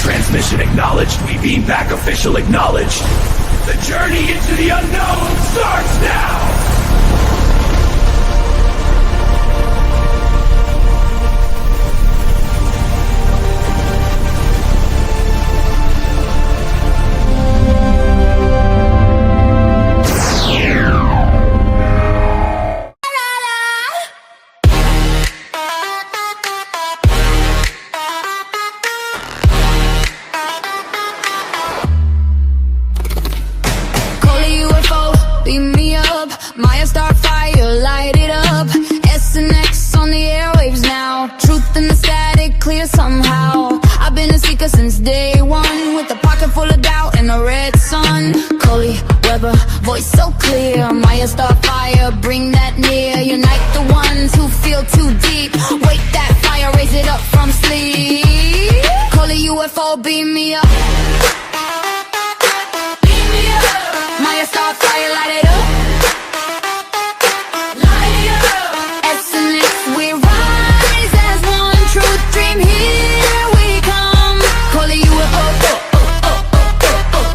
Transmission acknowledged. We beam back official acknowledged. The journey into the unknown starts now! Beam me up, Maya star fire, light it up. SNX on the airwaves now. Truth in the static, clear somehow. I've been a seeker since day one, with a pocket full of doubt and a red sun. Coley, Weber, voice so clear. Maya star fire, bring that near. Unite the ones who feel too deep. Wake that fire, raise it up from sleep. Coley UFO, beam me up. Star fire, light it up. Light it up. SNX, we rise as one. Truth dream, here we come. Coley UFO,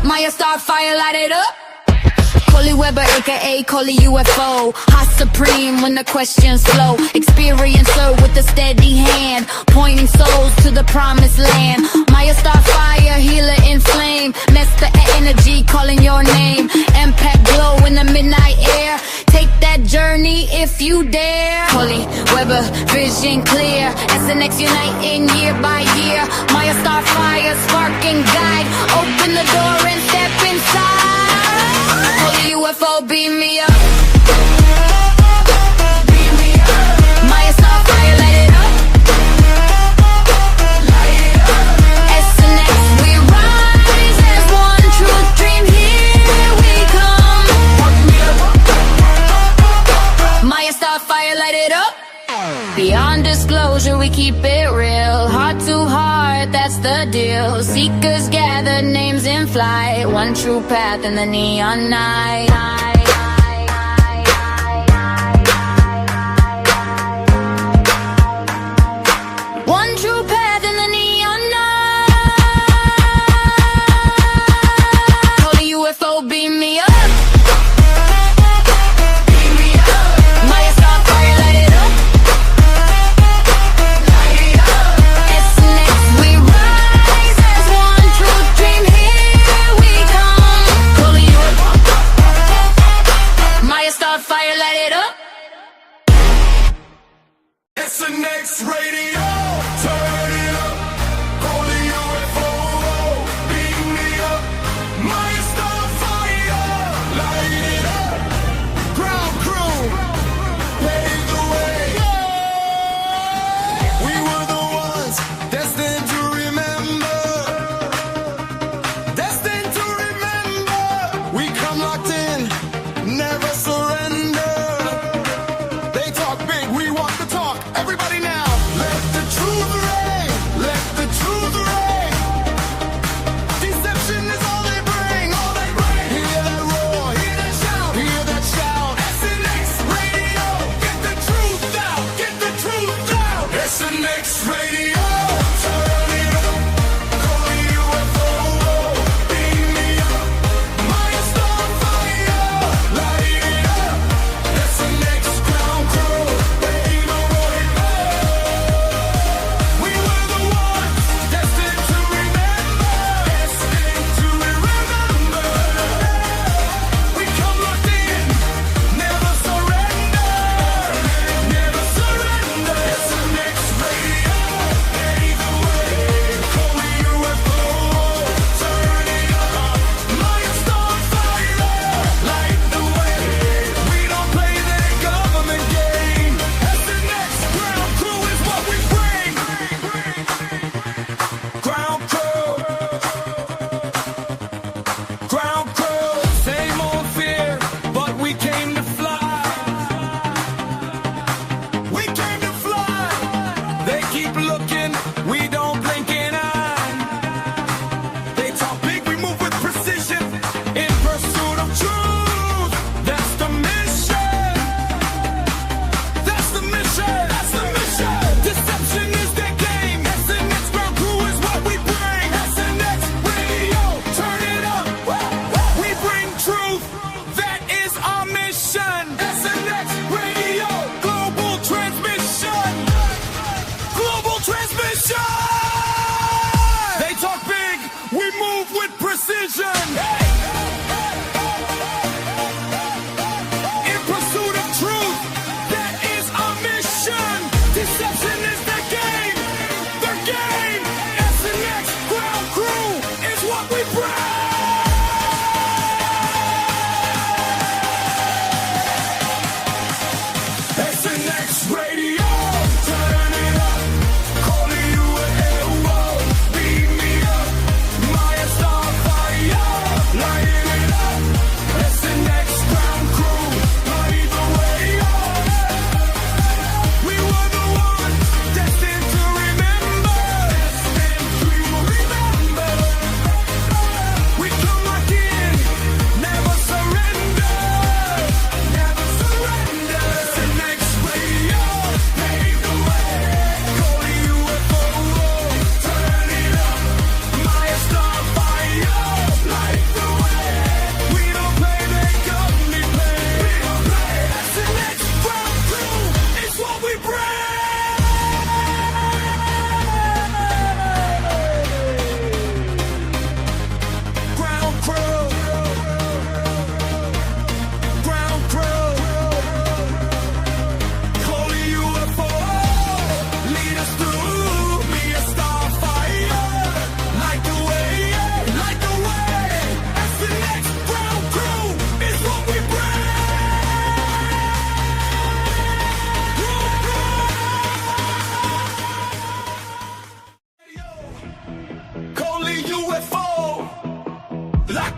Maya star fire, light it up. Coley Weber, aka Coley UFO, hot supreme when the questions flow. Experiencer with a steady hand, pointing souls to the promised land. Maya star fire, healer in flame. Master energy, calling your name. Impact glow in the midnight air. Take that journey if you dare. Coley Weber, vision clear. SNX uniting year by year. Maya star fire, spark and guide. Open the door and step inside. Coley UFO, beam me up. Beam me up. Maya star fire, light it up. Light it up. SNX, we rise as one. Truth dream, here we come. Maya star fire, light it up. Beyond disclosure, we keep it real. Heart to heart, that's the deal. Seekers gather, names in flight. One true path in the neon night. One true path in the neon night. Coley UFO, beam me up.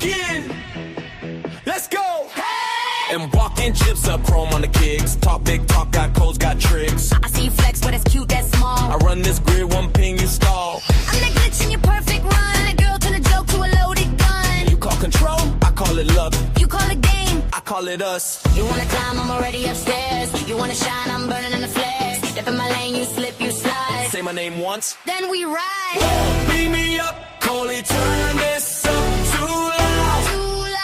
again. Let's go. And walking chips up, chrome on the kicks. Talk big talk, got codes, got tricks. I see you flex, but it's cute, that's small. I run this grid, one ping, you stall. I'm that glitch in your perfect run. A girl turn a joke to a loaded gun. You call control, I call it love. You call it game, I call it us. you wanna climb, I'm already upstairs. You wanna shine, I'm burning in the flares. Step in my lane, you slip, you slide. Say my name once. Then we ride. Beat me up, Coley, turn this up too loud. Too loud.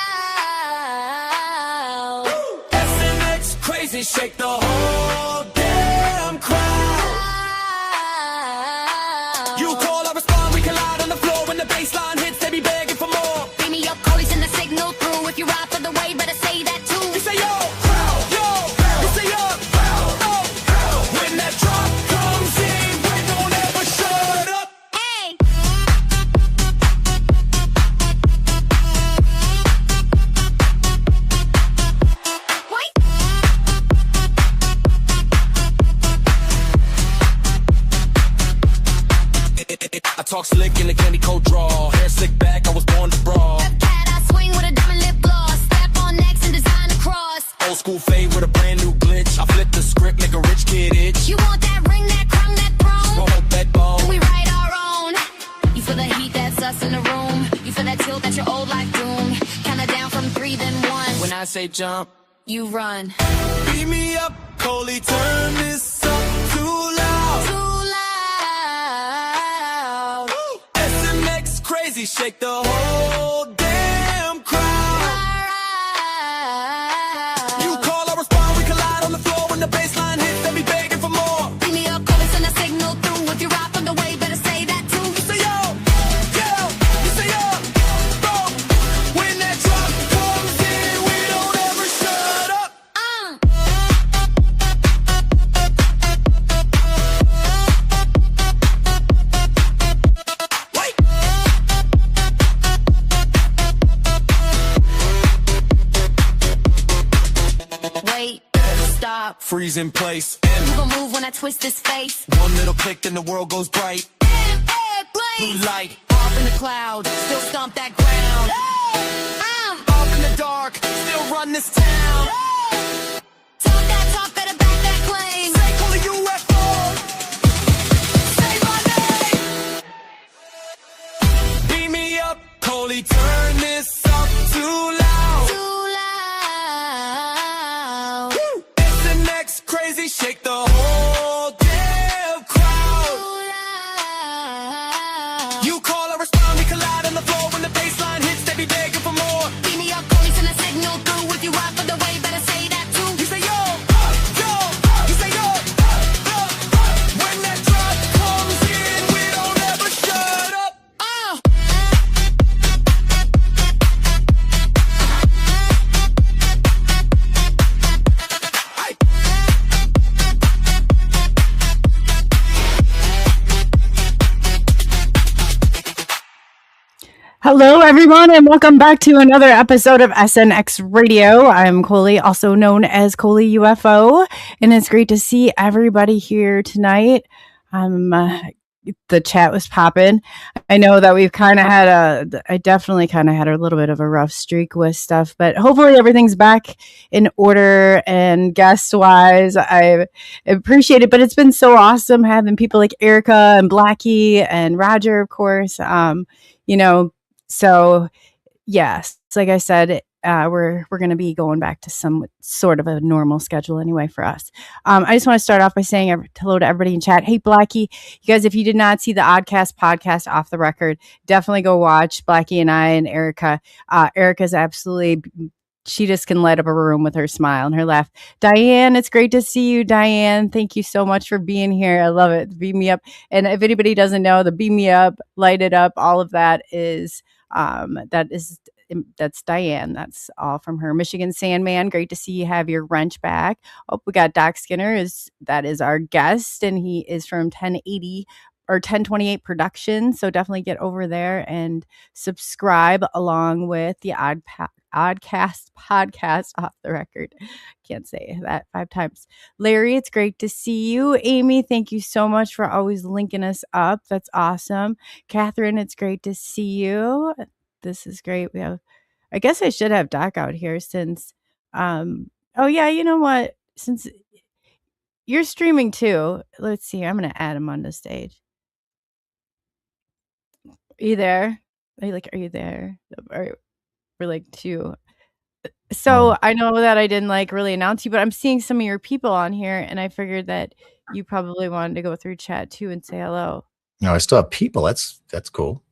SNX crazy, shake the whole damn crowd. You call, I respond, we collide on the floor. When the baseline hits, they be begging for more. Beat me up, Coley, send the signal through. If you ride for the way, better say that too. You say yo, yo, you say yo, oh. When that drop comes in, we don't ever shut up. Hey! Wait! I talk slick in the candy coat draw. Hair slick back, I was born to brawl. Cat, I swing with a diamond lip gloss. Step on next and design a cross. Old school fade with a brand new glitch. I flip the script, make a rich kid itch. You want that ring, that crown, that throne? Smoke that bone. We write our own. You feel the heat, that's us in the room. You feel that tilt, that's your old life doom. Count it down from 3, then 1. When I say jump, You run. beat me up, Coley, turn this up too loud. Too loud. SNX crazy, shake the whole damn crowd. You call, I respond, we collide on the floor. When the baseline hits, they be begging for more. Beat me up, Coley, send a signal through. If you ride from the way, better say that too. You say yo, you say yo, bro. When that drop comes in, we don't ever shut up. Wait. Wait, stop. Freeze in place. You gon' move when I twist this face. One little click, then the world goes bright. Blue light. Off in the cloud, still stomp that ground. Off in the dark, still run this town. Talk that talk, better back that claim. Say call the UFO. Say my name. Beat me up, Coley, turn this up too loud. Too loud. SNX crazy, shake the whole damn crowd. Too loud. You call, I respond, we collide on the floor. When the baseline hits, they be begging for more. Beat me up, Coley, send a signal through. If you ride for the way, better say that too. You say yo, you say yo. When that drop comes in, we don't ever shut up. Hello, everyone, and welcome back to another episode of SNX Radio. I'm Coley, also known as Coley UFO, and it's great to see everybody here tonight. The chat was popping. I know that we've kind of had I definitely kind of had a little bit of a rough streak with stuff, but hopefully everything's back in order. And guest wise, I appreciate it, but it's been so awesome having people like Erica and Blackie and Roger, of course. So yes, like I said, we're going to be going back to some sort of a normal schedule anyway for us. I just want to start off by saying hello to everybody in chat. Hey, Blackie, you guys, if you did not see the Oddcast podcast Off the Record, definitely go watch Blackie and I and Erica. Erica's absolutely, she just can light up a room with her smile and her laugh. Diane, it's great to see you, Diane. Thank you so much for being here. I love it. Beam me up. And if anybody doesn't know, the beam me up, light it up, all of that is that's Diane. That's all from her. Michigan Sandman, great to see you have your wrench back. Oh, we got Doc Skinner, that is our guest, and he is from 1080 or 1028 Productions. So definitely get over there and subscribe along with the Oddcast podcast Off the Record. Can't say that 5 times. Larry, it's great to see you. Amy, thank you so much for always linking us up. That's awesome. Catherine, it's great to see you. This is great. We have I guess I should have Doc out here since. Oh yeah, you know what? Since you're streaming too, let's see. I'm gonna add him on the stage. Are you there? Are you there? We're like two. So I know that I didn't like really announce you, but I'm seeing some of your people on here, and I figured that you probably wanted to go through chat too and say hello. No, I still have people. That's cool.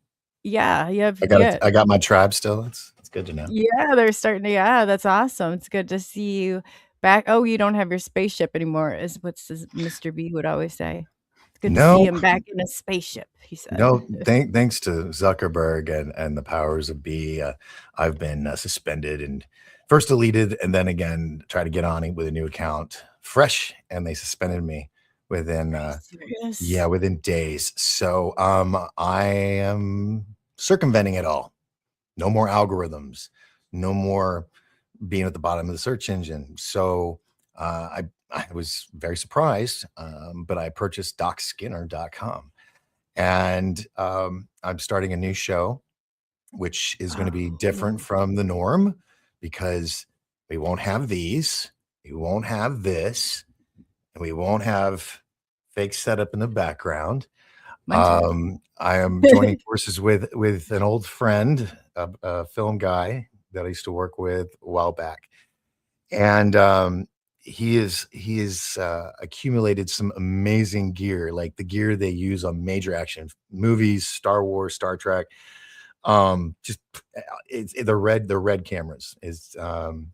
Yeah, you have. I got my tribe still. That's good to know. Yeah, they're starting to. Yeah, that's awesome. It's good to see you back. Oh, you don't have your spaceship anymore, is what Mr. B would always say. It's good to see him back in a spaceship. He said. No, thanks to Zuckerberg and the powers of B, I've been suspended and first deleted, and then again tried to get on it with a new account, fresh, and they suspended me within within days. So I am circumventing it all. No more algorithms, no more being at the bottom of the search engine. So I was very surprised, but I purchased DocSkinner.com. And I'm starting a new show, which is going to be different from the norm because we won't have these, we won't have this, and we won't have fake setup in the background. I am joining forces with an old friend, a film guy that I used to work with a while back, and he is accumulated some amazing gear, like the gear they use on major action movies, Star Wars, Star Trek. Just it's the red cameras is, and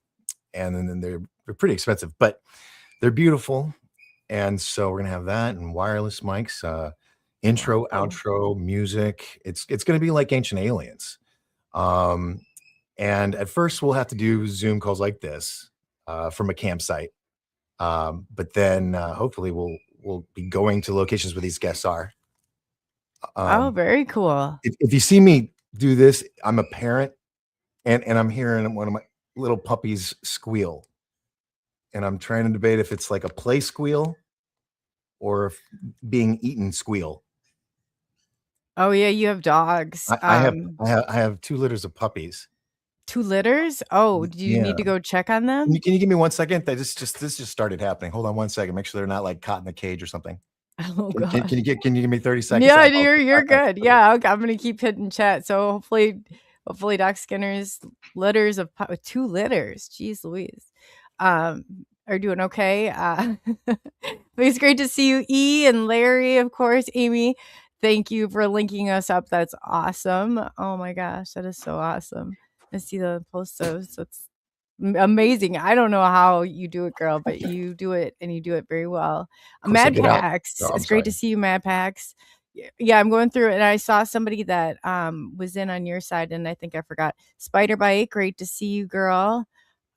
then they're pretty expensive, but they're beautiful. And so we're gonna have that and wireless mics, intro, outro, music. It's gonna be like Ancient Aliens. And at first we'll have to do Zoom calls like this from a campsite. But then hopefully we'll be going to locations where these guests are. Very cool. If you see me do this, I'm a parent and I'm hearing one of my little puppies squeal. And I'm trying to debate if it's like a play squeal or if being eaten squeal. Oh yeah, you have dogs. I have 2 litters of puppies. 2 litters? Oh, do you need to go check on them? Can you give me 1 second? This just started happening. Hold on 1 second. Make sure they're not like caught in a cage or something. Oh god. Can you give me 30 seconds? Yeah, you're good. Yeah, okay, I'm gonna keep hitting chat. So hopefully Doc Skinner's litters of 2 litters. Jeez Louise. Are doing okay. It's great to see you, E and Larry, of course. Amy, thank you for linking us up. That's awesome. Oh my gosh, that is so awesome. I see the post those. That's amazing. I don't know how you do it, girl, but you do it and you do it very well. Mad Pax. It's great to see you, Mad Pax. Yeah, I'm going through it and I saw somebody that was in on your side and I think I forgot. Spider Bite, great to see you, girl.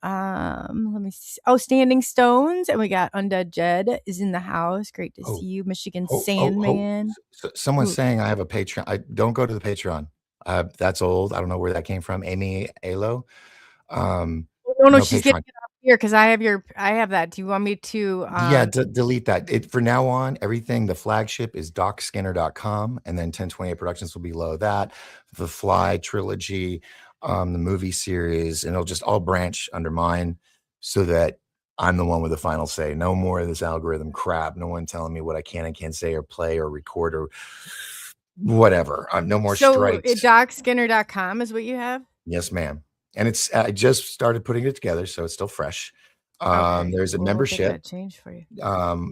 Let me see. Oh, Standing Stones, and we got Undead Jed is in the house. Great to see you, Michigan Sandman. Someone's saying I have a Patreon. I don't go to the Patreon. That's old. I don't know where that came from. Amy Alo. No, she's getting it up here because I have that. Do you want me to? Delete that. For now on, everything. The flagship is DocSkinner.com, and then 1028 Productions will be below that. The Fly trilogy, the movie series, and it'll just all branch under mine, so that I'm the one with the final say. No more of this algorithm crap. No one telling me what I can and can't say or play or record or whatever. No more strikes. So DocSkinner.com is what you have? Yes, ma'am. And I just started putting it together, so it's still fresh. There's a membership. That change for you.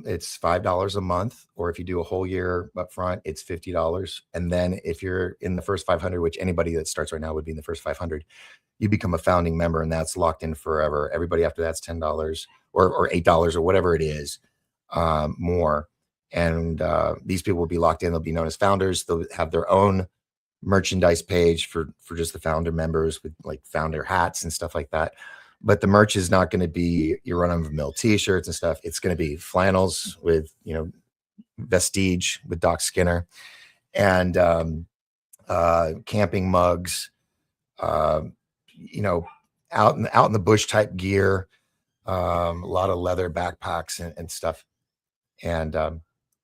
It's $5 a month, or if you do a whole year up front, it's $50. And then if you're in the first 500, which anybody that starts right now would be in the first 500, you become a founding member, and that's locked in forever. Everybody after that's $10 or $8 or whatever it is, more. And these people will be locked in. They'll be known as founders. They'll have their own merchandise page for just the founder members with like founder hats and stuff like that. But the merch is not going to be your run-of-the-mill t-shirts and stuff. It's going to be flannels with, Vestige with Doc Skinner, and camping mugs, out in the bush type gear, a lot of leather backpacks and stuff. And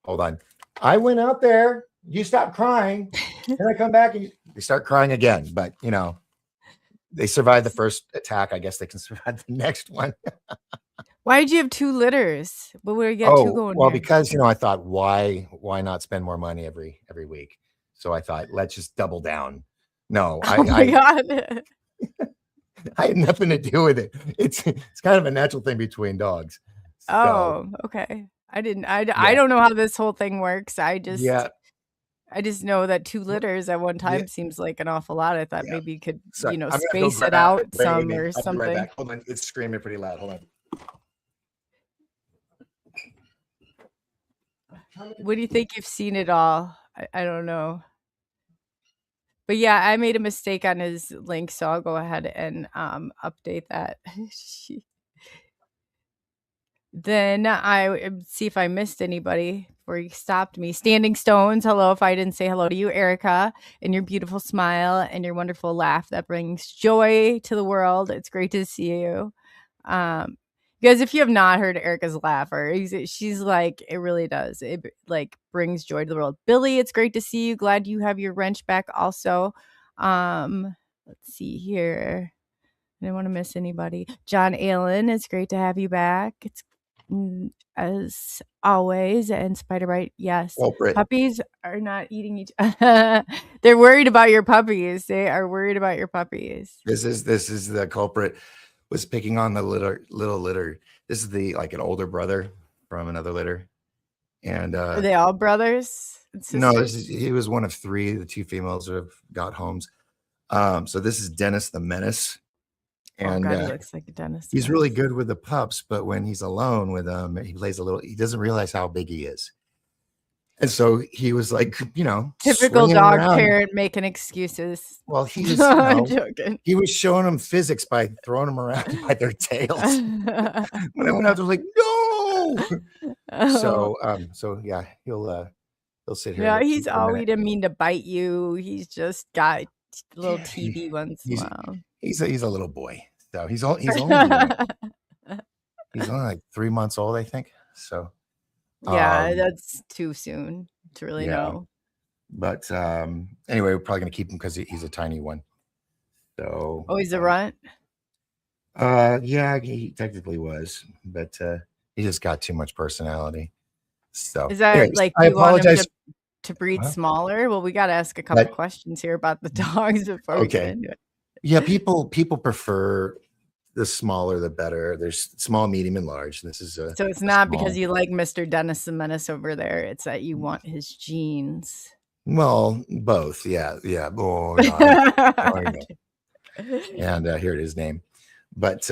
hold on, I went out there. You stop crying, and I come back and you start crying again. But they survived the first attack. I guess they can survive the next one. Why did you have 2 litters? What would you get 2 Oh, going well, here? because I thought why not spend more money every week? So I thought let's just double down. No, Oh my god. I had nothing to do with it. It's kind of a natural thing between dogs. So Oh, okay. I yeah, don't know how this whole thing works. I yeah, just know that 2 litters at one yeah, time seems like an awful lot. I thought yeah. maybe you could, Sorry, I'm gonna go space it grab it. out Wait, some wait. or I'll be right something. back. Hold on, it's screaming pretty loud. Hold on. What do you think? You've seen it all. I don't know. But yeah, I made a mistake on his link, so I'll go ahead and update that. Then I see if I missed anybody before you stopped me. Standing Stones, hello. If I didn't say hello to you, Erica, and your beautiful smile and your wonderful laugh that brings joy to the world. It's great to see you. You guys, if you have not heard Erica's laugh, or she's like, it really does. It like brings joy to the world. Billy, it's great to see you. Glad you have your wrench back also. Let's see here. I didn't want to miss anybody. John Allen, it's great to have you back. It's as always. And Spider-Bite, yes. Culprit. Puppies are not eating each They're worried about your puppies. They are worried about your puppies. This is the culprit. Was picking on the little litter. This is like an older brother from another litter. And Are they all brothers and no, sisters? he was one of 3. The 2 females have got homes. So this is Dennis the Menace. Oh And god, he looks like a dentist. he's really good with the pups, but when he's alone with them, he doesn't realize how big he is. And so he was like, Typical swinging dog around. parent making excuses. Well, he was, I'm joking. he was showing them physics by throwing them around by their tails. When I went out there, I was like, no. So yeah, he'll sit here. Yeah, and look he's cute for a always minute. didn't mean to bite you. He's just got little Yeah, TV once in a while. he's a little boy. So he's only he's only like 3 months old, I think. So Yeah, that's too soon to really yeah. know. But anyway, we're probably gonna keep him because he's a tiny one. So Oh, he's a runt? yeah, he technically was, but he just got too much personality. So Is that anyways, like I you want him apologize. to breed Huh? smaller? Well, we got to ask a couple questions here about the dogs before we get Okay. into it. Yeah, people prefer the smaller the better. There's small, medium, and large. This is So it's not because you like Mr. Dennis the Menace over there. It's that you want his genes. Well, both. Yeah. Oh, no, I know. And here it is name. But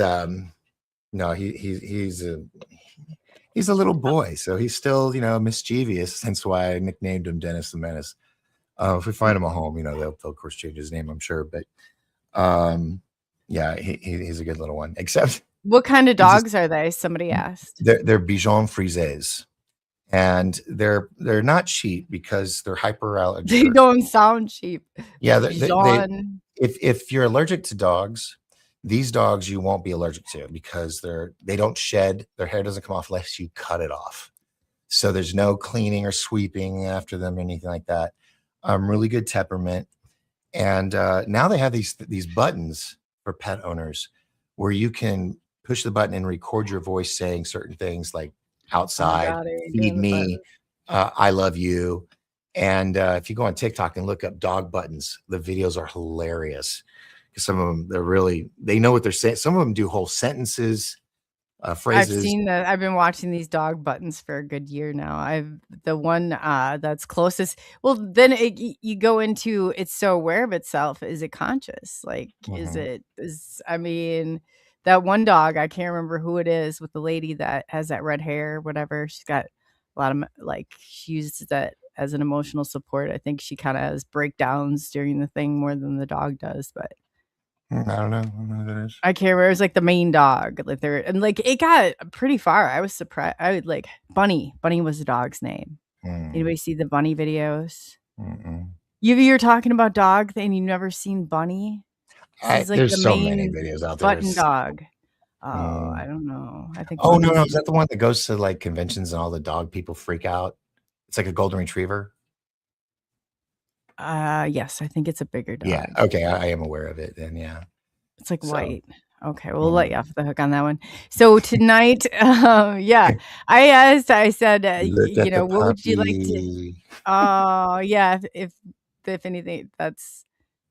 no, he's a little boy, so he's still mischievous. Hence why I nicknamed him Dennis the Menace. If we find him a home, they'll of course change his name, I'm sure. But yeah, he's a good little one. Except what kind of dogs are they? Somebody asked. They're Bichon Frisés. And they're not cheap because they're hyperallergic. They don't sound cheap. Yeah, if you're allergic to dogs, these dogs you won't be allergic to because they don't shed. Their hair doesn't come off unless you cut it off. So there's no cleaning or sweeping after them or anything like that. Really good temperament. And now they have these buttons for pet owners where you can push the button and record your voice saying certain things like outside, feed me, I love you. And if you go on TikTok and look up dog buttons, the videos are hilarious. Because some of them, they know what they're saying. Some of them do whole sentences, phrases. I've seen that. I've been watching these dog buttons for a good year now. The one that's closest. Well, then you go into it's so aware of itself. Is it conscious? Like, I mean, that one dog, I can't remember who it is, with the lady that has that red hair or whatever. She's got a lot of she uses that as an emotional support. I think she kind of has breakdowns during the thing more than the dog does, but I don't know who that is. I can't remember. It was like the main dog. It got pretty far. I was surprised. Bunny. Bunny was the dog's name. Anybody see the Bunny videos? You're talking about dog and you've never seen Bunny? There's so many videos out there. Button dog. Oh, I don't know. I think. Oh no, is that the one that goes to like conventions and all the dog people freak out? It's like a golden retriever. Yes, I think it's a bigger dog. Yeah. Okay, I am aware of it. Then yeah. It's like So white. Okay, we'll let you off the hook on that one. So tonight, yeah, I said, look at the what would you like to? puppy. Oh, yeah. If anything, that's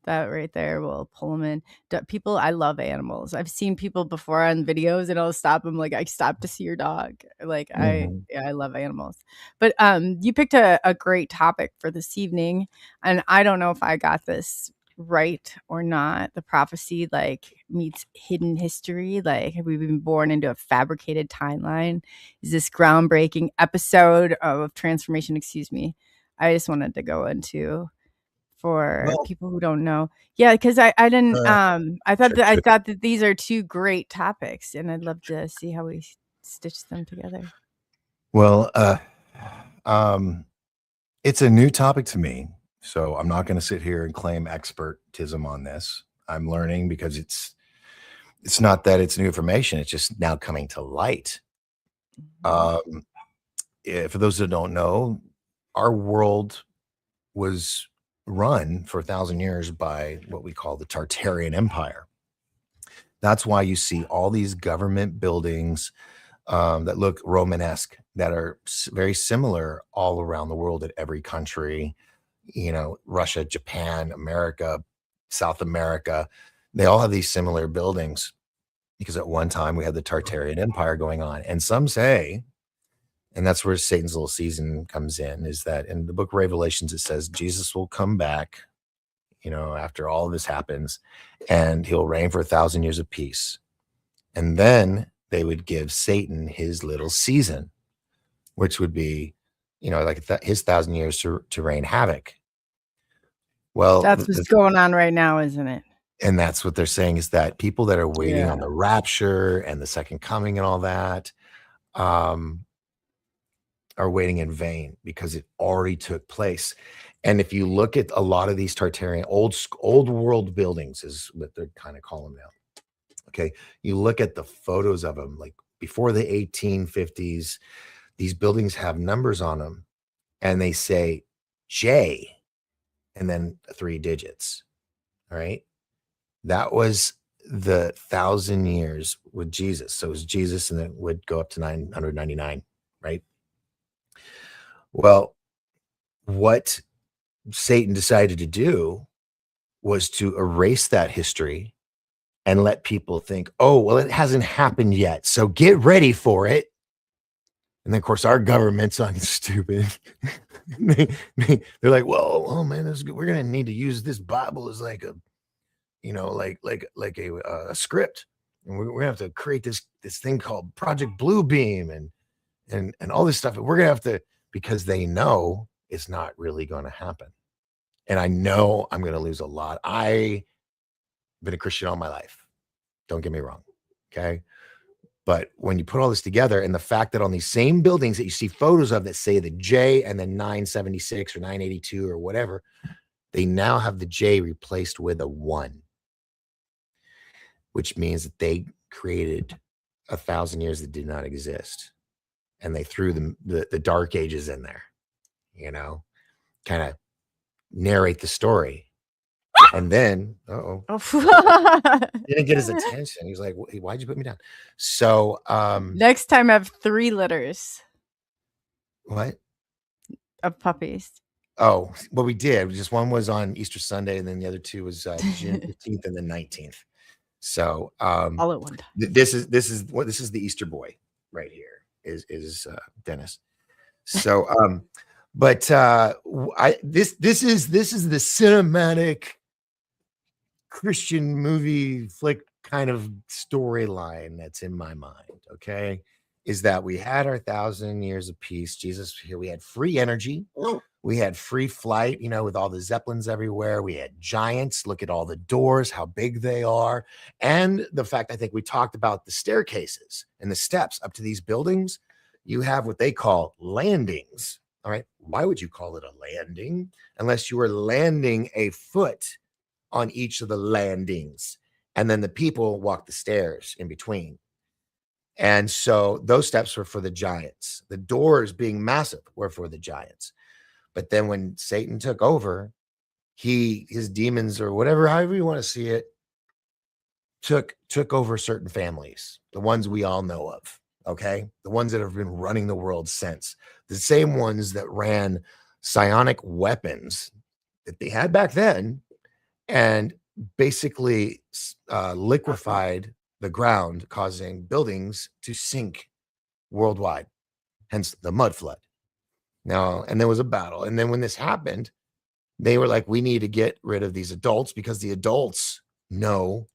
that right there. We'll pull them in. People, I love animals. I've seen people before on videos, and I'll stop them. Like, I stopped to see your dog. Like, Mhm. I love animals. But you picked a great topic for this evening, and I don't know if I got this right or not. The prophecy like meets hidden history. Like, have we been born into a fabricated timeline? Is this groundbreaking episode of transformation? Excuse me. I just wanted to go into for Well, people who don't know. Yeah, because I didn't uh, I should thought that these are two great topics, and I'd love to see how we stitch them together. well, um, it's a new topic to me, so I'm not going to sit here and claim expertism on this. I'm learning because it's not that it's new information; it's just now coming to light. Um, for those that don't know, our world was run for 1,000 years by what we call the Tartarian Empire. That's why you see all these government buildings that look Romanesque that are very similar all around the world at every country. Russia, Japan, America, South America, they all have these similar buildings because at one time we had the Tartarian Empire going on. And some say, and that's where Satan's little season comes in, is that in the book of Revelations, it says Jesus will come back, after all of this happens, and he'll reign for 1,000 years of peace. And then they would give Satan his little season, which would be, like his 1,000 years to reign havoc. Well, That's what's going on right now, isn't it? and that's what they're saying is that people that are waiting Yeah. on the rapture and the second coming and all that um, are waiting in vain because it already took place. And if you look at a lot of these Tartarian old world buildings, is what they're kind of calling them now. Okay, you look at the photos of them, like before the 1850s. These buildings have numbers on them, and they say J, and then 3 digits. All right, that was the 1,000 years with Jesus. So it was Jesus, and then it would go up to 999. Right. Well, what Satan decided to do was to erase that history and let people think, oh, well, it hasn't happened yet, so get ready for it. And then, of course, our government's on stupid. They're like, well, oh man, we're gonna need to use this Bible as like a, a script, and we're gonna have to create this thing called Project Bluebeam and all this stuff. And we're gonna have to, because they know it's not really going to happen. And I know I'm going to lose a lot. I've been a Christian all my life. Don't get me wrong. Okay. But when you put all this together, and the fact that on these same buildings that you see photos of that say the J and then 976 or 982 or whatever, they now have the J replaced with a 1, which means that they created 1,000 years that did not exist. And they threw the dark ages in there, kind of narrate the story. And then, Oh. didn't get his attention. He's like, why'd you put me down? So, Next time, have 3 litters what? of puppies. Oh, well, we did. Just one was on Easter Sunday, and then the other 2 was June 15th and the 19th. So, All at one time. this is the Easter boy right here is Dennis. So, but this is the cinematic Christian movie flick kind of storyline that's in my mind. Okay, is that we had our 1,000 years of peace. Jesus here. We had free energy. We had free flight, with all the Zeppelins everywhere. We had giants. Look at all the doors, how big they are. And the fact, I think we talked about the staircases and the steps up to these buildings. You have what they call landings. All right. Why would you call it a landing unless you were landing a foot on each of the landings? And then the people walk the stairs in between. And so those steps were for the giants. The doors being massive were for the giants. But then when Satan took over, his demons or whatever, however you want to see it, took over certain families, the ones we all know of. Okay, the ones that have been running the world since, the same ones that ran psionic weapons that they had back then, and basically liquefied the ground, causing buildings to sink worldwide, hence the mud flood. Now, and there was a battle. And then when this happened, they were like, we need to get rid of these adults because the adults know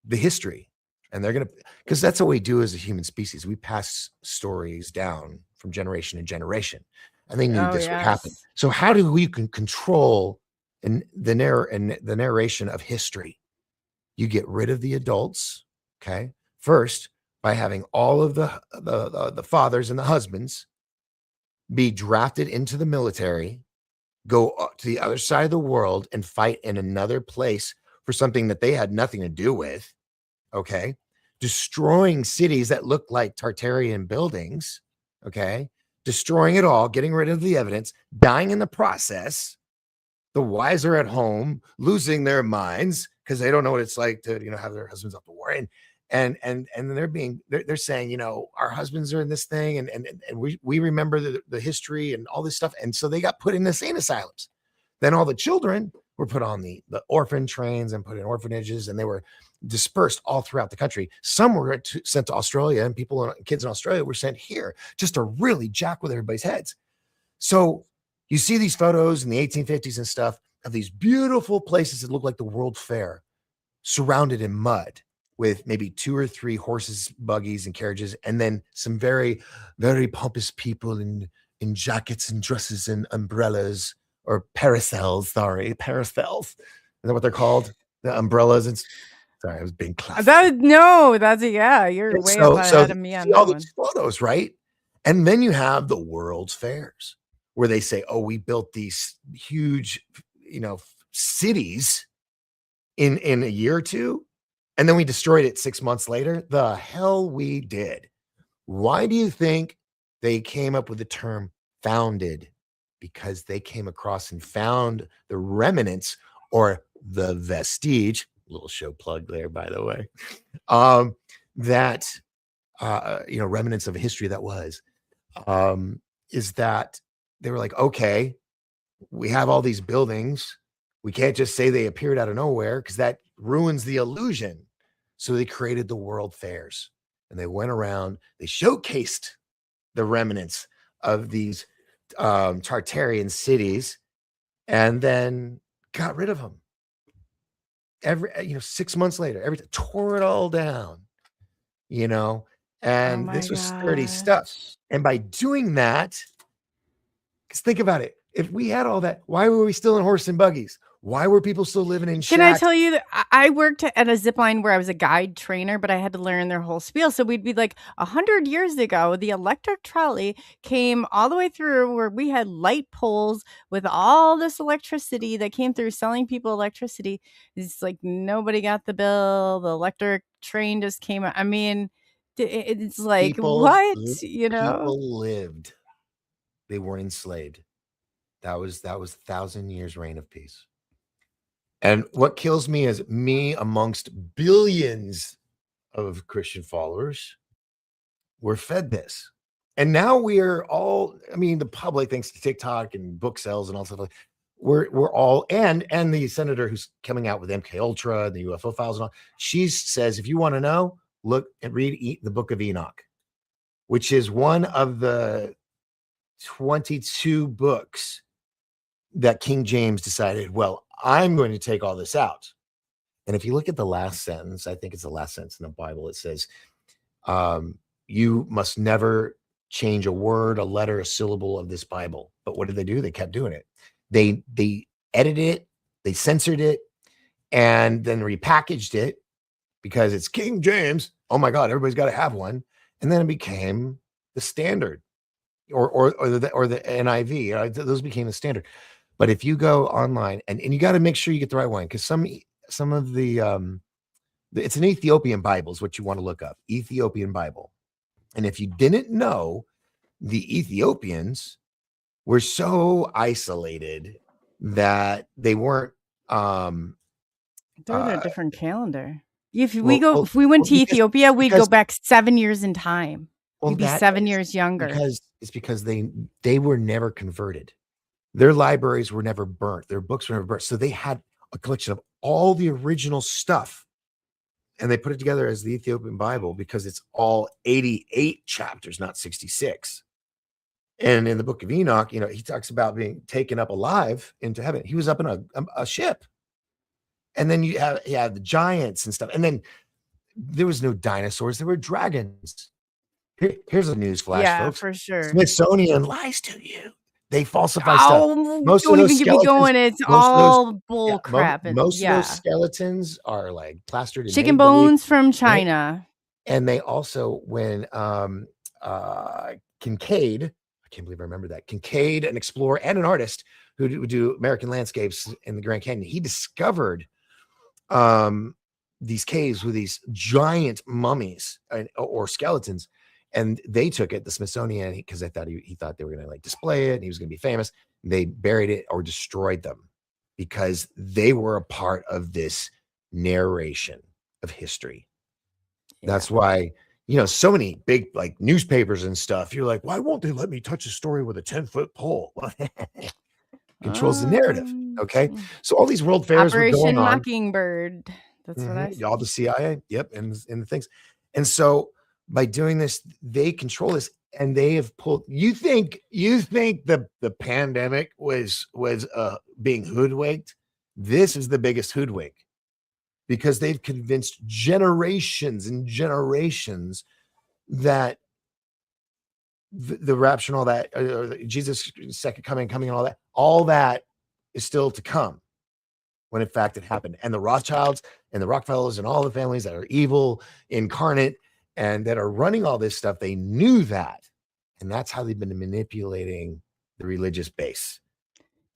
the history. And they're going to, because that's what we do as a human species. We pass stories down from generation to generation. And they knew this would happen. So how do we can control the narration of history? You get rid of the adults, okay? First, by having all of the fathers and the husbands be drafted into the military, go to the other side of the world and fight in another place for something that they had nothing to do with, okay? Destroying cities that look like Tartarian buildings, okay? Destroying it all, getting rid of the evidence, dying in the process. The wives are at home, losing their minds because they don't know what it's like to, have their husbands up to war. And they're saying, our husbands are in this thing, and we remember the history and all this stuff. And so they got put in insane asylums. Then all the children were put on the orphan trains and put in orphanages, and they were dispersed all throughout the country. Some were sent to Australia, and kids in Australia were sent here just to really jack with everybody's heads. So you see these photos in the 1850s and stuff of these beautiful places that look like the World Fair, surrounded in mud, with maybe 2 or 3 horses, buggies, and carriages, and then some very, very pompous people in jackets and dresses and umbrellas, or parasols. Parasols. Is that what they're called? The umbrellas. Sorry, I was being classic. You're way up ahead of me on that all one. these photos, right? And then you have the World's Fairs, where they say, "Oh, we built these huge, cities in a year or two." And then we destroyed it 6 months later. The hell we did. Why do you think they came up with the term founded? Because they came across and found the remnants, or the vestige, little show plug there, by the way, that, remnants of history that was, is that they were like, okay, we have all these buildings. We can't just say they appeared out of nowhere because that ruins the illusion. So they created the World Fairs, and they went around, they showcased the remnants of these Tartarian cities, and then got rid of them. 6 months later, tore it all down, and this was sturdy stuff. And by doing that, because think about it, if we had all that, why were we still in horse and buggies? Why were people still living in shacks? Can I tell you that I worked at a zip line where I was a guide trainer, but I had to learn their whole spiel. So we'd be like 100 years ago, the electric trolley came all the way through where we had light poles with all this electricity that came through, selling people electricity. It's like nobody got the bill. The electric train just came. I mean, it's like, what? People lived. They weren't enslaved. That was 1,000 years reign of peace. And what kills me is me amongst billions of Christian followers were fed this. And now we're all, the public, thanks to TikTok and book sales and all stuff, we're all, and the senator who's coming out with MK Ultra and the UFO files and all, she says, if you want to know, look and read the book of Enoch, which is one of the 22 books that King James decided, well, I'm going to take all this out. And if you look at the last sentence, I think it's the last sentence in the Bible, it says, you must never change a word, a letter, a syllable of this Bible. But what did they do? They kept doing it. They edited it, they censored it, and then repackaged it because it's King James. Oh my God, everybody's got to have one. And then it became the standard, or the NIV. Those became the standard. But if you go online and you got to make sure you get the right one, because some of the it's an Ethiopian Bible is what you want to look up, Ethiopian Bible. And if you didn't know, the Ethiopians were so isolated that they weren't they're in a different calendar. If we Well, go, well, if we went well, to because Ethiopia, we'd go because back 7 years in time. well, We'd be that 7 is years younger. because it's because they were never converted. Their libraries were never burnt. Their books were never burnt. So they had a collection of all the original stuff, and they put it together as the Ethiopian Bible because it's all 88 chapters, not 66. And in the book of Enoch, you know, he talks about being taken up alive into heaven. He was up in a ship. And then you have the giants and stuff. And then there was no dinosaurs, there were dragons. Here's a news flash, Yeah, folks. for sure. Smithsonian lies to you. They falsify stuff. Oh, Most of don't those even get me skeletons, going. It's most of those, all bull crap. And most of those yeah, skeletons are like plastered in chicken make-believe, bones from right? China. And they also, when Kincaid, I can't believe I remember that, Kincaid, an explorer and an artist who would do American landscapes in the Grand Canyon, he discovered these caves with these giant mummies or skeletons, and they took it, the Smithsonian, because I thought he thought they were going to like display it and he was going to be famous. They buried it or destroyed them because they were a part of this narration of history. That's why, you know, so many big like newspapers and stuff, you're like, why won't they let me touch a story with a 10-foot pole? Controls the narrative. Okay. So all these world fairs were going Operation on. Mockingbird. That's what I said. All the CIA. Yep. And the things. And so by doing this, they control this, and they have pulled, you think the pandemic was being hoodwinked? This is the biggest hoodwink, because they've convinced generations and generations that the rapture and all that, or Jesus' second coming and all that is still to come, when in fact it happened. And the Rothschilds and the Rockefellers and all the families that are evil incarnate and that are running all this stuff, they knew that. And that's how they've been manipulating the religious base,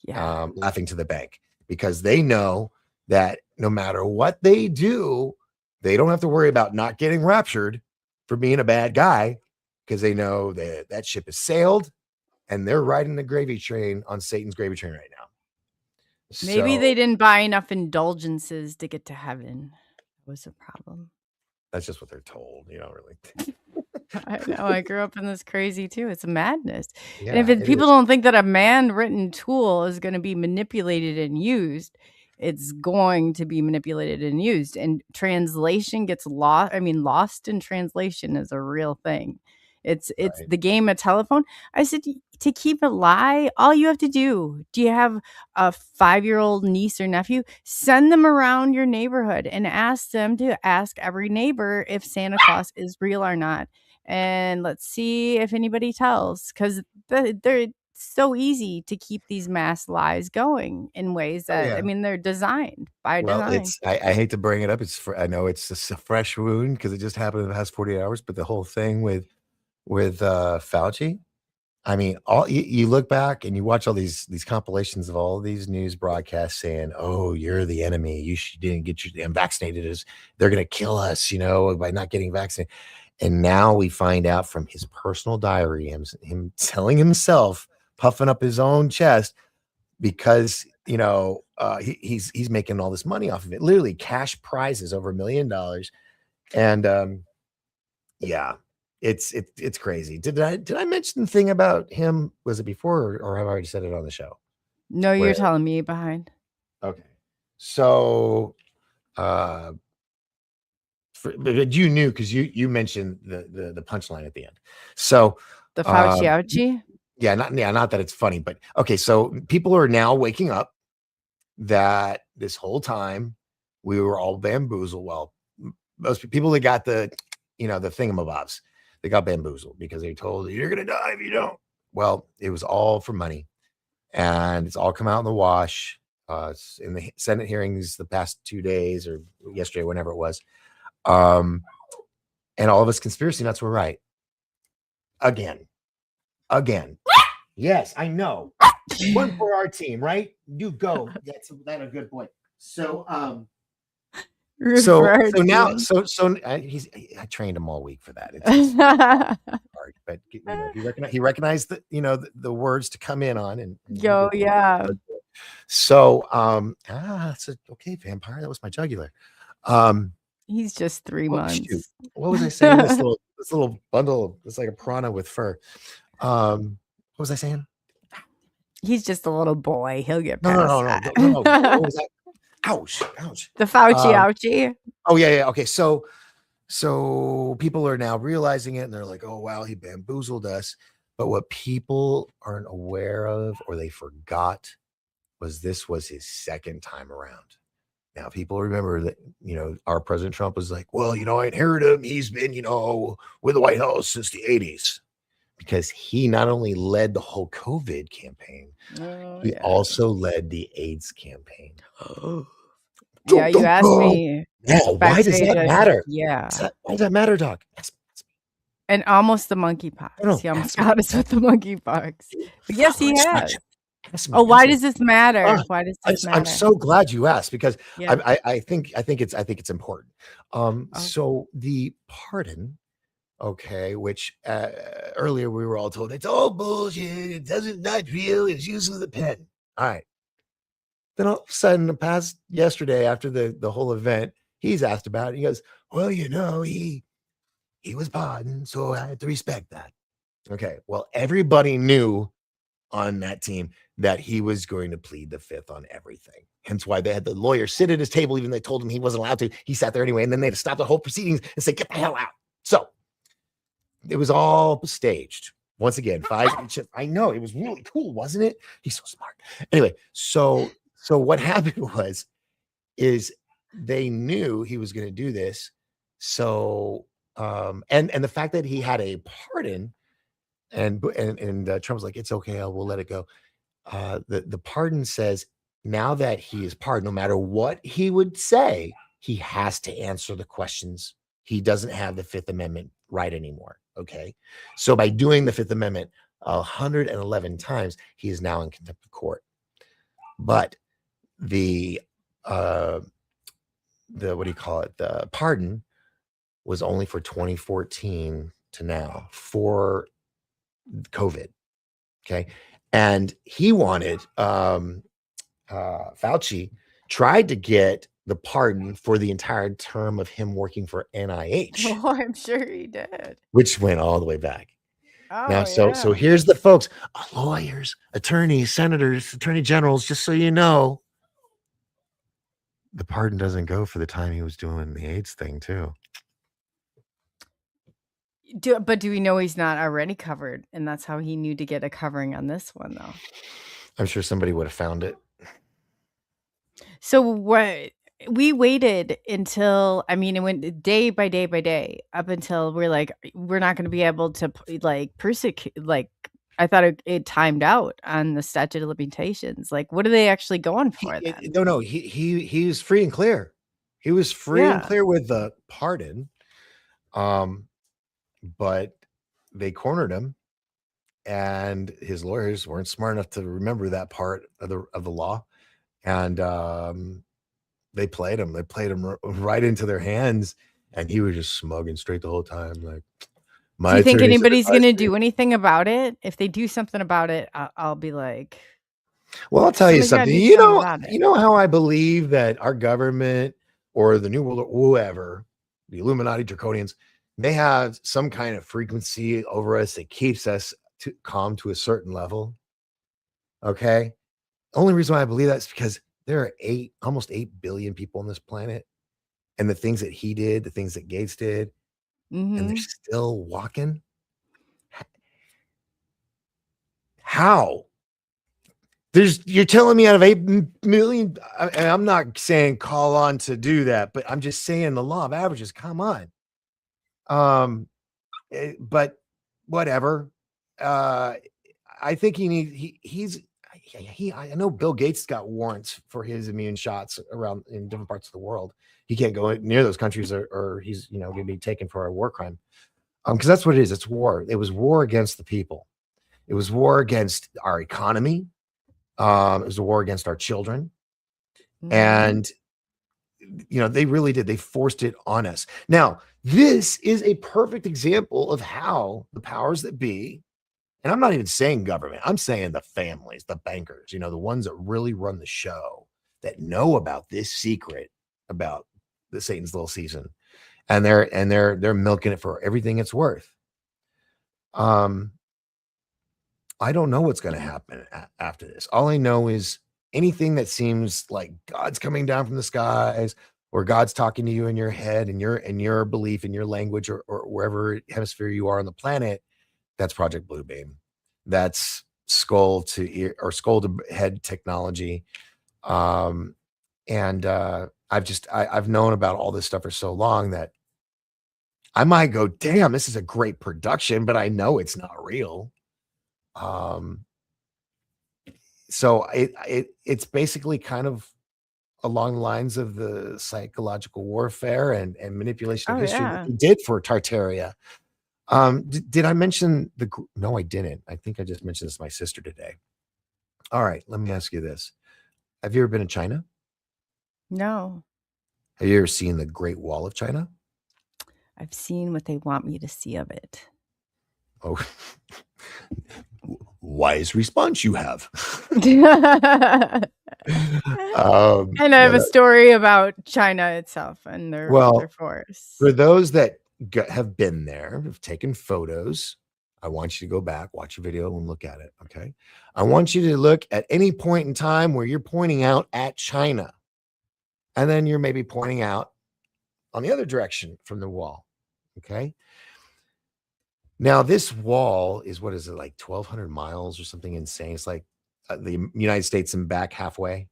laughing to the bank, because they know that no matter what they do, they don't have to worry about not getting raptured for being a bad guy, because they know that that ship has sailed and they're riding the gravy train on Satan's gravy train right now. Maybe they didn't buy enough indulgences to get to heaven. That was a problem. That's just what they're told. You don't really. I know. I grew up in this crazy too. It's madness. Yeah, and if people don't think that a man-written tool is going to be manipulated and used, it's going to be manipulated and used. And translation gets lost. I mean, lost in translation is a real thing. It's the game of telephone. I said, to keep it lie, all you have to do you have a 5-year-old niece or nephew? Send them around your neighborhood and ask them to ask every neighbor if Santa Claus is real or not. And let's see if anybody tells, because they're so easy to keep these mass lies going in ways that, I mean, they're designed by design. I hate to bring it up. I know it's a fresh wound because it just happened in the past 48 hours, but the whole thing with Fauci, I mean, you look back and you watch all these compilations of all these news broadcasts saying, "Oh, you're the enemy. You didn't get your damn vaccinated. They're going to kill us, you know, by not getting vaccinated." And now we find out from his personal diary, him telling himself, puffing up his own chest, because you know he's making all this money off of it, literally cash prizes over $1 million, and yeah. It's crazy. Did I mention the thing about him? Was it before, or have I already said it on the show? No, you're telling me behind. Okay. So, but you knew because you mentioned the punchline at the end. So the Fauci ouchie. Yeah, not that it's funny, but okay. So people are now waking up that this whole time we were all bamboozled. Well, most people that got the thingamabobs, they got bamboozled because they told you're going to die if you don't. Well, it was all for money, and it's all come out in the wash. It's in the Senate hearings the past 2 days or yesterday, whenever it was. And all of us conspiracy nuts were right. Again. Yes, I know. One for our team, right? You go. That's a good point. So, I trained him all week for that. It's hard, but he recognized the words to come in on, and yeah. So, okay, vampire. That was my jugular. He's just 3 Oh, shoot. months. What was I saying? This little bundle. It's like a piranha with fur. What was I saying? He's just a little boy. He'll get No, past no. What that. was that? Ouch. The Fauci Um, ouchie. Oh yeah. Okay. So people are now realizing it and they're like, oh wow, he bamboozled us. But what people aren't aware of or they forgot was this was his second time around. Now people remember that, our President Trump was like, well, I inherited him. He's been, with the White House since the 80s. Because he not only led the whole COVID campaign, he also led the AIDS campaign. Yeah, you asked me. Yeah, why does that matter? Yeah. Why does that matter, Doc? And almost the monkeypox. No, He almost got us with the monkeypox. But yes, he has. Ask me, Oh, why ask me. does this matter? Why does this matter? I'm so glad you asked because Yeah. I think it's important. So the pardon, okay, which earlier we were all told it's all bullshit. It doesn't not real. It's using the pen. All right. Then all of a sudden, yesterday after the whole event, he's asked about it. He goes, well, he was pardoned, so I had to respect that. Okay. Well, everybody knew on that team that he was going to plead the fifth on everything. Hence why they had the lawyer sit at his table, even though they told him he wasn't allowed to. He sat there anyway, and then they had to stop the whole proceedings and say, get the hell out. So it was all staged. Once again, 5 inches. I know it was really cool, wasn't it? He's so smart. Anyway, so what happened is they knew he was going to do this. So and the fact that he had a pardon and Trump was like, it's okay, we'll let it go. The pardon says now that he is pardoned, no matter what he would say, he has to answer the questions. He doesn't have the Fifth Amendment right anymore. Okay. So by doing the Fifth Amendment 111 times, he is now in contempt of court. But the what do you call it? The pardon was only for 2014 to now for COVID. Okay. And he wanted Fauci tried to get the pardon for the entire term of him working for NIH. Oh, I'm sure he did. Which went all the way back. Oh, now, so here's the folks, lawyers, attorneys, senators, attorney generals, just so you know, the pardon doesn't go for the time he was doing the AIDS thing too. But do we know he's not already covered? And that's how he knew to get a covering on this one, though. I'm sure somebody would have found it. So what we waited until, it went day by day by day up until we're like, we're not going to be able to persecute. I thought it timed out on the statute of limitations. Like, what are they actually going for then? No, he was free and clear. He was free and clear with the pardon. But they cornered him, and his lawyers weren't smart enough to remember that part of the law, and they played him. They played him right into their hands, and he was just smugging straight the whole time. Like, do you think anybody's going to do anything about it? If they do something about it, I'll be like, well, I'll tell you something. You know how I believe that our government or the New World, whoever, the Illuminati, Draconians, they have some kind of frequency over us that keeps us calm to a certain level. Okay. Only reason why I believe that is because there are almost 8 billion people on this planet, and the things that he did, the things that Gates did, and they're still walking. How? You're telling me out of 8 million, I'm not saying call on to do that, but I'm just saying the law of averages. Come on. But whatever. I think I know Bill Gates got warrants for his immune shots around in different parts of the world. He can't go near those countries or he's, going to be taken for a war crime. Because that's what it is. It's war. It was war against the people. It was war against our economy. It was a war against our children. And, they really did. They forced it on us. Now, this is a perfect example of how the powers that be, and I'm not even saying government, I'm saying the families, the bankers, the ones that really run the show, that know about this secret about the Satan's little season, and they're milking it for everything it's worth. I don't know what's going to happen after this. All I know is anything that seems like God's coming down from the skies, or God's talking to you in your head and your belief in your language, or wherever hemisphere you are on the planet, that's Project Bluebeam. That's skull to ear or skull to head technology. And I've known about all this stuff for so long that I might go, damn, this is a great production, but I know it's not real. So it's basically kind of along the lines of the psychological warfare and manipulation of Oh history yeah. that he did for Tartaria. Did I mention no, I didn't. I think I just mentioned this to my sister today. All right, let me ask you this. Have you ever been to China? No, Have you ever seen the Great Wall of China? I've seen what they want me to see of it. Oh, wise response you have. And I have a story about China itself and their forests. For those that have been there, have taken photos, I want you to go back, watch a video, and look at it. Okay. I want you to look at any point in time where you're pointing out at China, and then you're maybe pointing out on the other direction from the wall. Okay. Now, this wall is, what is it, like 1,200 miles or something insane? It's like the United States and back halfway,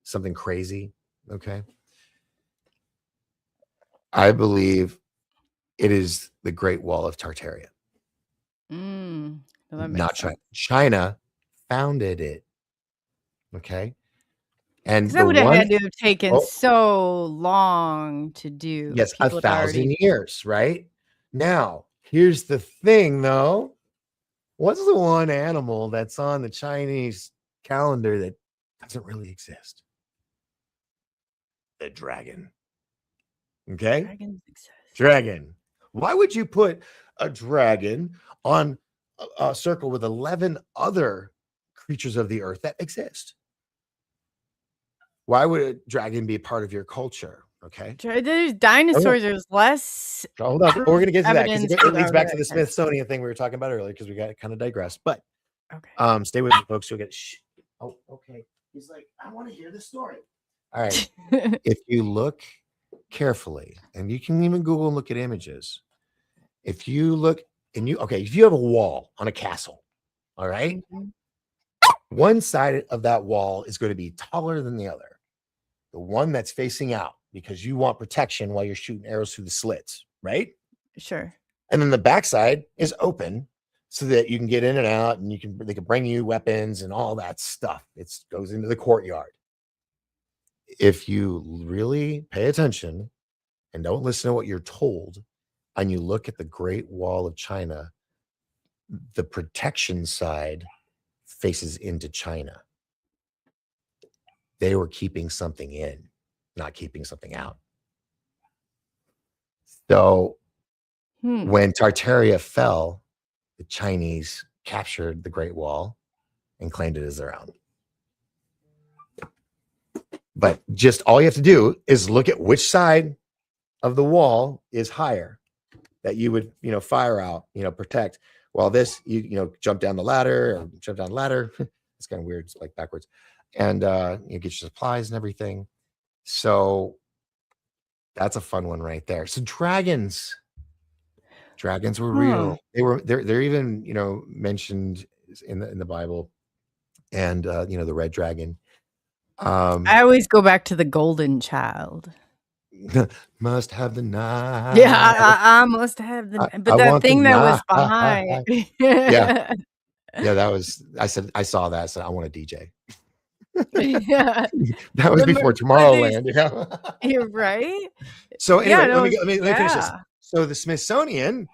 something crazy. Okay. I believe it is the Great Wall of Tartarian. Well, that makes Not sense. China. China founded it. Okay. And That would have had to have taken so long to do. Yes, People had 1,000 years, right? Now, here's the thing, though. What's the one animal that's on the Chinese calendar that doesn't really exist? The dragon. Okay? Dragons exist. Dragon. Why would you put a dragon on a circle with 11 other creatures of the earth that exist? Why would a dragon be a part of your culture? Okay. There's dinosaurs. There's less. Hold on. We're going to get to that because evidence it leads of back to the it. Smithsonian thing we were talking about earlier, because we got kind of digressed. But Okay. stay with me, folks. You'll get oh, okay. He's like, I want to hear the story. All right. If you look carefully, and you can even Google and look at images. If you look and if you have a wall on a castle, all right, one side of that wall is going to be taller than the other. The one that's facing out, because you want protection while you're shooting arrows through the slits, right? Sure. And then the backside is open so that you can get in and out, and they can bring you weapons and all that stuff. It goes into the courtyard. If you really pay attention and don't listen to what you're told, and you look at the Great Wall of China, the protection side faces into China. They were keeping something in, not keeping something out. So when Tartaria fell, the Chinese captured the Great Wall and claimed it as their own. But just all you have to do is look at which side of the wall is higher that you would, fire out, protect. While this, jump down the ladder. It's kind of weird. It's like backwards. And you get your supplies and everything. So that's a fun one right there. So dragons were real. They're even, mentioned in the Bible, and the red dragon. I always go back to the golden child. Must have the knife. Yeah, I must have the. But that thing that was behind. Yeah, that was. I saw that. So I want a DJ. Yeah, that was before Tomorrowland. You're right. So anyway, let me finish this. So the Smithsonian,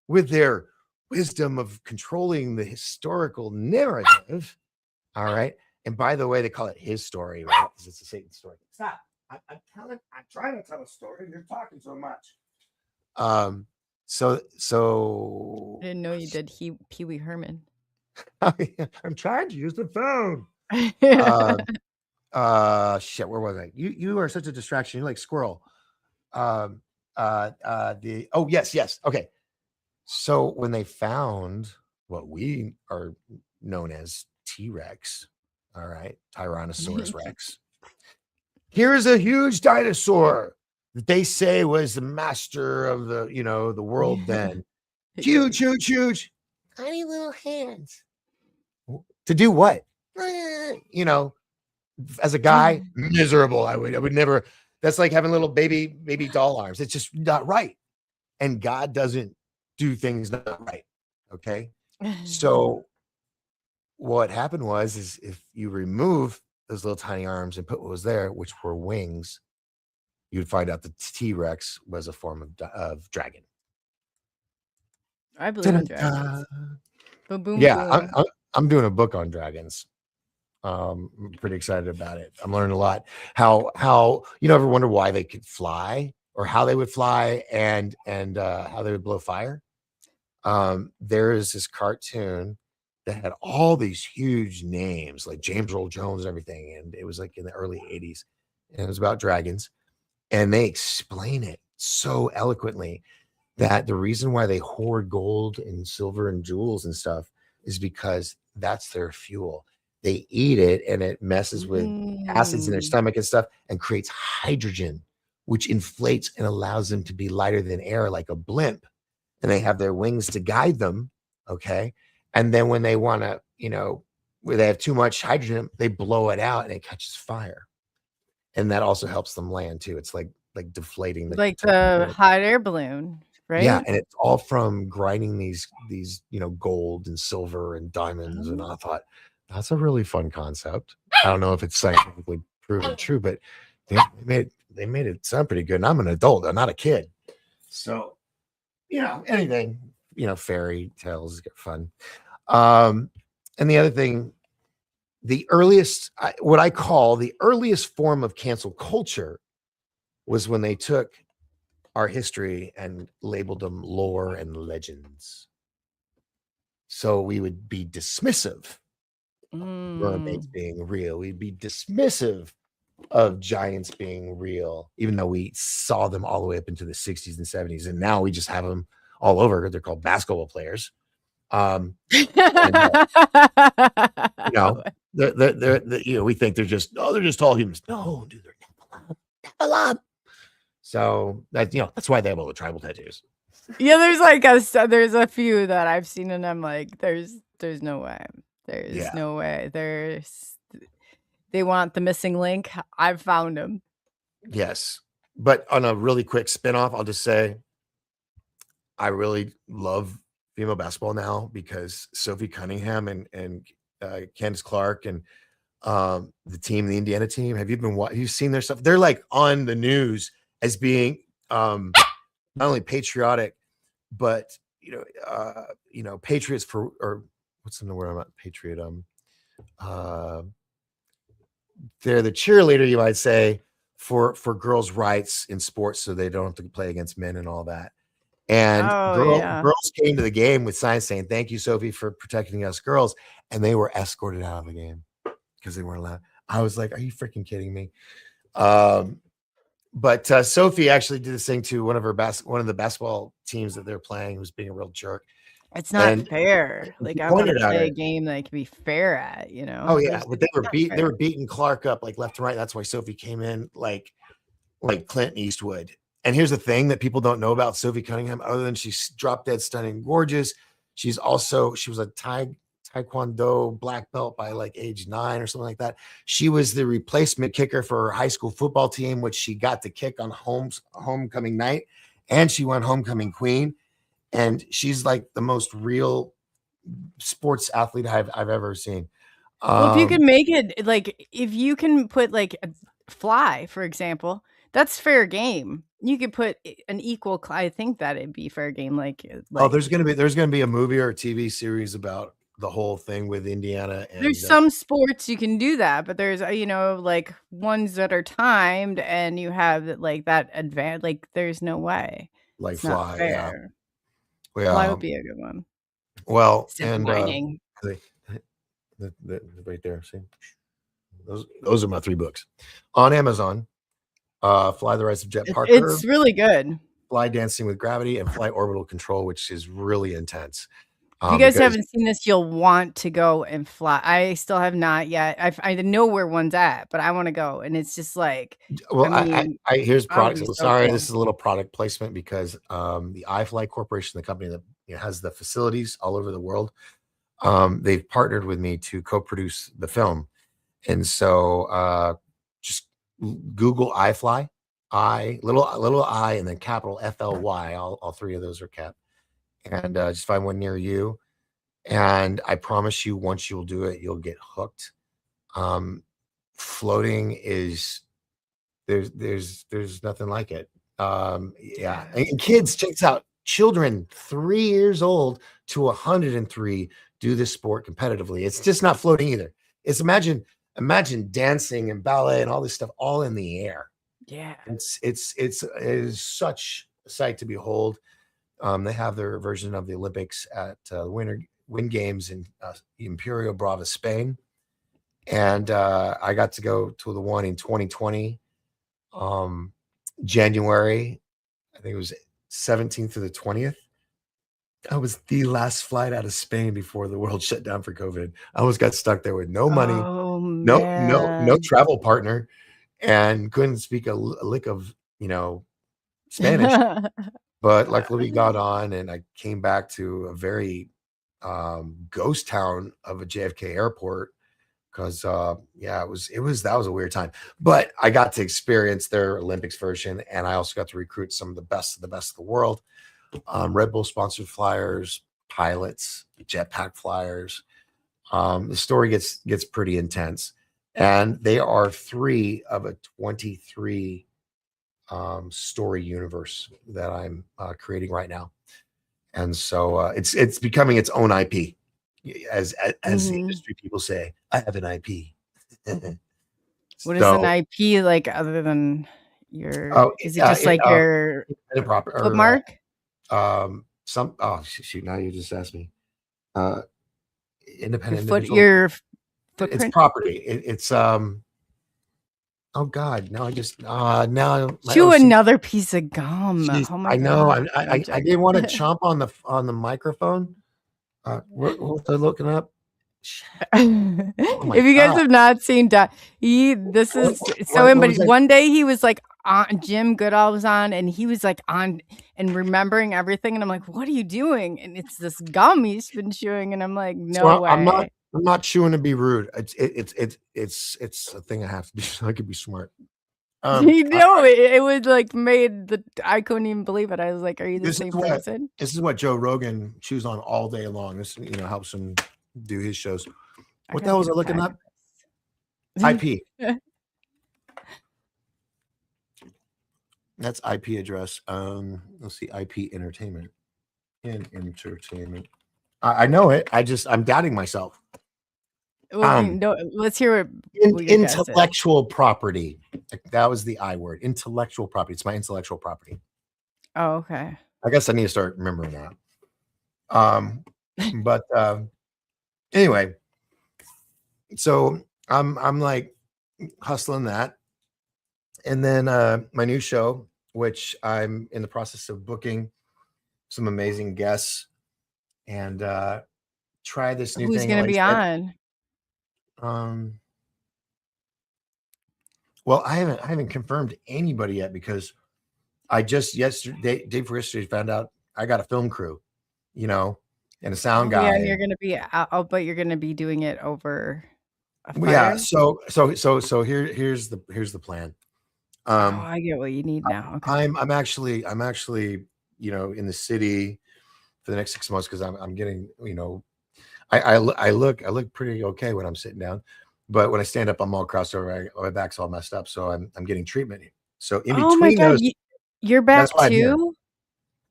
with their wisdom of controlling the historical narrative, all right. And by the way, they call it his story, right? Because it's a Satan story. Stop. I'm trying to tell a story. You're talking so much. So I didn't know you did Pee Wee Herman. I'm trying to use the phone. Shit, where was I? You are such a distraction. You're like squirrel. Yes. Okay. So when they found what we are known as T-Rex, all right, Tyrannosaurus Rex. Here's a huge dinosaur that they say was the master of the world then. Huge, huge, huge. Tiny little hands. To do what? You know, as a guy, miserable. I would never. That's like having little baby doll arms. It's just not right. And God doesn't do things not right. Okay. So what happened is if you remove those little tiny arms and put what was there, which were wings, you'd find out the T-Rex was a form of dragon. I believe in dragons. Boom, boom, Yeah, boom. I'm doing a book on dragons. I'm pretty excited about it. I'm learning a lot. How ever wonder why they could fly or how they would fly and how they would blow fire? There is this cartoon that had all these huge names like James Earl Jones and everything, and it was like in the early 80s, and it was about dragons, and they explain it so eloquently that the reason why they hoard gold and silver and jewels and stuff is because that's their fuel. They eat it and it messes with acids in their stomach and stuff and creates hydrogen, which inflates and allows them to be lighter than air like a blimp. And they have their wings to guide them. Okay. And then when they want to, where they have too much hydrogen, they blow it out and it catches fire. And that also helps them land too. It's like deflating Like the hot air balloon, right? Yeah, and it's all from grinding these gold and silver and diamonds. And I thought that's a really fun concept. I don't know if it's scientifically proven true, but they made it sound pretty good. And I'm an adult, I'm not a kid. So, anything, fairy tales get fun. And the other thing, what I call the earliest form of cancel culture was when they took our history and labeled them lore and legends. So we would be dismissive of mermaids being real. We'd be dismissive of giants being real, even though we saw them all the way up into the 60s and 70s. And now we just have them all over. They're called basketball players. We think they're just tall humans. No, dude, they're Nephilim. So that's why they have all the tribal tattoos. Yeah, there's a few that I've seen, and I'm like, there's no way. There's no way. They want the missing link. I've found him. Yes, but on a really quick spinoff, I'll just say I really love female basketball now because Sophie Cunningham and Candace Clark and the team, the Indiana team. Have you seen their stuff? They're like on the news as being not only patriotic, but patriots for, or what's the word about patriot? They're the cheerleader, you might say, for girls' rights in sports, so they don't have to play against men and all that. And girls came to the game with signs saying, "Thank you, Sophie, for protecting us girls," and they were escorted out of the game because they weren't allowed. I was like, "Are you freaking kidding me?" But Sophie actually did this thing to one of the basketball teams that they're playing, who was being a real jerk. It's not fair. Like, I want to play a game that I can be fair at, Oh yeah, but they were beating Clark up like left and right. That's why Sophie came in like Clint Eastwood. And here's the thing that people don't know about Sophie Cunningham, other than she's drop dead stunning, gorgeous. She was a Taekwondo black belt by like age 9 or something like that. She was the replacement kicker for her high school football team, which she got to kick on homecoming night, and she won homecoming queen. And she's like the most real sports athlete I've ever seen. Well, if you can make it, like, if you can put like a fly, for example, that's fair game. You could put an equal. I think that it'd be fair game. Like there's gonna be a movie or a TV series about the whole thing with Indiana. And there's some sports you can do that, but there's like ones that are timed, and you have like that advantage. Like, there's no way. Like it's fly, not fair. Yeah. Fly would be a good one. Well, and right there. See, those are my 3 books on Amazon. Fly the Rise of Jet Parker. It's really good. fly dancing with gravity and flight orbital control, which is really intense. If you guys Because haven't seen this, you'll want to go and fly. I still have not yet. I know where one's at, but I want to go, and it's just like, well, I mean, here's that would products. be So so sorry, cool. this is a little product placement because the iFly Corporation, the company that has the facilities all over the world, they've partnered with me to co-produce the film. And so just Google iFly, little I, and then capital FLY. All three of those are kept. And just find one near you. And I promise you, once you'll do it, you'll get hooked. Floating is there's nothing like it. Yeah. And kids, check this out. Children 3 years old to 103 do this sport competitively. It's just not floating either. It's imagine dancing and ballet and all this stuff all in the air. Yeah. It is such a sight to behold. They have their version of the Olympics at Wind Games in Imperial Brava, Spain. And I got to go to the one in 2020, January. I think it was 17th to the 20th. I was the last flight out of Spain before the world shut down for COVID. I almost got stuck there with no money, Oh no man. travel partner, and couldn't speak a lick of Spanish. But luckily we got on, and I came back to a very ghost town of a JFK airport because that was a weird time. But I got to experience their Olympics version, and I also got to recruit some of the best of the world. Red Bull sponsored flyers, pilots, jetpack flyers. The story gets pretty intense, and they are 3 of a 23 story universe that I'm creating right now. And so it's becoming its own IP, as the industry people say. I have an IP. What is an IP like other than your? Is it just like your footmark? Shoot, now you just asked me. Independent Your it's footprint. property. It's oh God, now I just now Chew another piece of gum. Jeez, Oh my I know. God. I didn't want to chomp on the microphone. What was I looking up? If you guys have not seen this is so but one day he was like on Jim Goodall was on, and he was like on and remembering everything, and I'm like, what are you doing? And it's this gum he's been chewing, and I'm like, no way. I'm not chewing to be rude. It's a thing I have to do so I could be smart. It was like I couldn't even believe it. I was like, are you the same person? This is what Joe Rogan chews on all day long. This helps him do his shows. What the hell was I looking up? IP. That's IP address. Let's see, IP entertainment. I know it. I'm doubting myself. Well, let's hear what intellectual property. That was the I word. Intellectual property. It's my intellectual property. Oh, okay. I guess I need to start remembering that. But anyway, so I'm like hustling that, and then my new show, which I'm in the process of booking some amazing guests, and try this new thing. Who's going to be on? Well, I haven't confirmed anybody yet because I just day before yesterday found out I got a film crew, and a sound guy. Yeah, and you're going to be out, but you're going to be doing it over a fire? Yeah. So here's the plan. I get what you need now. Okay. I'm actually in the city for the next 6 months because I'm getting I look pretty okay when I'm sitting down, but when I stand up, I'm all crossed over. My back's all messed up, so I'm getting treatment. So in between my God, those, you're back too.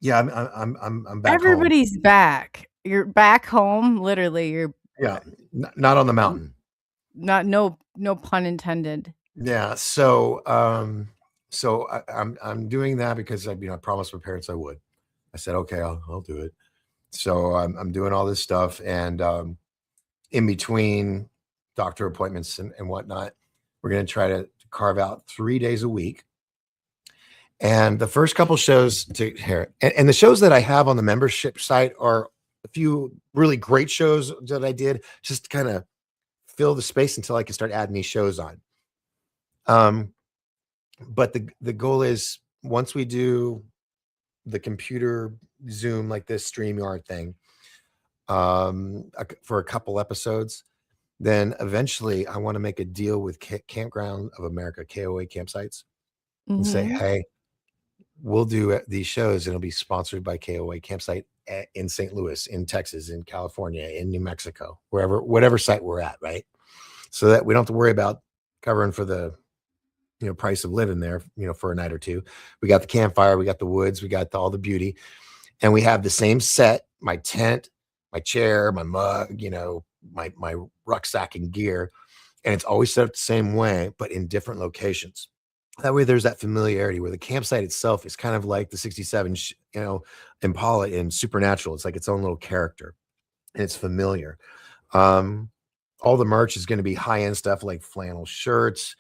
Yeah, I'm back. Everybody's home. Back. You're back home. Literally, you're. Yeah, not on the mountain. No pun intended. Yeah. So I'm doing that because I promised my parents I would. I said okay, I'll do it. So I'm doing all this stuff, and in between doctor appointments and whatnot, we're going to try to carve out 3 days a week. And the first couple shows to here, and the shows that I have on the membership site are a few really great shows that I did just to kind of fill the space until I can start adding these shows on. But the goal is once we do the computer Zoom like this StreamYard thing, for a couple episodes, then eventually I want to make a deal with Campground of America, KOA campsites, and say, Mhm. hey, we'll do these shows and it'll be sponsored by KOA campsite in St. Louis, in Texas, in California, in New Mexico, whatever site we're at, right? So that we don't have to worry about covering for the price of living there, for a night or two. We got the campfire, we got the woods, we got all the beauty, and we have the same set, my tent, my chair, my mug, my rucksack and gear, and it's always set up the same way, but in different locations. That way there's that familiarity where the campsite itself is kind of like the 67, Impala in Supernatural. It's like its own little character and it's familiar. All the merch is going to be high-end stuff like flannel shirts,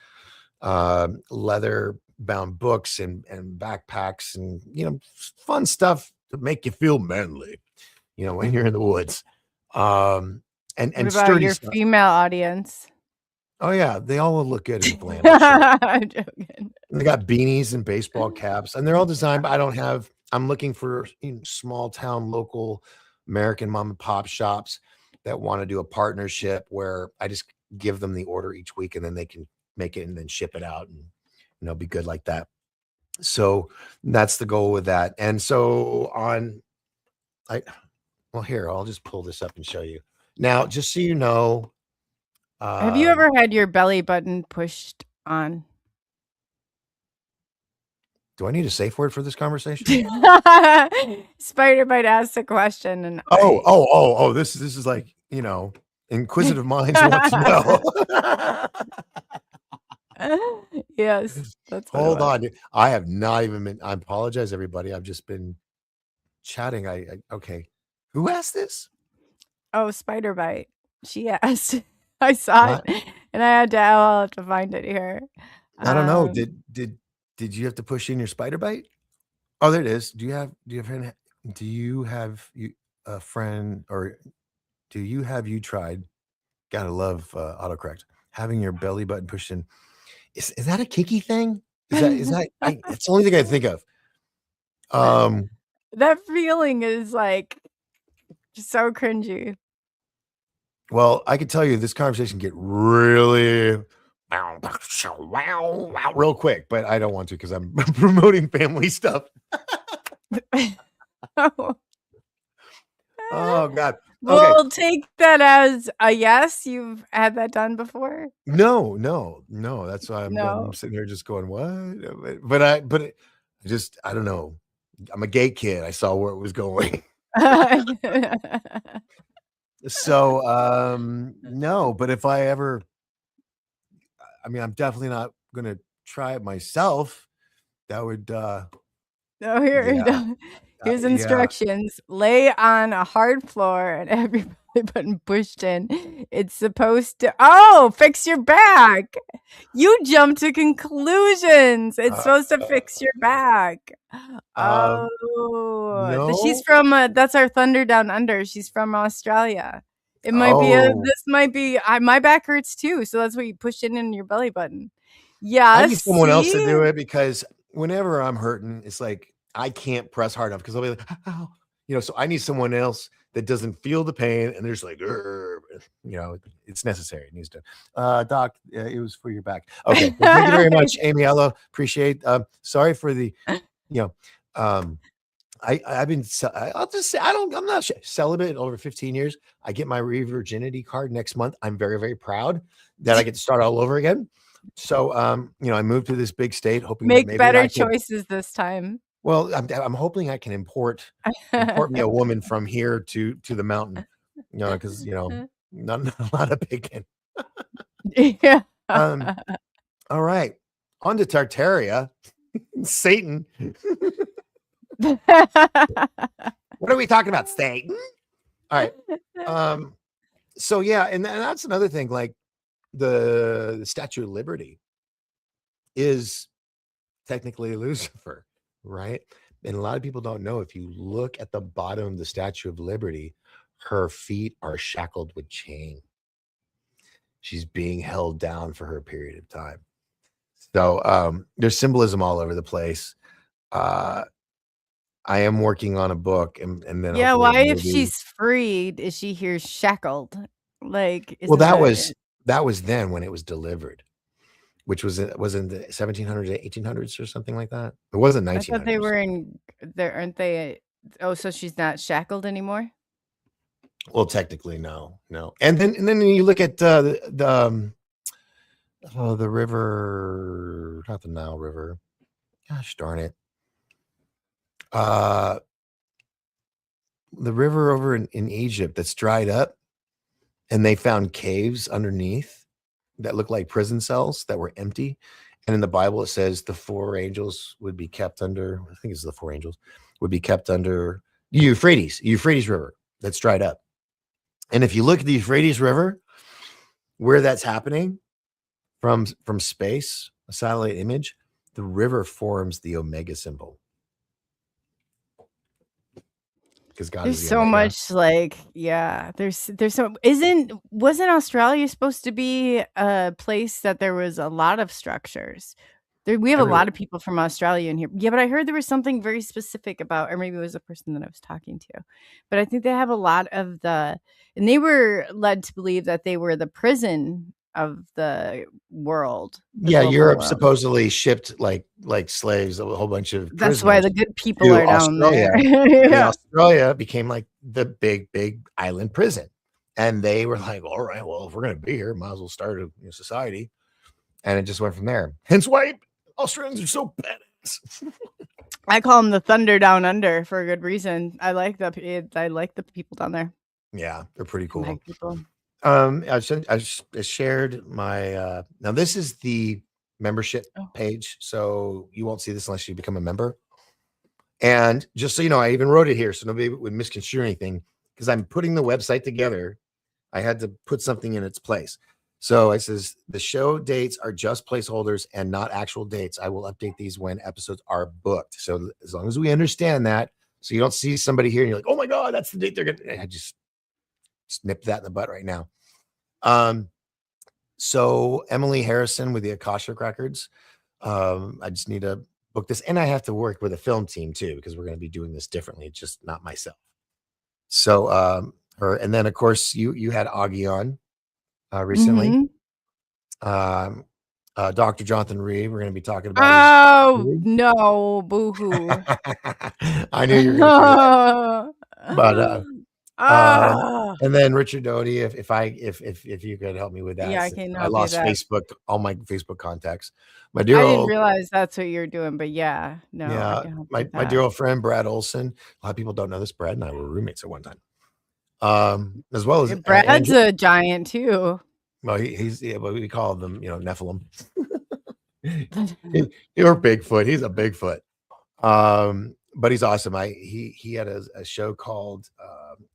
leather bound books and backpacks and, fun stuff to make you feel manly, when you're in the woods. And What about sturdy your stuff. female audience? Oh yeah. They all look good in flannel shirts. I'm joking. They got beanies and baseball caps, and they're all designed. But I'm looking for small town, local American mom and pop shops that want to do a partnership where I just give them the order each week, and then they can make it and then ship it out, and be good like that. So that's the goal with that. And so here, I'll just pull this up and show you now, just so you know. Have you ever had your belly button pushed on? Do I need a safe word for this conversation? Spider might ask a question, and Oh! This is like inquisitive minds want to know. Yes, that's what it Hold was. on, I have not even been. I apologize, everybody. I've just been chatting. Okay. Who asked this? Oh, spider bite. She asked. I saw Not, it, and I'll have to find it here. I don't know. Um, Did you have to push in your spider bite? Oh, there it is. Do you have a friend, or do you have you tried? Gotta love autocorrect. Having your belly button pushed in. Is that a kinky thing? Is that it's the only thing I think of. that feeling is like so cringy. Well, I can tell you this conversation get really real quick, but I don't want to because I'm promoting family stuff. Oh God. Okay. We'll take that as a yes. You've had that done before. No. That's why I'm No. sitting here just going, what? But I don't know. I'm a gay kid. I saw where it was going. So no, but if I ever, I'm definitely not gonna try it myself. That would No, yeah, here's yeah. instructions. Lay on a hard floor and have your belly button pushed in. It's supposed to fix your back. You jump to conclusions. It's supposed to fix your back. No. She's from that's our Thunder Down Under. She's from Australia. It might be this might be my back hurts too, so that's what you push in your belly button. Yeah, I need someone else to see? do it because whenever I'm hurting, it's like I can't press hard enough because I'll be like, ow. So I need someone else that doesn't feel the pain and they're just like, it's necessary. It needs to. Doc, it was for your back. Okay. Well, thank you very much, Amy Ello. Appreciate. Sorry for the, I've been. I'll just say I'm not celibate over 15 years. I get my re-virginity card next month. I'm very, very proud that I get to start all over again. So, I moved to this big state, hoping that Make maybe better I can, choices this time. well, I'm hoping I can import me a woman from here to the mountain, because not a lot of bacon. Yeah. All right, on to Tartaria, Satan. What are we talking about, Satan? All right. So yeah, and that's another thing. Like the Statue of Liberty is technically Lucifer, right? And a lot of people don't know, if you look at the bottom of the Statue of Liberty, her feet are shackled with chain. She's being held down for her period of time. So there's symbolism all over the place. I am working on a book, and then Yeah, hopefully a why if movie. she's freed is she here shackled? Like, Well, isn't that was then when it was delivered, which was in the 1700s, 1800s, or something like that. It wasn't I thought they 1900s. were in there, aren't they? Oh, so she's not shackled anymore? Well, technically, no. And then you look at the river, not the Nile River. Gosh darn it. The river over in Egypt that's dried up, and they found caves underneath that look like prison cells that were empty. And in the Bible, it says the 4 angels would be kept under, I think it's the 4 angels, would be kept under the Euphrates River that's dried up. And if you look at the Euphrates River, where that's happening from space, a satellite image, the river forms the Omega symbol. Because God There's is the so Omega. much there's so wasn't Australia supposed to be a place that there was a lot of structures? We have a lot of people from Australia in here. Yeah, but I heard there was something very specific about, or maybe it was a person that I was talking to. But I think they have a lot of and they were led to believe that they were the prison of the world. Yeah, global Europe world. supposedly shipped like slaves, a whole bunch of That's why prisoners the good people to are down there. Australia. And Yeah. Australia became like the big island prison. And they were like, all right, well, if we're going to be here, might as well start a society. And it just went from there. Hence why Australians are so badass. I call them the Thunder Down Under for a good reason. I like the people down there. Yeah, they're pretty cool. My people. I shared my now this is the membership page, so you won't see this unless you become a member. And just so you know, I even wrote it here so nobody would misconstrue anything, because I'm putting the website together. I had to put something in its place. So it says the show dates are just placeholders and not actual dates. I will update these when episodes are booked. So as long as we understand that, so you don't see somebody here and you're like, oh my God, that's the date they're gonna. I just snip that in the butt right now. So Emily Harrison with the Akashic Records. I just need to book this, and I have to work with a film team too, because we're going to be doing this differently. It's just not myself. So and then of course you had Augie on recently. Mhm. Dr. Jonathan Reed, we're going to be talking about. Oh no, boohoo! I knew you were going to do that. But and then Richard Doty, if you could help me with that. Yeah, I can I help you lost with that. Facebook, all my Facebook contacts. My I dear didn't old, realize that's what you're doing, but yeah, no, I yeah, can help you my with my that. dear old friend Brad Olson. A lot of people don't know this. Brad and I were roommates at one time. As well as Brad's a giant too. well, he's but we call them, Nephilim. You're Bigfoot. He's a Bigfoot. But he's awesome. He had a show called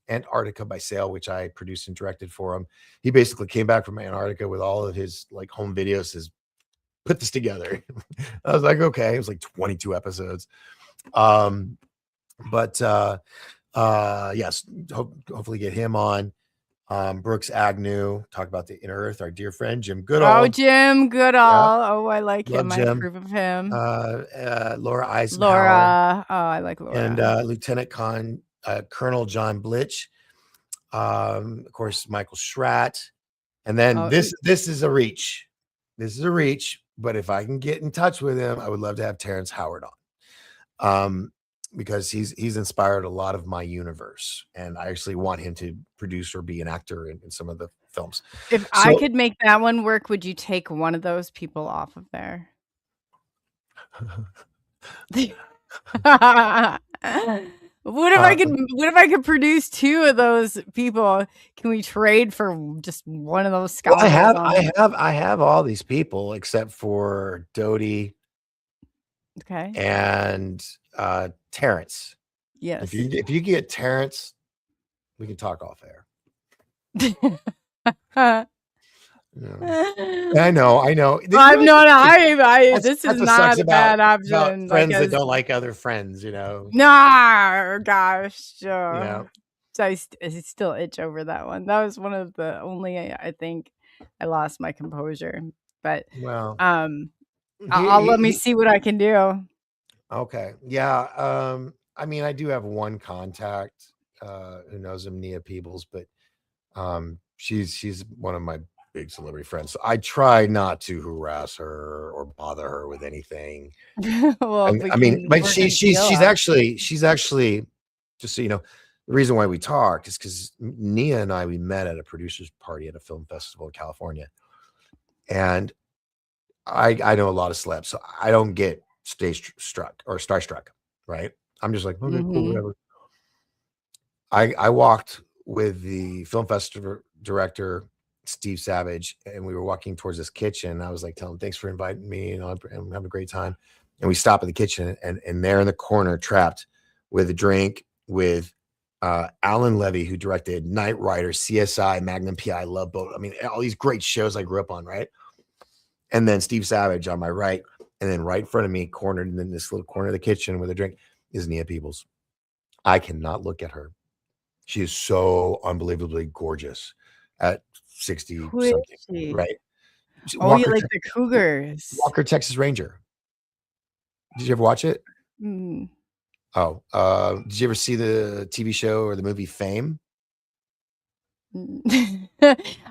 Antarctica by Sail, which I produced and directed for him. He basically came back from Antarctica with all of his like home videos, says, put this together. I was like, okay. It was like 22 episodes. Yes, hopefully get him on. Brooks Agnew, talk about the inner earth, our dear friend Jim Goodall. Oh, Jim Goodall. Yeah. Oh, I like Love him. Jim. I approve of him. Laura Eisenhower. Laura. Oh, I like Laura. And Lieutenant Colonel John Blitch. Of course, Michael Schratt. And then this is a reach. This is a reach. But if I can get in touch with him, I would love to have Terrence Howard on. Because he's inspired a lot of my universe, and I actually want him to produce or be an actor in some of the films. If I could make that one work, would you take one of those people off of there? What if I could produce 2 of those people? Can we trade for just one of those scoundrels? Well, I have all these people except for Doty. Okay. And Terrence. Yes. If you get Terrence, we can talk off air. Yeah. I know. I'm not. That's, This is that's what sucks not a bad about option. Like friends that as don't like other friends. You know. nah, gosh, Yeah. so I still itch over that one. That was one of the only I think I lost my composure. But Well, I'll let me he see what I can do. okay. Yeah. I mean, I do have one contact who knows him, Nia Peebles, but she's one of my big celebrity friends. So I try not to harass her or bother her with anything. Well, if we I mean, can but work a deal out. she's actually just so you know, the reason why we talked is because Nia and I we met at a producers party at a film festival in California, and I know a lot of celebs, so I don't get stage struck or starstruck, right? I'm just like, okay, cool, Mhm. whatever. I walked with the film festival director Steve Savage, and we were walking towards this kitchen. I was like, telling him, thanks for inviting me, I'm having a great time. And we stop at the kitchen, and there in the corner, trapped with a drink, with Alan Levy, who directed Knight Rider, CSI, Magnum PI, Love Boat. I mean, all these great shows I grew up on, right? And then Steve Savage on my right, and then right in front of me, cornered in this little corner of the kitchen with a drink, is Nia Peebles. I cannot look at her. She is so unbelievably gorgeous at 60 Who is something, she? right? Oh, you like the Cougars. Walker, Texas Ranger. Did you ever watch it? Mm. Oh, did you ever see the TV show or the movie Fame?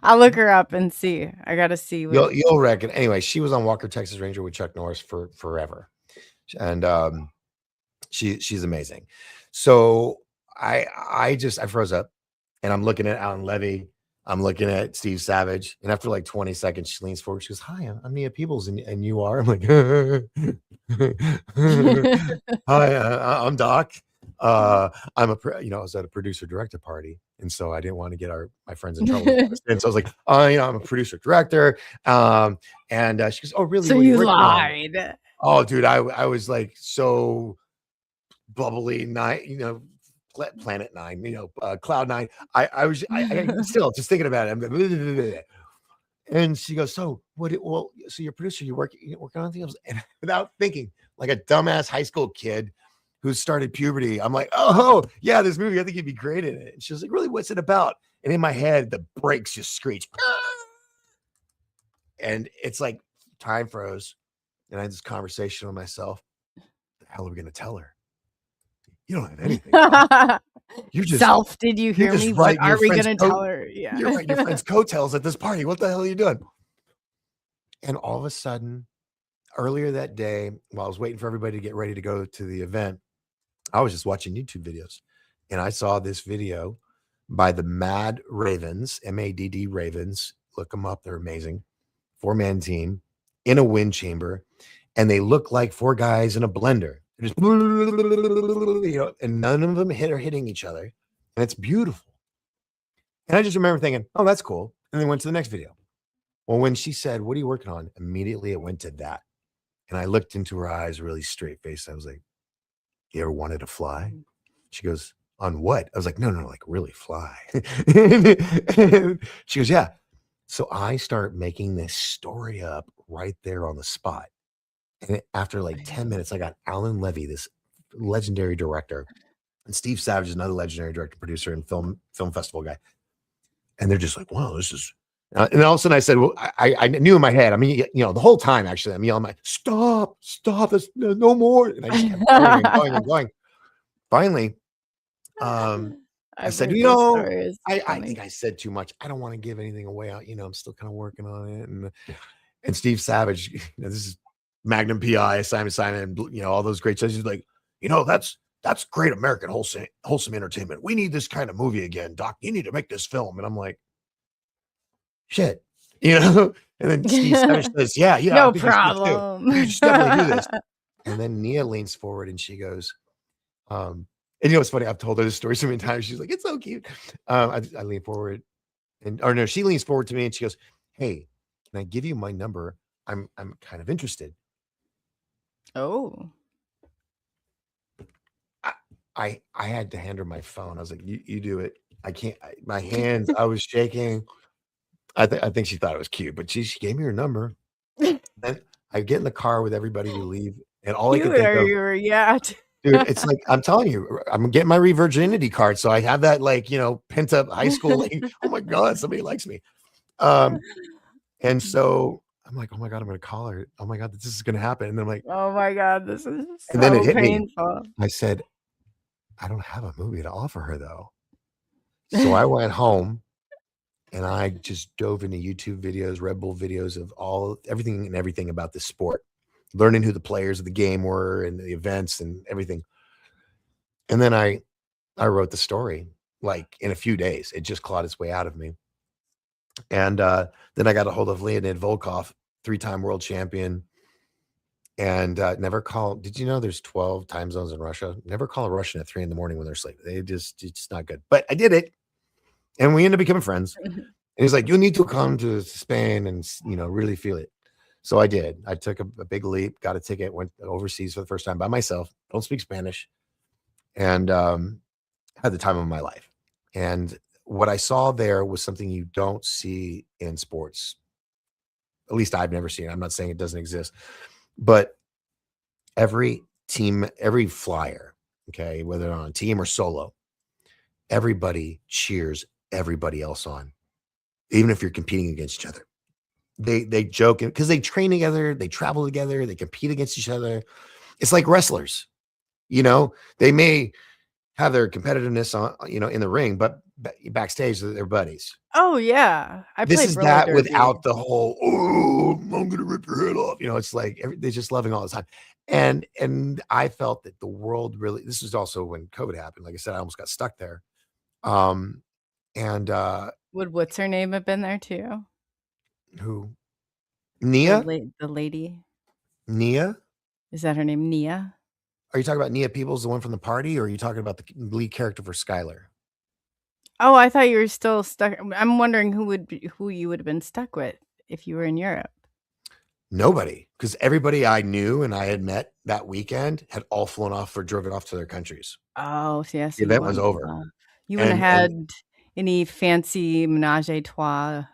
I'll look her up and see. I gotta see what. You'll reckon. Anyway, she was on Walker, Texas Ranger with Chuck Norris for forever, and she's amazing. So I froze up, and I'm looking at Alan Levy. I'm looking at Steve Savage, and after like 20 seconds, she leans forward. She goes, "Hi, I'm Nia Peebles, and you are." I'm like, "Hi, I'm Doc. I'm I was at a producer director party, and so I didn't want to get my friends in trouble. And so I was like, I'm a producer director." And she goes, "Oh, really? So What are you you working on?" lied. Oh, dude, I was like so bubbly, nine, Planet Nine, Cloud Nine. I still just thinking about it. And she goes, "So so you're a producer, you're working on things," and without thinking, like a dumbass high school kid who started puberty, I'm like, "Oh yeah, this movie, I think you'd be great in it." And she was like, "Really, what's it about?" And in my head, the brakes just screech, and it's like time froze, and I had this conversation with myself. The hell are we gonna tell her? You don't have anything. You're just Self, did you you're hear just me? What writing your are we friend's gonna coat. tell her? Yeah. You're writing your friend's coattails at this party. What the hell are you doing? And all of a sudden, earlier that day, while I was waiting for everybody to get ready to go to the event, I was just watching YouTube videos, and I saw this video by the Mad Ravens, MADD Ravens. Look them up; they're amazing. 4-man team in a wind chamber, and they look like four guys in a blender. They're just, and none of them are hitting each other, and it's beautiful. And I just remember thinking, "Oh, that's cool." And then went to the next video. Well, when she said, "What are you working on?" immediately it went to that. And I looked into her eyes, really straight faced. I was like, "You ever wanted to fly?" She goes, "On what?" I was like, No, like really fly." And she goes, "Yeah." So I start making this story up right there on the spot. And after like 10 minutes, I got Alan Levy, this legendary director, and Steve Savage is another legendary director, producer, and film festival guy. And they're just like, "Wow, this is." And all of a sudden, I said, "Well, I knew in my head. I mean, the whole time, actually, I'm yelling, "Stop! There's no more!" And I just kept going and going and going. Finally, I I've said, heard those stories. I Funny. think I said too much. I don't want to give anything away. I'm still kind of working on it. And Steve Savage, this is Magnum PI, Simon, and all those great shows. He's like, that's great American wholesome entertainment. We need this kind of movie again, Doc. You need to make this film. And I'm like, shit, And then Steve Savage says, "Yeah, I No think you should too. problem. You should definitely do this." And then Nia leans forward and she goes, and it's funny. I've told her this story so many times. She's like, "It's so cute." I lean forward, or no, she leans forward to me and she goes, "Hey, can I give you my number? I'm kind of interested." Oh. I had to hand her my phone. I was like, "You do it. I can't." My hands, I was shaking. I think she thought it was cute, but she gave me her number. Then I get in the car with everybody, we leave, and all I could Cute think are of, you? Yeah. dude, it's like I'm telling you, I'm getting my re-virginity card, so I have that like pent up high school. Like, oh my god, somebody likes me. Um, and so I'm like, oh my god, I'm gonna call her. Oh my god, this is gonna happen. And then I'm like, Oh my god, this is and then it so hit me. painful. I said, I don't have a movie to offer her though. So I went home and I just dove into YouTube videos, Red Bull videos of everything about this sport, learning who the players of the game were and the events and everything. And then I wrote the story like in a few days. It just clawed its way out of me. And then I got a hold of Leonid Volkov, 3-time world champion. And never call. Did you know there's 12 time zones in Russia? Never call a Russian at 3 a.m. when they're asleep. It's not good. But I did it. And we ended up becoming friends. And he's like, you need to come to Spain and, really feel it. So I did. I took a big leap, got a ticket, went overseas for the first time by myself. Don't speak Spanish. And had the time of my life. And what I saw there was something you don't see in sports. At least I've never seen it. I'm not saying it doesn't exist. But every team, every flyer, okay, whether on a team or solo, everybody cheers everybody else on, even if you're competing against each other. They joke because they train together, they travel together, they compete against each other. It's like wrestlers, they may have their competitiveness on, in the ring, but backstage they're buddies. Oh yeah, I This played is roller that derby. without the whole, oh, I'm gonna rip your head off. It's like they're just loving all the time. And I felt that the world really, this was also when COVID happened. Like I said, I almost got stuck there. And Would what's her name have been there too? who? The, Nia? the lady. Nia? Is that her name? Nia? Are you talking about Nia Peebles, the one from the party, or are you talking about the lead character for Skylar? Oh, I thought you were still stuck. I'm wondering who you would have been stuck with if you were in Europe. Nobody, because everybody I knew and I had met that weekend had all flown off or driven off to their countries. Oh, so yes, The event was over. You wouldn't And- have had any fancy menage a trois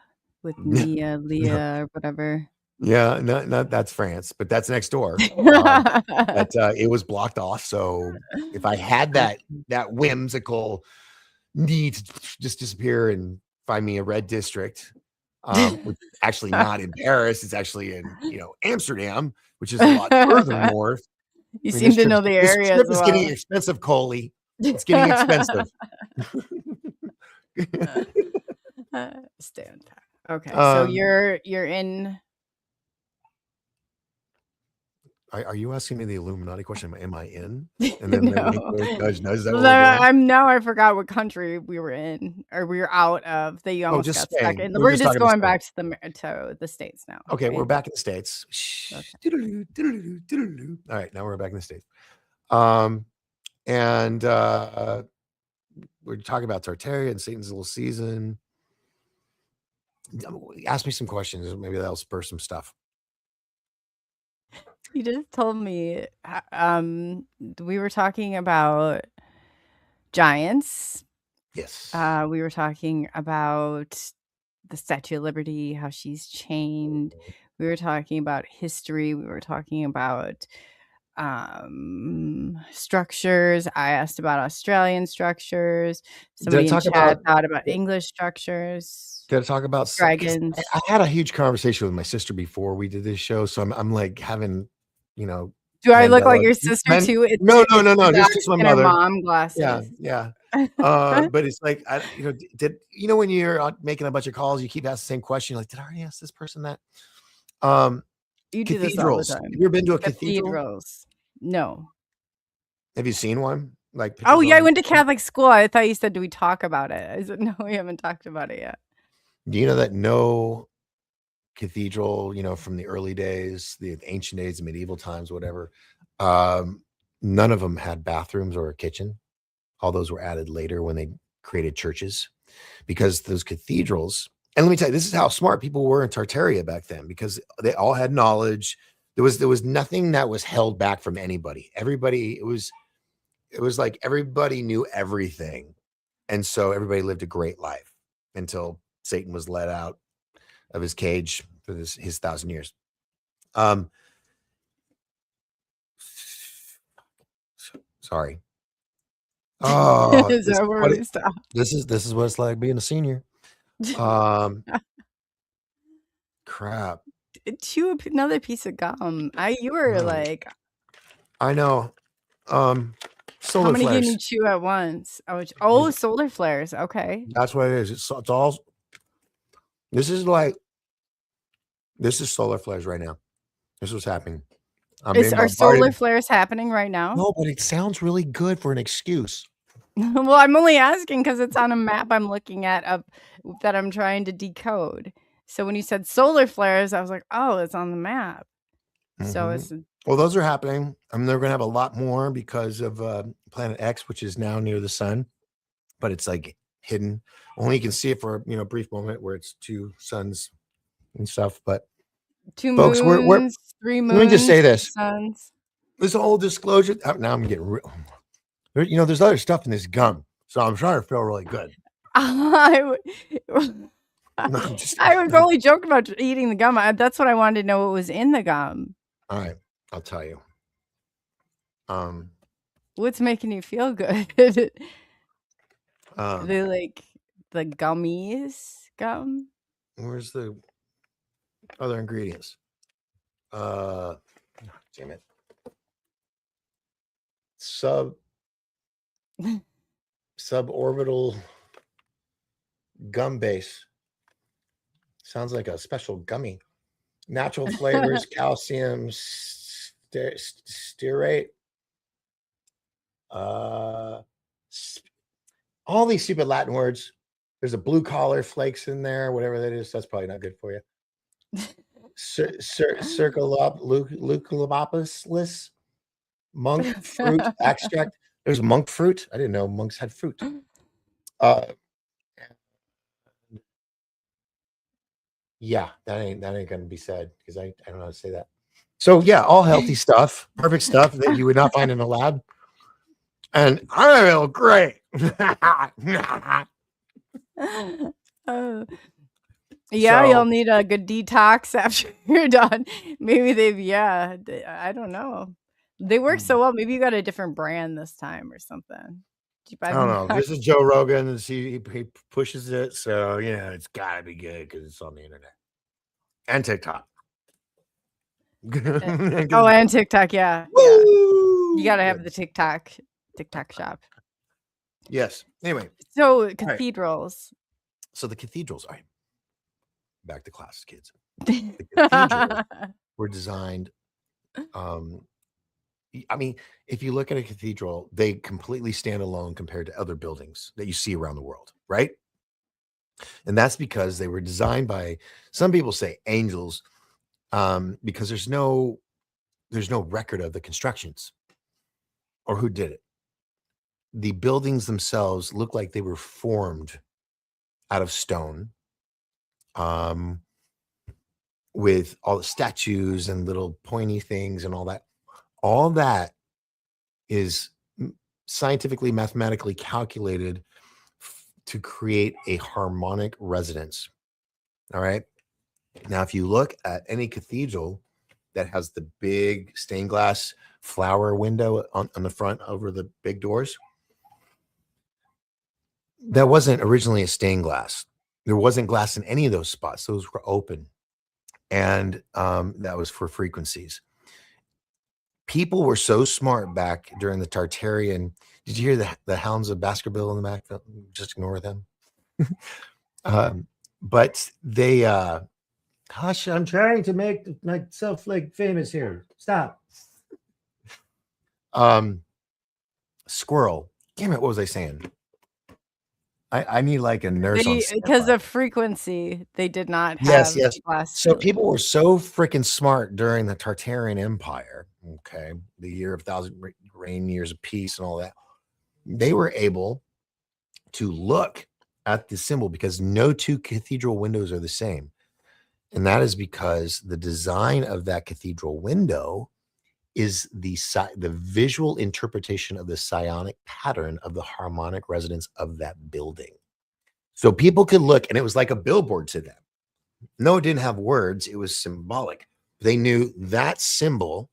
with Nia, Leah, or whatever. Yeah, no, that's France, but that's next door. But it was blocked off. So if I had that whimsical need to just disappear and find me a red district, which is actually not in Paris, it's actually in Amsterdam, which is a lot further north. You seem to know the area as This trip is well. getting expensive, Coley. It's getting expensive. Stand back. Okay, so you're in. Are you asking me the Illuminati question? Am I in? And then No. Judge knows that. What we're doing? I forgot what country we were in or we were out of. That you almost just got stuck Spain. in. We're We're just just talking about going back to the States now. Okay, right? we're back in the States. Okay. Doodaloo, doodaloo, doodaloo. All right, now we're back in the States. And we're talking about Tartarian, Satan's little season. Ask me some questions. Maybe that'll spur some stuff. You just told me we were talking about giants. Yes. We were talking about the Statue of Liberty, how she's chained. We were talking about history. We were talking about structures. I asked about Australian structures. Somebody in chat thought about English structures. Did I talk about dragons? I had a huge conversation with my sister before we did this show, so I'm like having, Do I look like your sister too? It's no. Just my mother. Her mom glasses. Yeah. But it's like when you're making a bunch of calls, you keep asking the same question. You're like, did I already ask this person that? You do this all the time. Have you ever been to a cathedral? Cathedrals. No. Have you seen one? Like, oh yeah, I went to Catholic school. I thought you said, do we talk about it? I said, no, we haven't talked about it yet. Do you know that no cathedral, from the early days, the ancient days, the medieval times, whatever, none of them had bathrooms or a kitchen. All those were added later when they created churches, because those cathedrals, and let me tell you, this is how smart people were in Tartaria back then, because they all had knowledge. There was nothing that was held back from anybody. Everybody, it was like everybody knew everything. And so everybody lived a great life until Satan was let out of his cage for his 1,000 years. Um, sorry. Oh, Is that where we stop? this is what it's like being a senior. Crap. Chew another piece of gum. You were No. like, I know. how Solar many can flares. you chew at once? Oh, solar flares. Okay. That's what it is. It's all. This is solar flares right now. This is what's happening. Are solar flares happening right now? No, but it sounds really good for an excuse. Well, I'm only asking because it's on a map I'm looking at that I'm trying to decode. So when you said solar flares, I was like, oh, it's on the map. So it's Well, those are happening. I mean, they're going to have a lot more because of Planet X, which is now near the sun, but it's like hidden. Only you can see it for a brief moment where it's 2 suns and stuff. But 2 folks, moons, 3 moons. let me just say this: suns. this whole disclosure. Now I'm getting real. There's other stuff in this gum, so I'm trying to feel really good. I was only joking about eating the gum. That's what I wanted to know what was in the gum. All right, I'll tell you. What's making you feel good? The gummies gum. Where's the other ingredients? Damn it. Suborbital gum base. Sounds like a special gummy. Natural flavors, calcium, stearate. All these stupid Latin words. There's a blue collar flakes in there, whatever that is. That's probably not good for you. Circulopopus, monk fruit extract. There's monk fruit. I didn't know monks had fruit. Yeah, that ain't gonna be said because I don't know how to say that. So yeah, all healthy stuff, perfect stuff that you would not find in a lab. And I feel great. Yeah, you'll need a good detox after you're done. Maybe I don't know. They work so well. Maybe you got a different brand this time or something. I don't know. This is Joe Rogan, and he pushes it, so it's got to be good because it's on the internet and TikTok. And TikTok, yeah. You got to have the TikTok shop. Yes. Anyway, so cathedrals. Right. So the cathedrals. All right. Back to class, kids. The cathedrals were designed. I mean, if you look at a cathedral, they completely stand alone compared to other buildings that you see around the world, right? And that's because they were designed by, some people say, angels, because there's no record of the constructions or who did it. The buildings themselves look like they were formed out of stone, with all the statues and little pointy things and all that. All that is scientifically, mathematically calculated to create a harmonic resonance. All right. Now, if you look at any cathedral that has the big stained glass flower window on the front over the big doors, that wasn't originally a stained glass. There wasn't glass in any of those spots. Those were open. And that was for frequencies. People were so smart back during the Tartarian. Did you hear the Hounds of Baskerville in the back? Just ignore them. But they, hush, I'm trying to make myself famous here. Stop. Squirrel. Damn it, what was I saying? I need like a nurse on because of frequency. They did not have glass. So people were so freaking smart during the Tartarian Empire. Okay, the year of 1,000 reign years of peace and all that. They were able to look at the symbol because no two cathedral windows are the same, and that is because the design of that cathedral window is the visual interpretation of the psionic pattern of the harmonic resonance of that building. So people could look, and it was like a billboard to them. No, it didn't have words. It was symbolic. They knew that symbol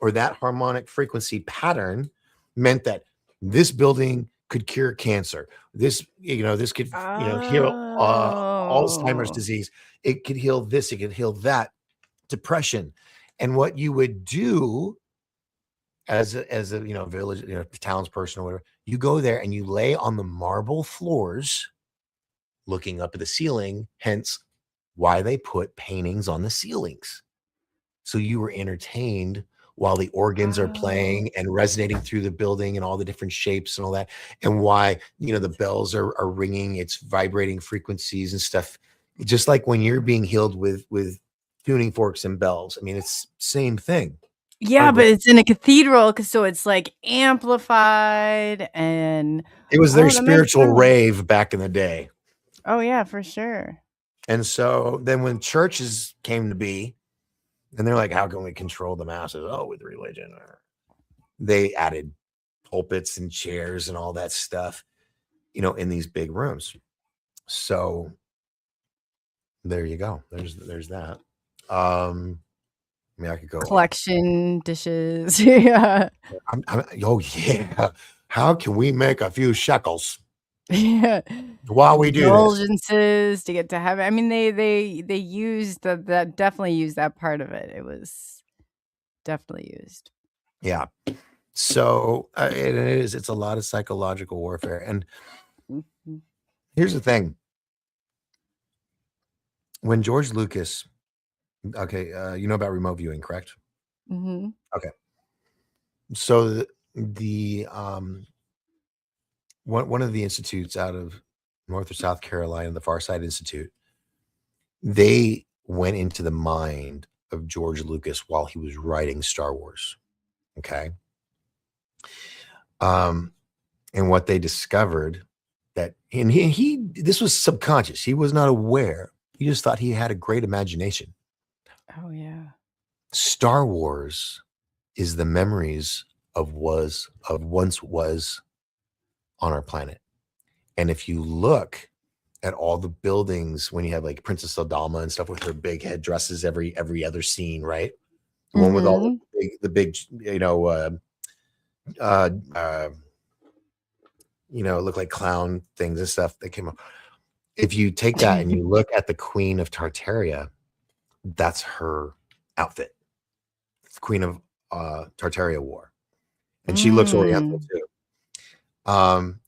or that harmonic frequency pattern meant that this building could cure cancer. This could, heal Alzheimer's Oh. disease. It could heal this. It could heal that, depression. And what you would do as a village, townsperson or whatever, you go there and you lay on the marble floors, looking up at the ceiling. Hence, why they put paintings on the ceilings. So you were entertained while the organs are Oh. playing and resonating through the building and all the different shapes and all that, and why the bells are ringing, it's vibrating frequencies and stuff. Just like when you're being healed with tuning forks and bells. I mean, it's same thing. Our Yeah, but brain. it's in a cathedral, so it's, like, amplified and It was their oh, that makes spiritual sense. rave back in the day. Oh, yeah, for sure. And so then when churches came to be, and they're like, how can we control the masses? Oh, with religion. They added pulpits and chairs and all that stuff, in these big rooms. So there you go. There's that. I mean, I could go. Collection dishes, yeah. Oh yeah. How can we make a few shekels Yeah. while we do this? Indulgences to get to heaven. I mean, they used that definitely used that part of it. It was definitely used. Yeah. So it's a lot of psychological warfare. And Mhm. here's the thing. When George Lucas, okay, you know about remote viewing, correct? Mhm. Okay. So the one of the institutes out of North or South Carolina, the Farside Institute, they went into the mind of George Lucas while he was writing Star Wars. Okay. And what they discovered that, and he this was subconscious. He was not aware. He just thought he had a great imagination. Oh, yeah. Star Wars is the memories of once was on our planet. And if you look at all the buildings when you have like Princess Odalma and stuff with her big headdresses every other scene, right? The one with all Mhm. the big look like clown things and stuff that came up. If you take that and you look at the Queen of Tartaria, that's her outfit. Queen of Tartaria wore. And she looks oriental Mm. too.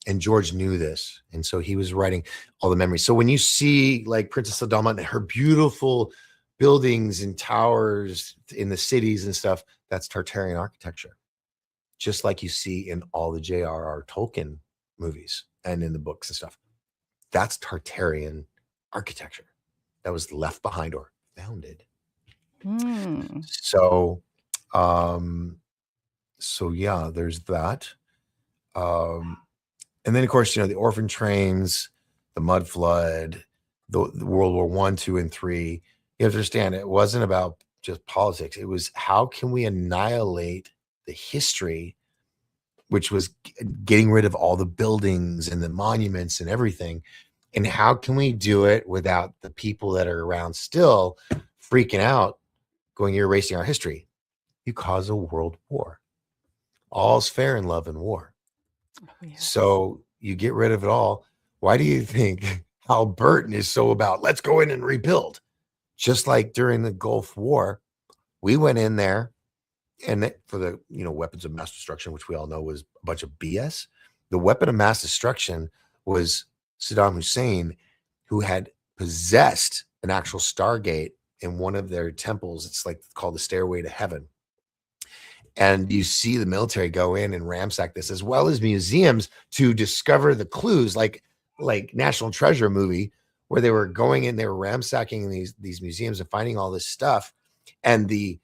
And George knew this, and so he was writing all the memories. So when you see like Princess Adama and her beautiful buildings and towers in the cities and stuff, that's Tartarian architecture, just like you see in all the J.R.R. Tolkien movies and in the books and stuff. That's Tartarian architecture that was left behind or founded. Mm. So, yeah, there's that. And then of course, the orphan trains, the mud flood, the World War I, II, and III. You have to understand, it wasn't about just politics. It was how can we annihilate the history, which was getting rid of all the buildings and the monuments and everything. And how can we do it without the people that are around still freaking out, going, you're erasing our history? You cause a world war. All's fair in love and war. Oh, yes. So you get rid of it all. Why do you think Hal Burton is so about let's go in and rebuild? Just like during the Gulf War, we went in there and for the weapons of mass destruction, which we all know was a bunch of BS. The weapon of mass destruction was Saddam Hussein, who had possessed an actual Stargate in one of their temples. It's like called the Stairway to Heaven. And you see the military go in and ransack this, as well as museums, to discover the clues, like National Treasure movie, where they were going in, they were ransacking these museums and finding all this stuff. And the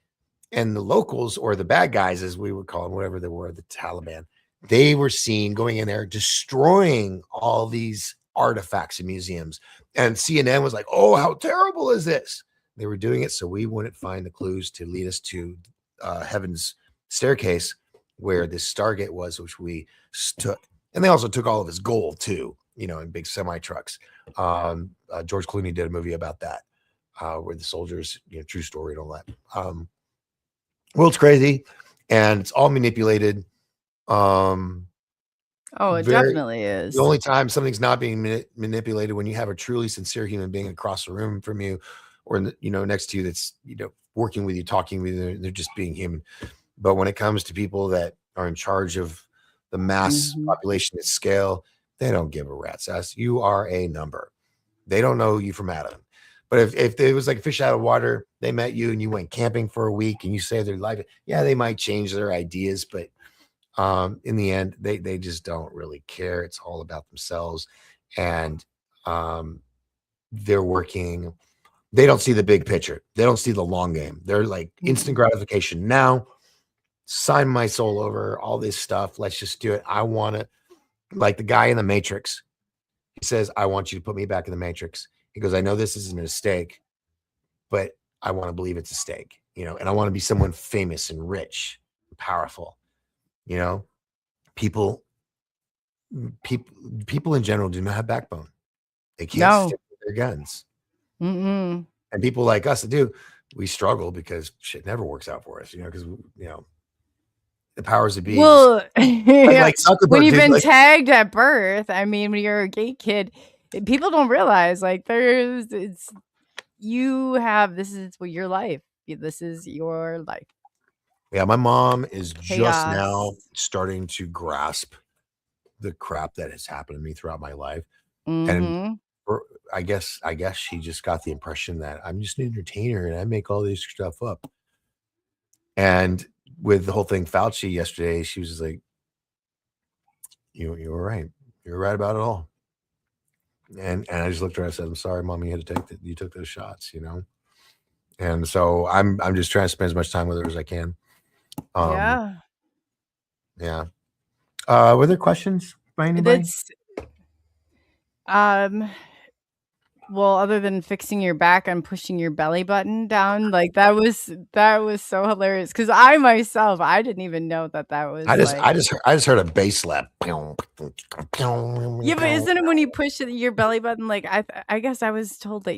locals, or the bad guys, as we would call them, whatever they were, the Taliban, they were seen going in there, destroying all these artifacts in museums. And CNN was like, oh, how terrible is this? They were doing it so we wouldn't find the clues to lead us to heaven's staircase, where this Stargate was, which we took. And they also took all of his gold too, in big semi trucks. George Clooney did a movie about that. where the soldiers, true story and all that. World's crazy, and it's all manipulated. Um, Oh, it very definitely The is. only time something's not being manipulated when you have a truly sincere human being across the room from you, or next to you, that's working with you, talking with you. They're just being human. But when it comes to people that are in charge of the mass Mhm. population at scale, they don't give a rat's ass. You are a number. They don't know you from Adam. But if it was like a fish out of water, they met you and you went camping for a week and you saved their life, yeah, they might change their ideas, but in the end, they just don't really care. It's all about themselves, and they're working. They don't see the big picture. They don't see the long game. They're like instant gratification. Now, sign my soul over all this stuff. Let's just do it. I want to, like the guy in the Matrix. He says, "I want you to put me back in the Matrix." He goes, "I know this is a mistake, but I want to believe it's a mistake, and I want to be someone famous and rich, and powerful, you know." People people in general do not have backbone. They can't No. stick with their guns. Mm-mm. And people like us that do, we struggle because shit never works out for us, because the powers that be just Well, yeah. like When Zuckerberg you've did. been Like, tagged at birth, I mean, when you're a gay kid, people don't realize like this is what your life. This is your life. yeah, my mom is just now Chaos. starting to grasp the crap that has happened to me throughout my life. And Mm-hmm. I guess she just got the impression that I'm just an entertainer and I make all this stuff up. And with the whole thing Fauci yesterday, she was like, you were right. You're right about it all. And I just looked at her and I said, "I'm sorry, Mom, you took those shots, And so I'm just trying to spend as much time with her as I can. Yeah. Yeah. Were there questions by anybody? That's well, other than fixing your back and pushing your belly button down, like that was so hilarious. Because I myself, I didn't even know that I was just like. I just heard a bass slap. Yeah, but isn't it when you push your belly button? Like I guess I was told that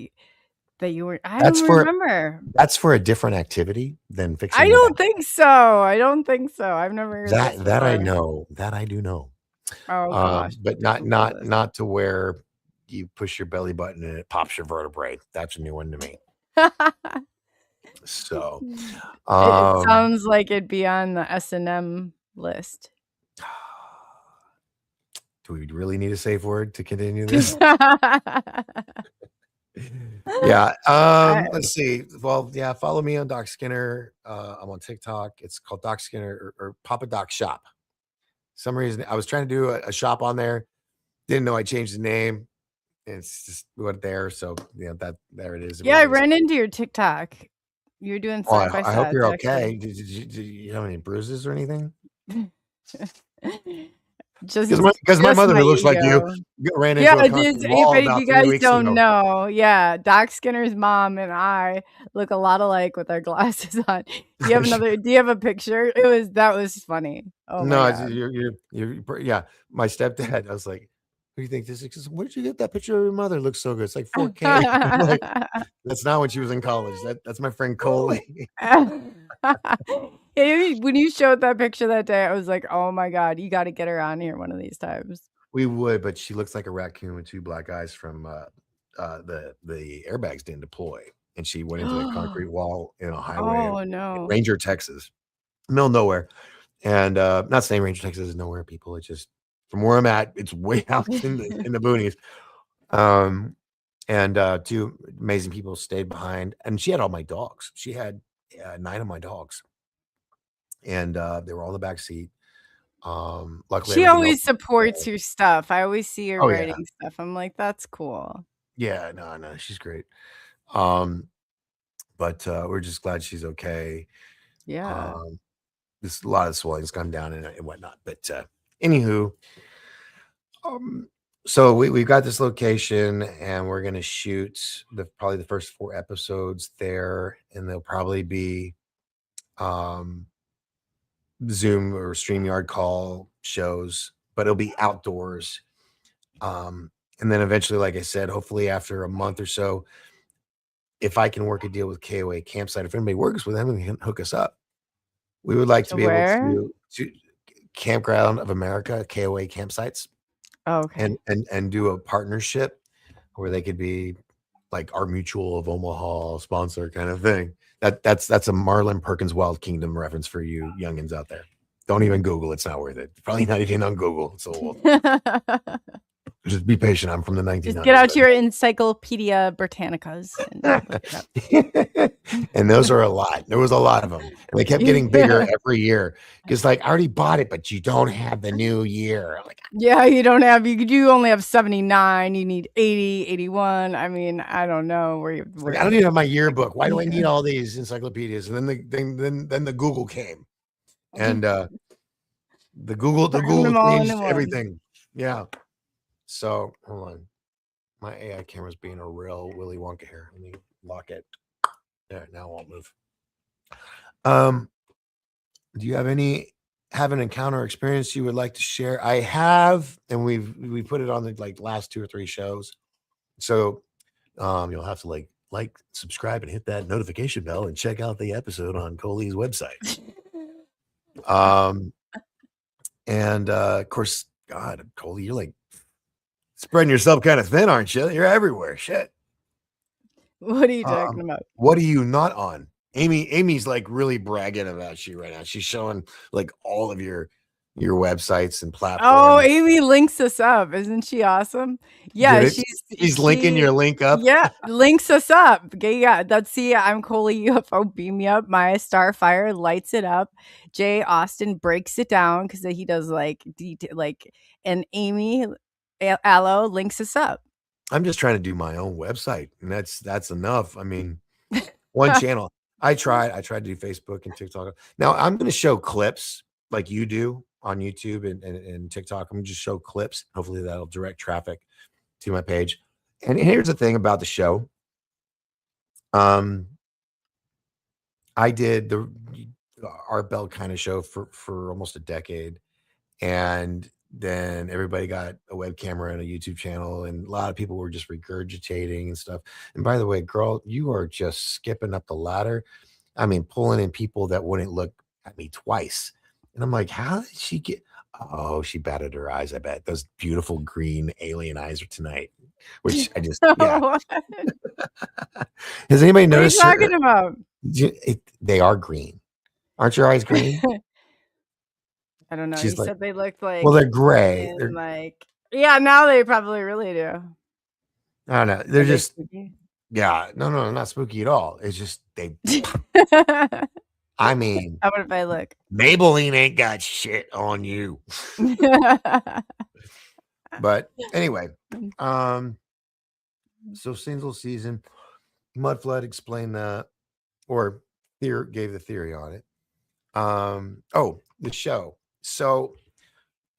you were. I That's don't for remember. that's for a different activity than fixing I your back. don't think so. I don't think so. I've never heard this That I before. know. That I do know. Oh gosh, But I have not to Google not this. not to where you push your belly button and it pops your vertebrae. That's a new one to me. So, It um, sounds like it'd be on the S&M list. do we really need a safe word to continue this? Yeah. Let's see. Well, yeah, follow me on Doc Skinner. I'm on TikTok. It's called Doc Skinner or Papa Doc Shop. Some reason I was trying to do a shop on there. Didn't know I changed the name. And it's just went there. So there it is. Yeah, I It is. ran into your TikTok. You're doing Well, side by I hope sides, you're actually. okay. Did you have any bruises or anything? Just Because my my mother, who looks like you, ego. ran Yeah, into a concrete wall if about you 3 guys weeks don't ago. know, yeah, Doc Skinner's mom and I look a lot alike with our glasses on. Do you have a picture? That was funny. Oh my No, god. yeah. My stepdad, I was like, "Who do you think this is?" He goes, "Where did you get that picture of your mother? It looks so good. It's like 4K." I'm like, that's not when she was in college. That's my friend Coley. When you showed that picture that day, I was like, "Oh my god, you gotta get her on here one of these times." We would, but she looks like a raccoon with 2 black eyes from the airbags didn't deploy, and she went into a concrete wall in a highway Oh, in no. Ranger, Texas, middle of nowhere. And not saying Ranger, Texas is nowhere, people. It's just from where I'm at, it's way out in the boonies. And 2 amazing people stayed behind, and she had all my dogs. She had 9 of my dogs, and they were all in the back seat. Luckily, She everything else. always supports your stuff. I always see her Oh yeah, writing stuff. I'm like, "That's cool." yeah. No, she's great. Um, but we're just glad she's okay. Yeah. This a lot of swelling's gone down and whatnot. But anywho, um, so we've got this location and we're gonna shoot probably the first 4 episodes there, and they'll probably be um Zoom or StreamYard call shows, but it'll be outdoors. And then eventually, like I said, hopefully after a month or so, if I can work a deal with KOA Campsite, if anybody works with them, they can hook us up. We would like to To be able where? to Campground of America, KOA Campsites, Oh, okay. and do a partnership where they could be like our Mutual of Omaha sponsor kind of thing. That's a Marlin Perkins Wild Kingdom reference for you youngins out there. Don't even Google. It's not worth it. Probably not even on Google. It's so old. Just be patient. I'm from the 1900s. Just get out your Encyclopedia Britannicas and look it up. And those are a lot. There was a lot of them. And they kept getting bigger every year. Because like I already bought it, but you don't have the new year. Like, Yeah, you don't have you only have 79. You need 80, 81. I mean, I don't know where you. I don't even have my yearbook. Why do I need all these encyclopedias? And then the Google came, and the Google them all into changed one. everything. Yeah. So hold on, my AI camera's being a real Willy Wonka here. Let me lock it. There, now it won't move. Do you have an encounter experience you would like to share? I have, and we put it on the like last 2 or 3 shows. So you'll have to like, subscribe, and hit that notification bell, and check out the episode on Coley's website. And of course, God, Coley, you're like spreading yourself kind of thin, aren't you? You're everywhere. Shit. What are you talking about? What are you not on? Amy's like really bragging about you right now. She's showing like all of your websites and platforms. Oh, Amy links us up. Isn't she awesome? Yeah, she's linking your link up. Yeah, links us up. Okay, yeah, I'm Coley UFO. Beam me up. Maya Starfire lights it up. Jay Austin breaks it down because he does like and Amy Allo links us up. I'm just trying to do my own website, and that's enough. I mean, one channel. I tried to do Facebook and TikTok. Now I'm going to show clips like you do on YouTube and TikTok. I'm going to just show clips. Hopefully that'll direct traffic to my page. And here's the thing about the show. I did the Art Bell kind of show for almost a decade. And then everybody got a web camera and a YouTube channel, and a lot of people were just regurgitating and stuff. And by the way, girl, you are just skipping up the ladder. I mean, pulling in people that wouldn't look at me twice. And I'm like, how did she get? Oh, she batted her eyes. I bet those beautiful green alien eyes are tonight, which I just, yeah. Has anybody noticed? What are you talking about? They are green. Aren't your eyes green? I don't know. She's He said they looked like. Well, they're gray. They're like, yeah, now they probably really do. I don't know. They're just, yeah. No, not spooky at all. It's just they. I mean, how about if I look? Maybelline ain't got shit on you. But anyway, so single season, Mudflood explained that, or gave the theory on it. Oh, the show. So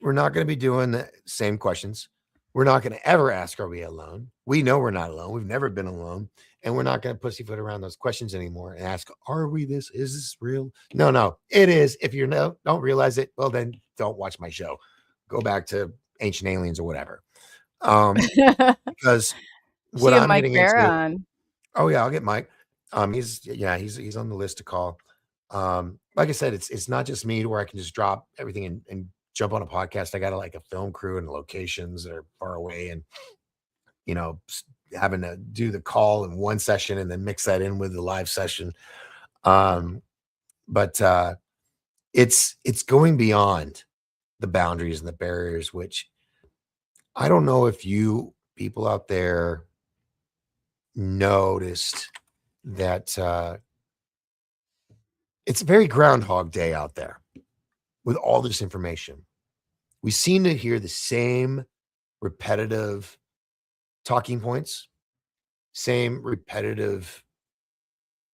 we're not going to be doing the same questions. We're not going to ever ask, are we alone? We know we're not alone. We've never been alone. And we're not going to pussyfoot around those questions anymore and ask, are we this? Is this real? No, it is. If you don't realize it, well, then don't watch my show. Go back to Ancient Aliens or whatever. Because what I'm Mike getting Bear into. on. Oh yeah, I'll get Mike. He's on the list to call. Like I said, it's not just me where I can just drop everything and jump on a podcast. I got like a film crew and locations that are far away, and having to do the call in one session and then mix that in with the live session. But it's going beyond the boundaries and the barriers, which I don't know if you people out there noticed that it's very Groundhog Day out there with all this information. We seem to hear the same repetitive talking points, same repetitive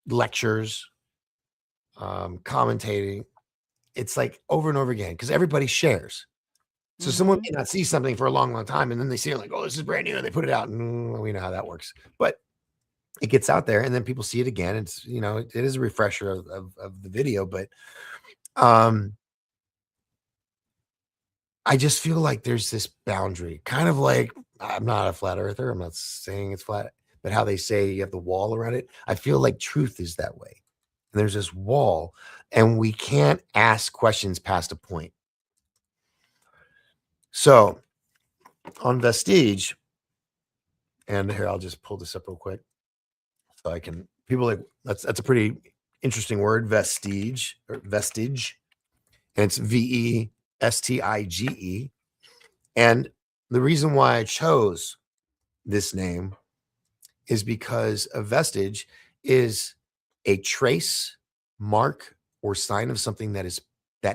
lectures, commentating. It's like over and over again because everybody shares. So someone may not see something for a long, long time, and then they see it like, oh, this is brand new, and they put it out, and we know how that works. But it gets out there, and then people see it again. It's it is a refresher of the video, but I just feel like there's this boundary, kind of like, I'm not a flat earther. I'm not saying it's flat, but how they say you have the wall around it. I feel like truth is that way. And there's this wall, and we can't ask questions past a point. So on Vestige, and here, I'll just pull this up real quick so I can, people like, that's a pretty interesting word, vestige or vestige. And it's Vestige. And the reason why I chose this name is because a vestige is a trace, mark, or sign of something that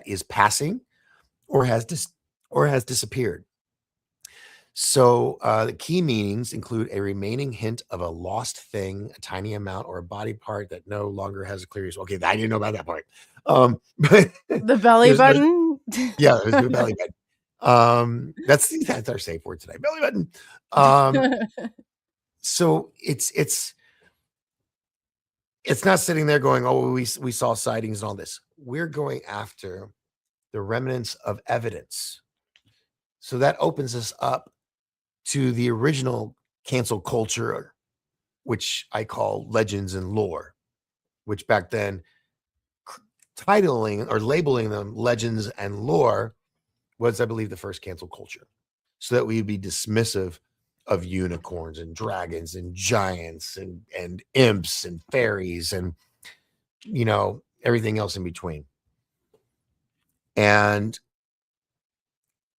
is passing or has disappeared. So the key meanings include a remaining hint of a lost thing, a tiny amount, or a body part that no longer has a clear use. Okay, I didn't know about that part. But The belly button. yeah, there's no belly button. That's our safe word today, belly button. So it's not sitting there going, oh, we saw sightings and all this. We're going after the remnants of evidence. So that opens us up to the original cancel culture, which I call legends and lore, which back then titling or labeling them legends and lore was, I believe, the first cancel culture. So that we'd be dismissive of unicorns and dragons and giants and imps and fairies and, you know, everything else in between. And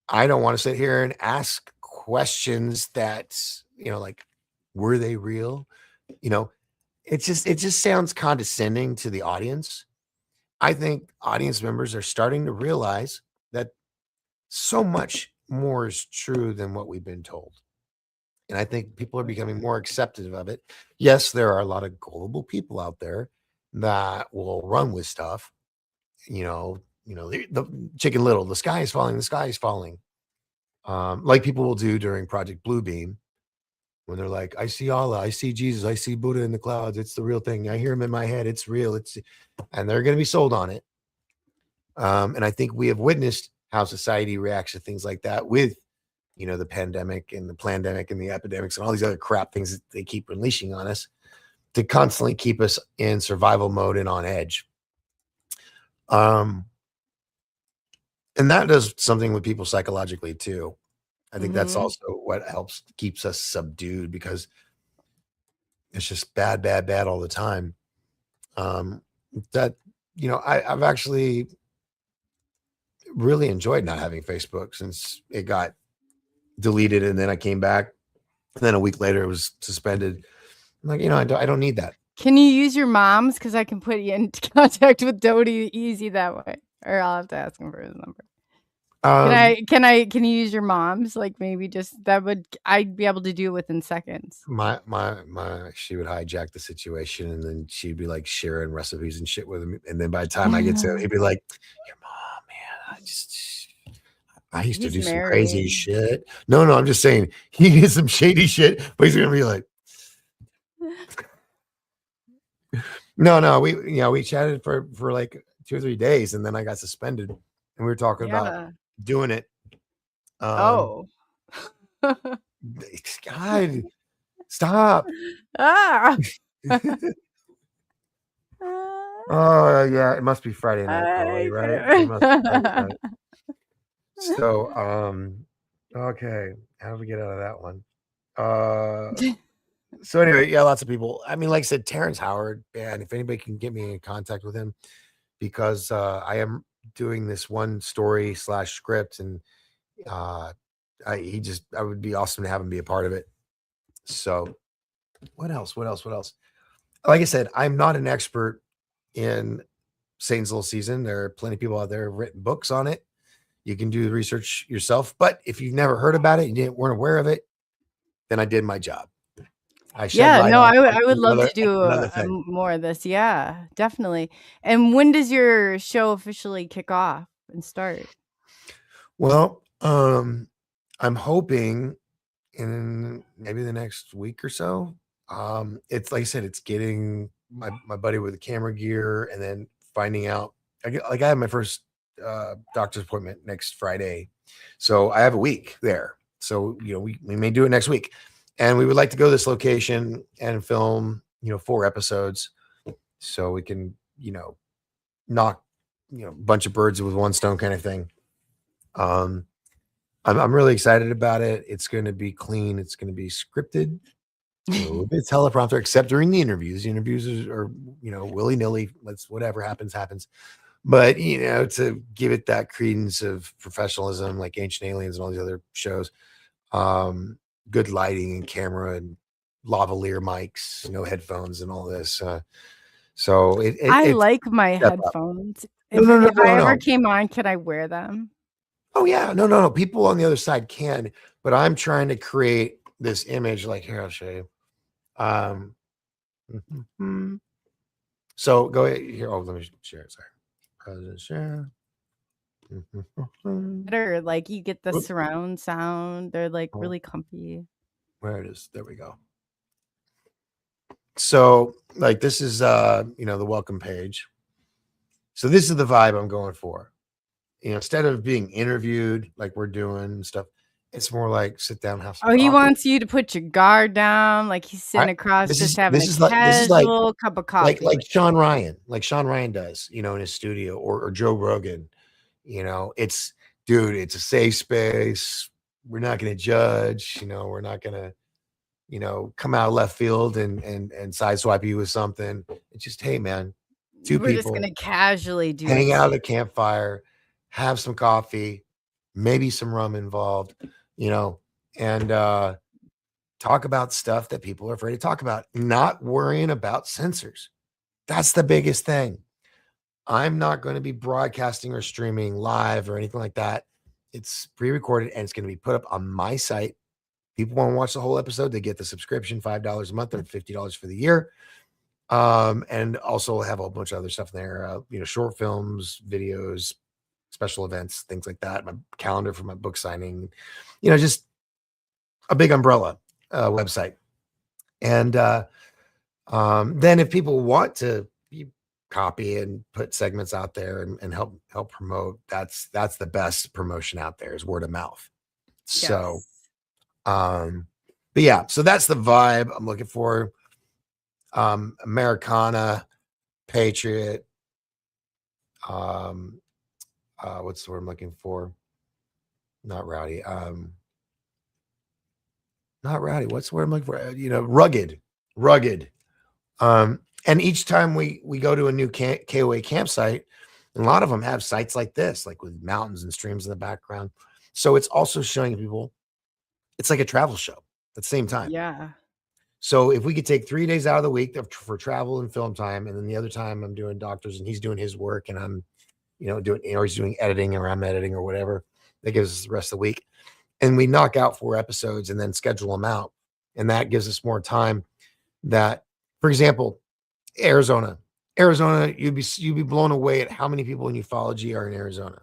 I don't want to sit here and ask questions that, you know, like, were they real? You know, it just sounds condescending to the audience. I think audience members are starting to realize that so much more is true than what we've been told. And I think people are becoming more accepting of it. Yes, there are a lot of gullible people out there that will run with stuff. The Chicken Little, the sky is falling, the sky is falling. Like people will do during Project Bluebeam when they're like, I see Allah, I see Jesus, I see Buddha in the clouds. It's the real thing. I hear him in my head. It's real. And they're going to be sold on it. And I think we have witnessed how society reacts to things like that with, you know, the pandemic and the plandemic and the epidemics and all these other crap things that they keep unleashing on us to constantly keep us in survival mode and on edge. And that does something with people psychologically too. I think that's also what helps keeps us subdued, because it's just bad all the time. That, you know, I've actually really enjoyed not having Facebook since it got deleted, and then I came back, and then a week later it was suspended. I'm like, you know, I don't need that. Can you use your mom's? Because I can put you into contact with Dodie easy that way, or I'll have to ask him for his number. Can you use your mom's? Like, maybe just I'd be able to do it within seconds. She would hijack the situation, and then she'd be like sharing recipes and shit with him. And then by the time I get to it, he'd be like, your mom, man, I used to do some crazy shit. No, I'm just saying he did some shady shit, but he's gonna be like, no, we chatted for like 2 or 3 days, and then I got suspended, and we were talking about doing it. Oh, God, stop. Oh yeah, it must be Friday night, Coley, right? It must be Friday night. So okay, how do we get out of that one? So anyway, yeah, lots of people. I mean, like I said, Terrence Howard, man, if anybody can get me in contact with him, because I am doing this one story / script, and I would be awesome to have him be a part of it. So what else? Like I said, I'm not an expert in Satan's Little Season. There are plenty of people out there who have written books on it. You can do the research yourself, but if you've never heard about it, you weren't aware of it, then I did my job. I would love to do more of this. Yeah, definitely. And when does your show officially kick off and start? Well, I'm hoping in maybe the next week or so. It's like I said, it's getting my buddy with the camera gear, and then finding out. I have my first doctor's appointment next Friday, so I have a week there. So, you know, we may do it next week. And we would like to go to this location and film, 4 episodes so we can, knock, a bunch of birds with one stone kind of thing. I'm really excited about it. It's going to be clean. It's going to be scripted. A little bit teleprompter, except during the interviews. The interviews are willy nilly. Let's whatever happens. But to give it that credence of professionalism, like Ancient Aliens and all these other shows, good lighting and camera and lavalier mics, no headphones and all this. So I it's like my step up. headphones. No, If I ever no. came on, could I wear them? Oh yeah, no. People on the other side can, but I'm trying to create this image. Like here, I'll show you. So go ahead here. Oh, let me share it. Sorry, President share. Better, like you get the Whoop. surround sound. They're like Oh. really comfy. Where it is? There we go. So like this is the welcome page. So this is the vibe I'm going for. Instead of being interviewed like we're doing and stuff, it's more like sit down, have some Oh, he coffee. wants you to put your guard down, like he's sitting across, just having a casual cup of coffee. like Sean Ryan does, in his studio, or Joe Rogan. It's a safe space. We're not going to judge. We're not going to come out of left field and sideswipe you with something. It's just, hey man, We're people just gonna casually do hang it. out at a campfire, have some coffee, maybe some rum involved, and talk about stuff that people are afraid to talk about, not worrying about censors. That's the biggest thing. I'm not going to be broadcasting or streaming live or anything like that. It's pre-recorded and it's going to be put up on my site. People want to watch the whole episode, they get the subscription, $5 a month or $50 for the year. And also have a whole bunch of other stuff in there, short films, videos, special events, things like that. My calendar for my book signing, just a big umbrella website. And then if people want to copy and put segments out there and help promote, that's the best promotion out there is word of mouth. So, but yeah, so that's the vibe I'm looking for. Americana, Patriot. What's the word I'm looking for? Not rowdy. Not rowdy. What's the word I'm looking for? Rugged. And each time we go to a new KOA campsite, and a lot of them have sites like this, like with mountains and streams in the background. So it's also showing people it's like a travel show at the same time. Yeah. So if we could take 3 days out of the week for travel and film time, and then the other time I'm doing doctors and he's doing his work and I'm, he's doing editing or I'm editing or whatever, that gives us the rest of the week. And we knock out 4 episodes and then schedule them out. And that gives us more time that, for example, Arizona, you'd be blown away at how many people in ufology are in Arizona.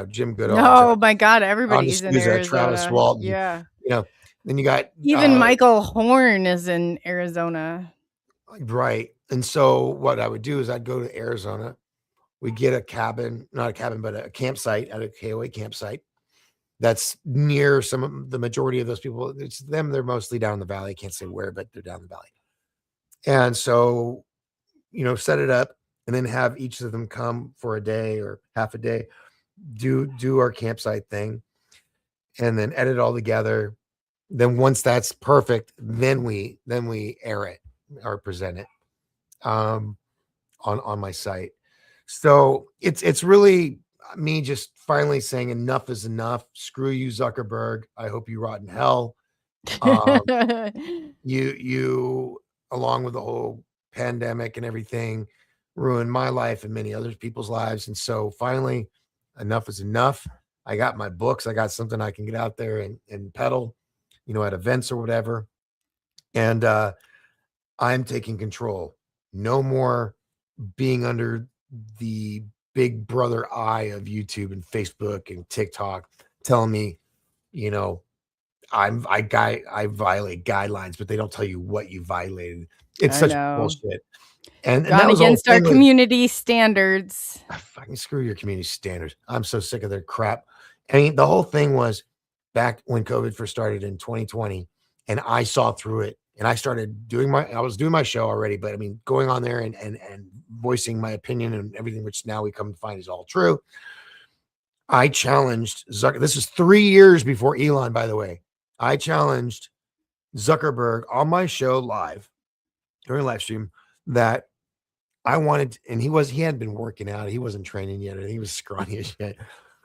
Jim Goodall. Oh my God, everybody's in Arizona. Travis Walton. Yeah. Then you got even Michael Horn is in Arizona. Right. And so what I would do is I'd go to Arizona. We get a cabin, not a cabin, but a campsite at a KOA campsite that's near the majority of those people. It's them. They're mostly down in the valley. I can't say where, but they're down in the valley. And so, set it up and then have each of them come for a day or half a day, do our campsite thing and then edit all together. Then once that's perfect, then we air it or present it on my site. So it's really me just finally saying enough is enough. Screw you, Zuckerberg. I hope you rot in hell. You along with the whole pandemic and everything ruined my life and many other people's lives. And so finally, enough is enough. I got my books. I got something I can get out there and peddle, at events or whatever. And I'm taking control. No more being under the big brother eye of YouTube and Facebook and TikTok telling me, I violate guidelines, but they don't tell you what you violated. It's such bullshit. And that was against our community standards. Fucking screw your community standards. I'm so sick of their crap. I mean, the whole thing was back when COVID first started in 2020. and I saw through it, and I started I was doing my show already, but I mean, going on there and voicing my opinion and everything, which now we come to find is all true. I challenged Zucker. This is 3 years before Elon, by the way. I challenged Zuckerberg on my show live during live stream that I wanted, and he hadn't been working out. He wasn't training yet, and he was scrawny as shit.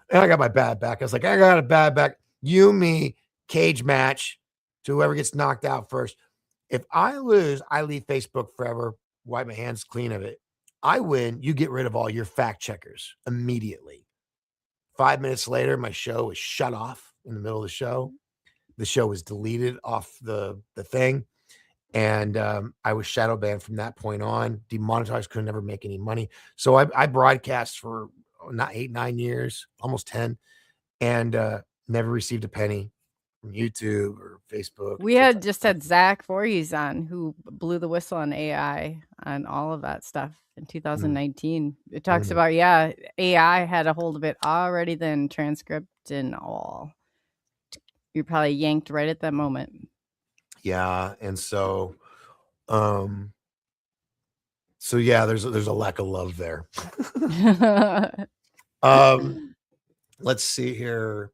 And I got my bad back. I was like, I got a bad back. You, me, cage match to whoever gets knocked out first. If I lose, I leave Facebook forever, wipe my hands clean of it. I win, you get rid of all your fact checkers immediately. 5 minutes later, my show was shut off in the middle of the show. The show was deleted off the thing. And I was shadow banned from that point on, demonetized, could never make any money. So I broadcast for not 8, 9 years, almost 10, and never received a penny from YouTube or Facebook. We had just had Zach Voorhees on, who blew the whistle on AI and all of that stuff in 2019. It talks about, AI had a hold of it already then, transcript and all. You're probably yanked right at that moment. Yeah. And so yeah, there's a lack of love there. Let's see here.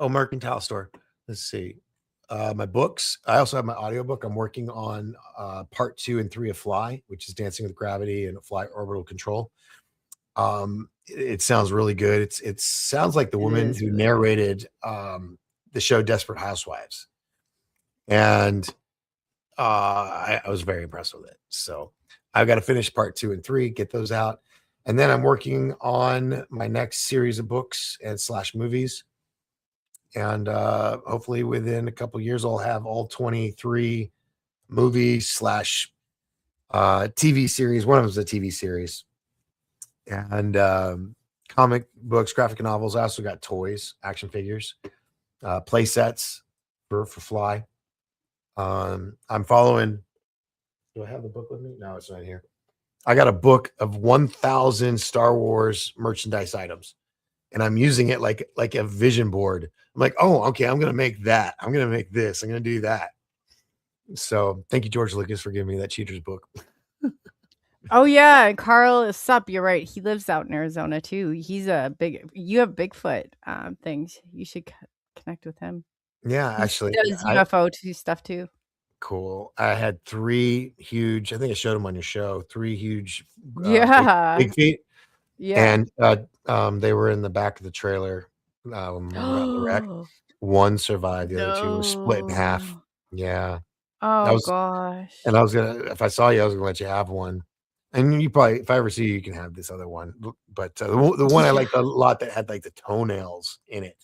Oh, Mercantile Store. Let's see. My books. I also have my audiobook. I'm working on part 2 and 3 of Fly, which is Dancing with Gravity and Fly Orbital Control. It sounds really good. It sounds like the woman who narrated the show Desperate Housewives. And I was very impressed with it. So I've got to finish part 2 and 3, get those out. And then I'm working on my next series of books and / movies. And hopefully within a couple of years, I'll have all 23 movies / TV series. One of them is a TV series. And comic books, graphic novels. I also got toys, action figures, play sets for Fly. I'm following. Do I have the book with me? No, it's not here. I got a book of 1,000 Star Wars merchandise items, and I'm using it like a vision board. I'm like, oh, okay, I'm gonna make that. I'm gonna make this. I'm gonna do that. So thank you, George Lucas, for giving me that cheater's book. Oh yeah, Carl Sup, you're right. He lives out in Arizona too. You have Bigfoot things. You should connect with him. Yeah, He actually, does UFO stuff too. Cool. I had 3 huge. I think I showed them on your show. 3 huge. Big feet. Yeah. And they were in the back of the trailer. The wreck. One survived. The other 2 were split in half. Yeah. Oh gosh. And I was gonna, if I saw you, I was gonna let you have one. And you probably, if I ever see you, you can have this other one. But the one I liked a lot that had like the toenails in it.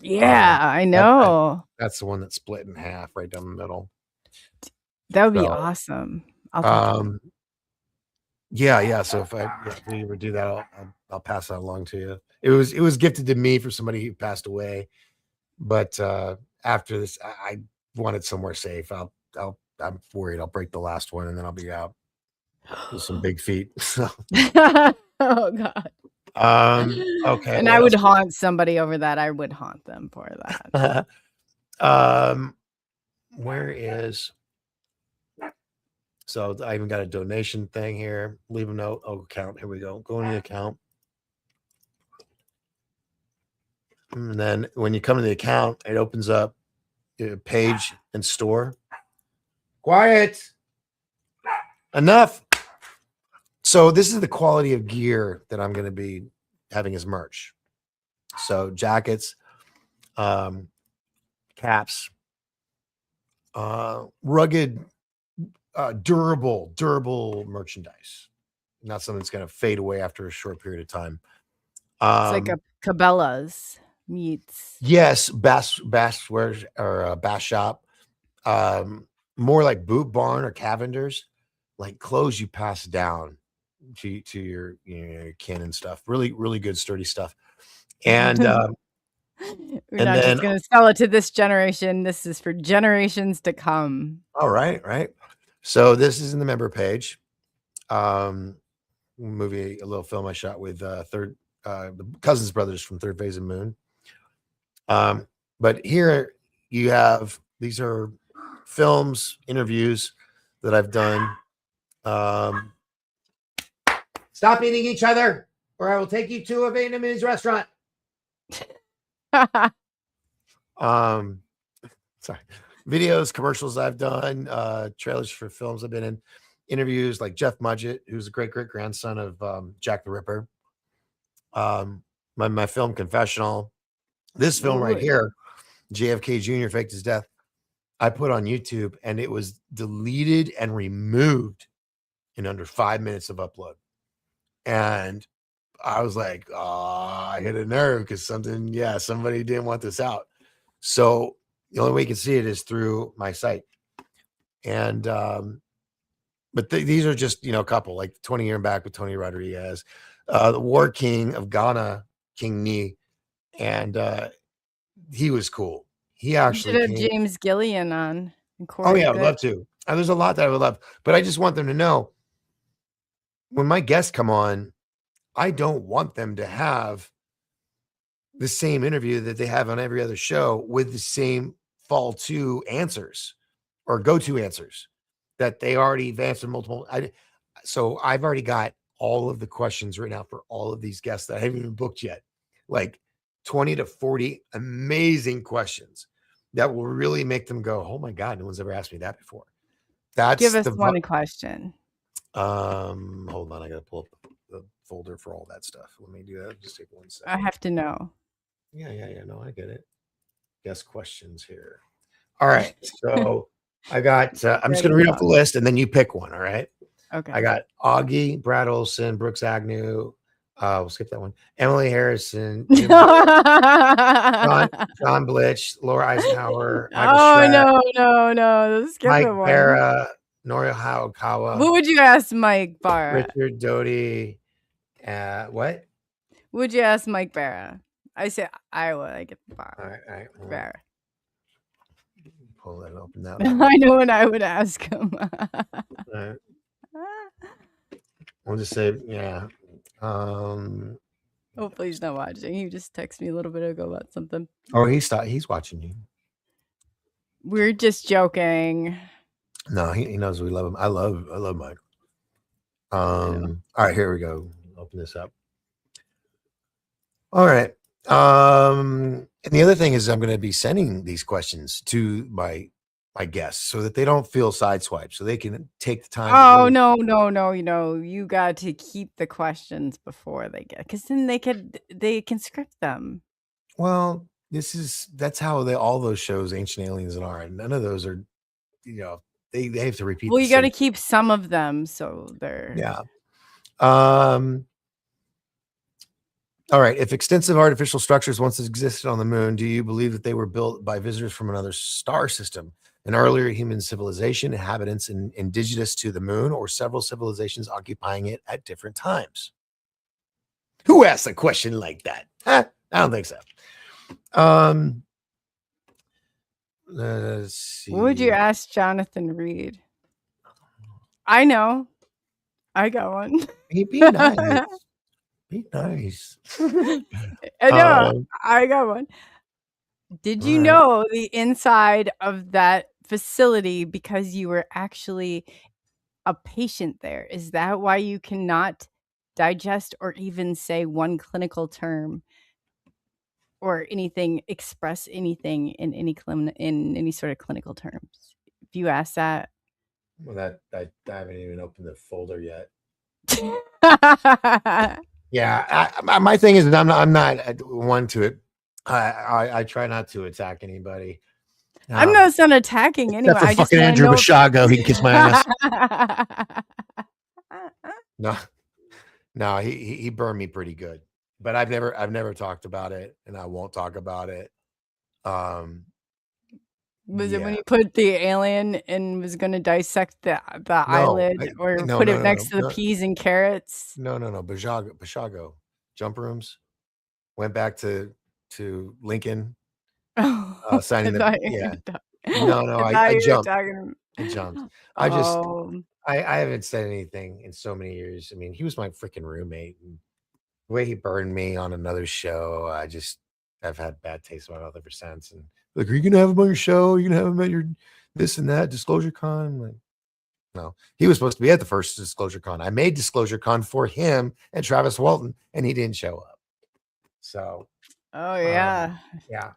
Yeah, I know. That's the one that split in half right down the middle. That would be awesome. I'll take it. Yeah. So if we ever do that, I'll pass that along to you. It was gifted to me for somebody who passed away. But after this, I wanted somewhere safe. I'm worried I'll break the last one and then I'll be out with some big feet. So. Oh God. Okay. And I would haunt somebody over that. I would haunt them for that. Where is? So I even got a donation thing here. Leave a note. Oh, account. Here we go. Go in the account. And then when you come to the account, it opens up a page and store. Quiet. Enough. So this is the quality of gear that I'm going to be having as merch. So jackets, caps, rugged, durable merchandise. Not something that's going to fade away after a short period of time. It's like a Cabela's meets. Yes, Bass wears or Bass Shop. More like Boot Barn or Cavender's, like clothes you pass down to your kin and stuff. Really, really good sturdy stuff. And we're not just going to sell it to this generation. This is for generations to come. All right. So this is in the member page. Movie, a little film I shot with the Cousins brothers from Third Phase of Moon. But here you have, these are films, interviews that I've done. Stop eating each other, or I will take you to a Vietnamese restaurant. Sorry. Videos, commercials I've done, trailers for films I've been in, interviews like Jeff Mudgett, who's a great grandson of Jack the Ripper. My film Confessional. This film right here, JFK Jr. faked his death, I put on YouTube, and it was deleted and removed in under 5 minutes of upload. And I was like, oh, I hit a nerve because somebody didn't want this out. So the only way you can see it is through my site. And but these are just, a couple, like 20 Year Back with Tony Rodriguez, the War King of Ghana, King Ni, and he was cool. He actually should have James Gillian on. Oh yeah, I would love to. And there's a lot that I would love, but I just want them to know when my guests come on, I don't want them to have the same interview that they have on every other show with the same fall to answers or go to answers that they already have answered multiple. So I've already got all of the questions written out for all of these guests that I haven't even booked yet, like 20 to 40 amazing questions that will really make them go, oh my God, no one's ever asked me that before. Give us one question. Hold on, I gotta pull up the folder for all that stuff. Let me do that. Just take 1 second. I have to know. Yeah. No, I get it. Guess questions here. All right. So I got, I'm just gonna read off the list and then you pick one. All right. Okay. I got Augie, Brad Olson, Brooks Agnew. We'll skip that one. Emily Harrison, John Blitch, Laura Eisenhower. Michael no. Skip Mike one. Barra, Noria Haokawa. Who would you ask Mike Barra? Richard Doty. What? Would you ask Mike Barra? I say Iowa. I get Barra. All right. Barra. Pull that open now. I know what I would ask him. All right. We'll just say, yeah. Hopefully he's not watching. He just texted me a little bit ago about something. Oh, he's watching you. We're just joking. No, he knows we love him. I love Mike. All right, here we go. Open this up. All right. And the other thing is I'm going to be sending these questions to my guests so that they don't feel sideswiped, so they can take the time. Oh, no. You got to keep the questions before they get, because then they can script them. Well, that's how all those shows, Ancient Aliens and are, and none of those are, they have to repeat. Well, you got to keep some of them so they're. Yeah. All right. If extensive artificial structures once existed on the moon, do you believe that they were built by visitors from another star system, an earlier human civilization, inhabitants indigenous to the moon, or several civilizations occupying it at different times? Who asked a question like that? I don't think so. Let's see. What would you ask Jonathan Reed? I know. I got one. Be nice. Be nice. I know. I got one. Did you know the inside of that facility because you were actually a patient there? Is that why you cannot digest or even say one clinical term or anything, express anything in any sort of clinical terms? If you ask that. Well, I haven't even opened the folder yet. Yeah, my thing is that I'm not one to it. I try not to attack anybody. I'm not attacking anyone. I just fucking Andrew Bashago. He can kiss my ass. No, he burned me pretty good. But I've never talked about it, and I won't talk about it. Was it when he put the alien and was going to dissect the eyelid or put it next to the peas and carrots? No. Bashago. Jump rooms. Went back to Lincoln. Signing the I jumped. I jumped. I haven't said anything in so many years. I mean, he was my freaking roommate, and the way he burned me on another show, I've had bad taste in my mouth ever since. And like, are you gonna have him on your show? Are you gonna have him at your this and that Disclosure Con? I'm like, no, he was supposed to be at the first Disclosure Con. I made Disclosure Con for him and Travis Walton, and he didn't show up. So, Oh yeah. yeah.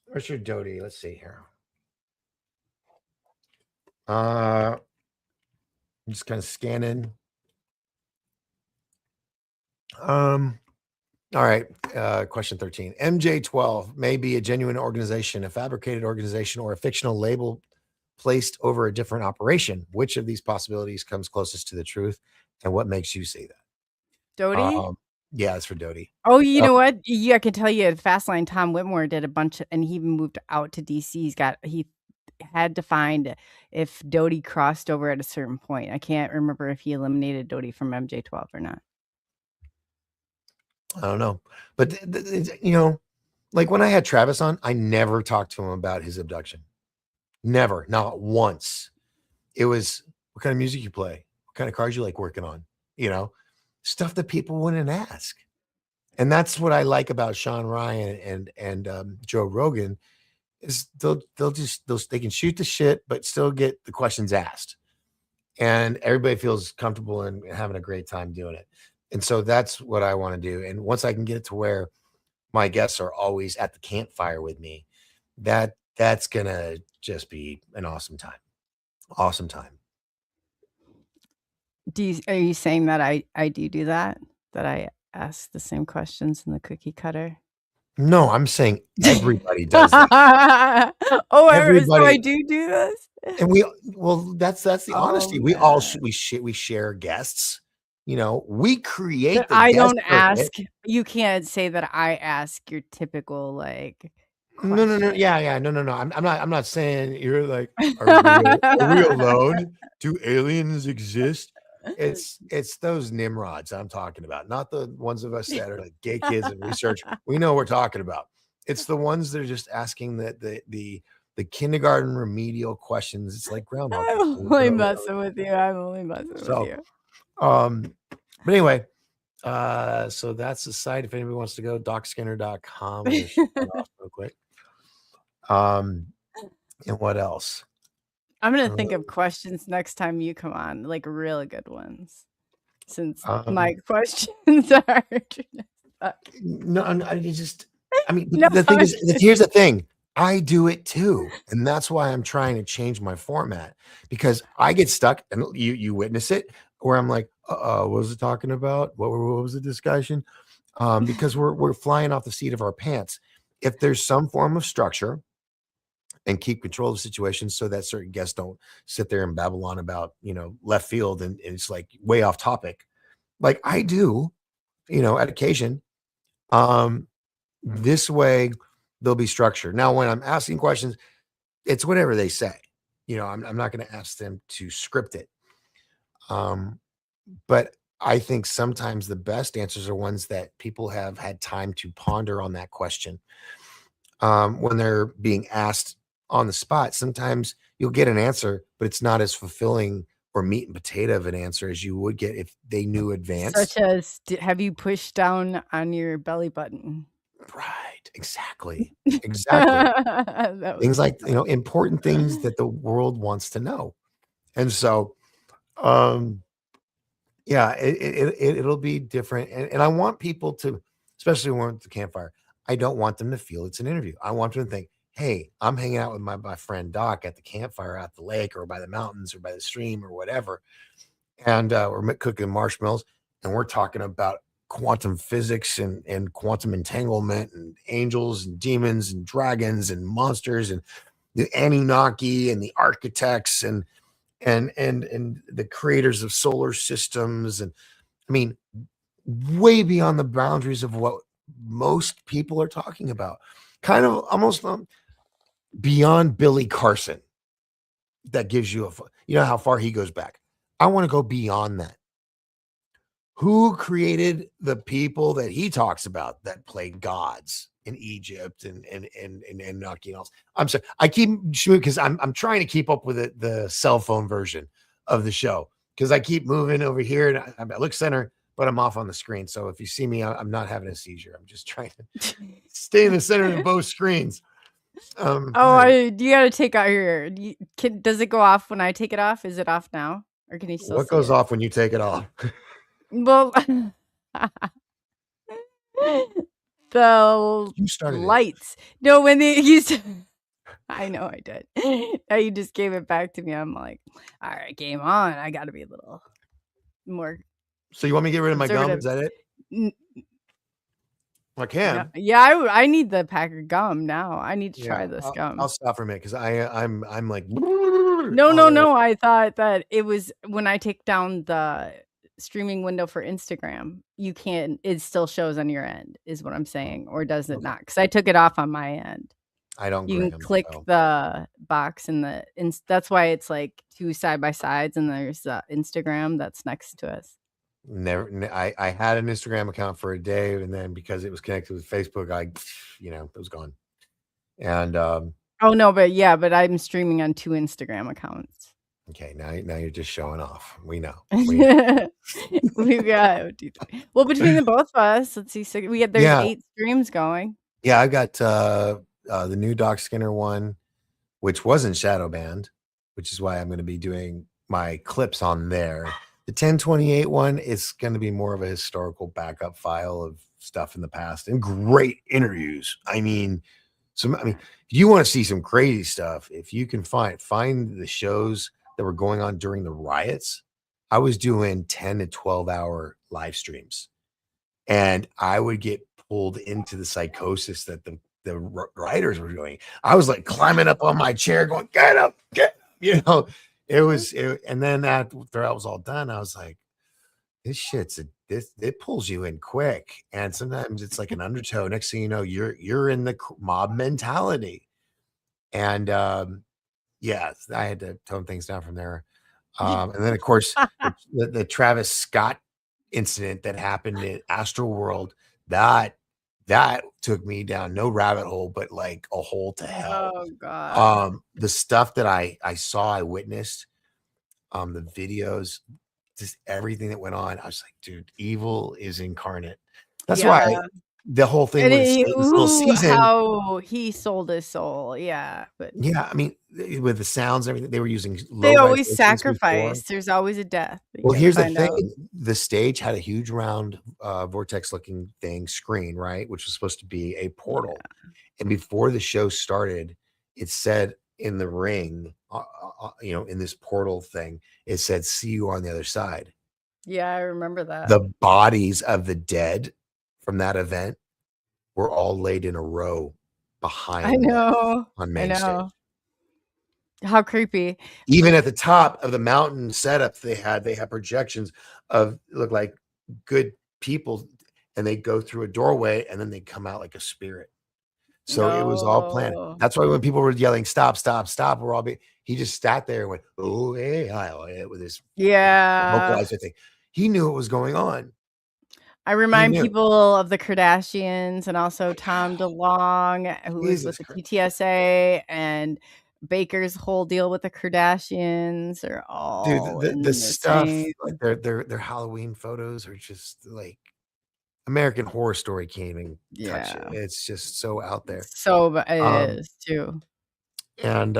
Where's your Doty? Let's see here. I'm just kind of scanning. All right. Question 13. MJ12 may be a genuine organization, a fabricated organization, or a fictional label placed over a different operation. Which of these possibilities comes closest to the truth, and what makes you say that? Doty? Yeah, it's for Doty. Oh, you know what? Yeah, I can tell you at Fastlane, Tom Whitmore did a bunch and he even moved out to DC. He had to find if Doty crossed over at a certain point. I can't remember if he eliminated Doty from MJ12 or not. I don't know. But, you know, like when I had Travis on, I never talked to him about his abduction. Never. Not once. It was, what kind of music you play? What kind of cars you like working on? You know, stuff that people wouldn't ask. And that's what I like about Sean Ryan and Joe Rogan is they can shoot the shit, but still get the questions asked. And everybody feels comfortable and having a great time doing it. And so that's what I want to do. And once I can get it to where my guests are always at the campfire with me, that's going to just be an awesome time. Awesome time. Are you saying that I do that? That I ask the same questions in the cookie cutter? No, I'm saying everybody does that. So I Everybody- do this? And that's the honesty. We all we share guests. You know, we create But the I guest don't circuit. ask. You can't say that I ask your typical like. No. question. Yeah. No. I'm not saying you're like, are we alone? Do aliens exist? It's those nimrods I'm talking about, not the ones of us that are like gay kids and research. We know what we're talking about. It's the ones that are just asking the kindergarten remedial questions. It's like Groundhog Day. I'm only messing with you. With you. But anyway, so that's the site. If anybody wants to go, docskinner.com. Real quick. And what else? I'm gonna think of questions next time you come on, like really good ones. Since my questions are no, I mean, No, the thing is, here's the thing. I do it too. And that's why I'm trying to change my format, because I get stuck, and you witness it, where I'm like, what was it talking about? What was the discussion? Because we're flying off the seat of our pants. If there's some form of structure and keep control of the situation so that certain guests don't sit there and babble on about, left field and it's like way off topic, like I do, at occasion. This way there'll be structure. Now, when I'm asking questions, it's whatever they say. I'm not going to ask them to script it. But I think sometimes the best answers are ones that people have had time to ponder on that question. When they're being asked on the spot, sometimes you'll get an answer, but it's not as fulfilling or meat and potato of an answer as you would get if they knew advance. Such as, have you pushed down on your belly button? Right. Exactly. Things like, important things that the world wants to know. And so, yeah, it'll be different. And I want people to, especially when we're at the campfire, I don't want them to feel it's an interview. I want them to think, hey, I'm hanging out with my friend Doc at the campfire at the lake or by the mountains or by the stream or whatever. And we're cooking marshmallows and we're talking about quantum physics and quantum entanglement and angels and demons and dragons and monsters and the Anunnaki and the architects and the creators of solar systems. And I mean, way beyond the boundaries of what most people are talking about, kind of almost beyond Billy Carson. That gives you how far he goes back. I want to go beyond that. Who created the people that he talks about that played gods in Egypt and Anunnaki and all? I'm sorry, I keep shooting because I'm trying to keep up with the cell phone version of the show, because I keep moving over here and I'm at Look Center, but I'm off on the screen. So if you see me, I'm not having a seizure. I'm just trying to stay in the center of both screens. Oh, Hi. you gotta take out your. Does it go off when I take it off? Is it off now, or can you still What see goes it? off when you take it off? Well, the You started it. lights. No, when they used. I know I did. Now you just gave it back to me. I'm like, all right, game on. I got to be a little more So you want me to get rid of my gum? conservative. Is that it? N- I No, can. yeah, I need the pack of gum now. I need to try this I'll gum. stop for a minute because I'm like No, all no, over. no. I thought that it was when I take down the streaming window for Instagram, you can't, it still shows on your end, is what I'm saying. Or does it Okay. not? Because I took it off on my end. I don't You can gram. click So the box in the, that's why it's like two side by sides, and there's Instagram that's next to us. I had an Instagram account for a day, and then because it was connected with Facebook, it was gone. And Oh, no, but yeah, but I'm streaming on two Instagram accounts. okay, now you're just showing off. We know. We've got well, between the both of us, let's see, there's Yeah, 8 streams going. yeah. I got the new Doc Skinner one, which wasn't shadow banned, which is why I'm going to be doing my clips on there. The 1028 one is going to be more of a historical backup file of stuff in the past and great interviews. I mean, if you want to see some crazy stuff, if you can find the shows that were going on during the riots, I was doing 10 to 12-hour live streams, and I would get pulled into the psychosis that the writers were doing. I was like climbing up on my chair, going, "Get up, get up," and then after that was all done, I was like, this it pulls you in quick, and sometimes it's like an undertow. Next thing you know, you're in the mob mentality, and yeah, I had to tone things down from there. And then of course the Travis Scott incident that happened in Astroworld, that took me down no rabbit hole, but like a hole to hell. Oh god. The stuff that I saw, I witnessed, the videos, just everything that went on. I was like, dude, evil is incarnate. That's why Yeah. the whole thing And with Satan's little season. how he sold his soul, yeah, but Yeah, I mean, with the sounds and everything, they were using low they always resolutions before. sacrifice. There's always a death that you Well, gotta here's the find thing. out. The stage had a huge round vortex looking screen, right? Which was supposed to be a portal. And before the show started, it said in the ring, in this portal thing, it said, "See you on the other side." Yeah, I remember that. The bodies of the dead from that event were all laid in a row I behind them know. on I main stage. know. How creepy. Even at the top of the mountain setup, they had projections of look like good people, and they go through a doorway and then they come out like a spirit. So it was all planned. No. That's why when people were yelling, "Stop, stop, stop," he just sat there and went, "Oh, hey, hi," with his Yeah. vocalizer thing. He knew what was going on. I He remind knew. people of the Kardashians and also Tom DeLonge, who was with Jesus the Christ. TTSA, and Baker's whole deal with the Kardashians are Dude, all the in the stuff, same. like their Halloween photos are just like American Horror Story can't even touch it. Yeah. It's just so out there. So it Um, is too. and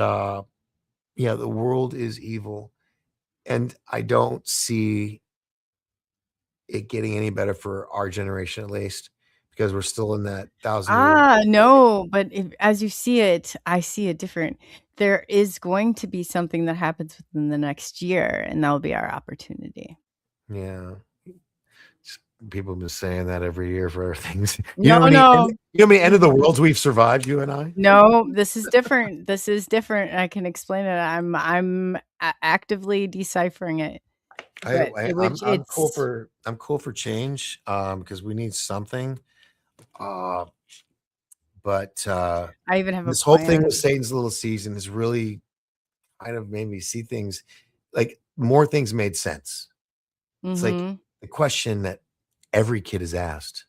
yeah, the world is evil, and I don't see it getting any better for our generation, at least, because we're still in that 1,000-year. No, but as you see it, I see it different. There is going to be something that happens within the next year, and that'll be our opportunity. Yeah. People have been saying that every year for things. No, no. How many end of the worlds we've survived, you and I? No, this is different. This is different. I can explain it. I'm actively deciphering it. But I'm cool for change, because we need something. But I even have a this whole thing plan. with Satan's little season has really kind of made me see things like more things made sense. It's like Mhm. the question that every kid is asked: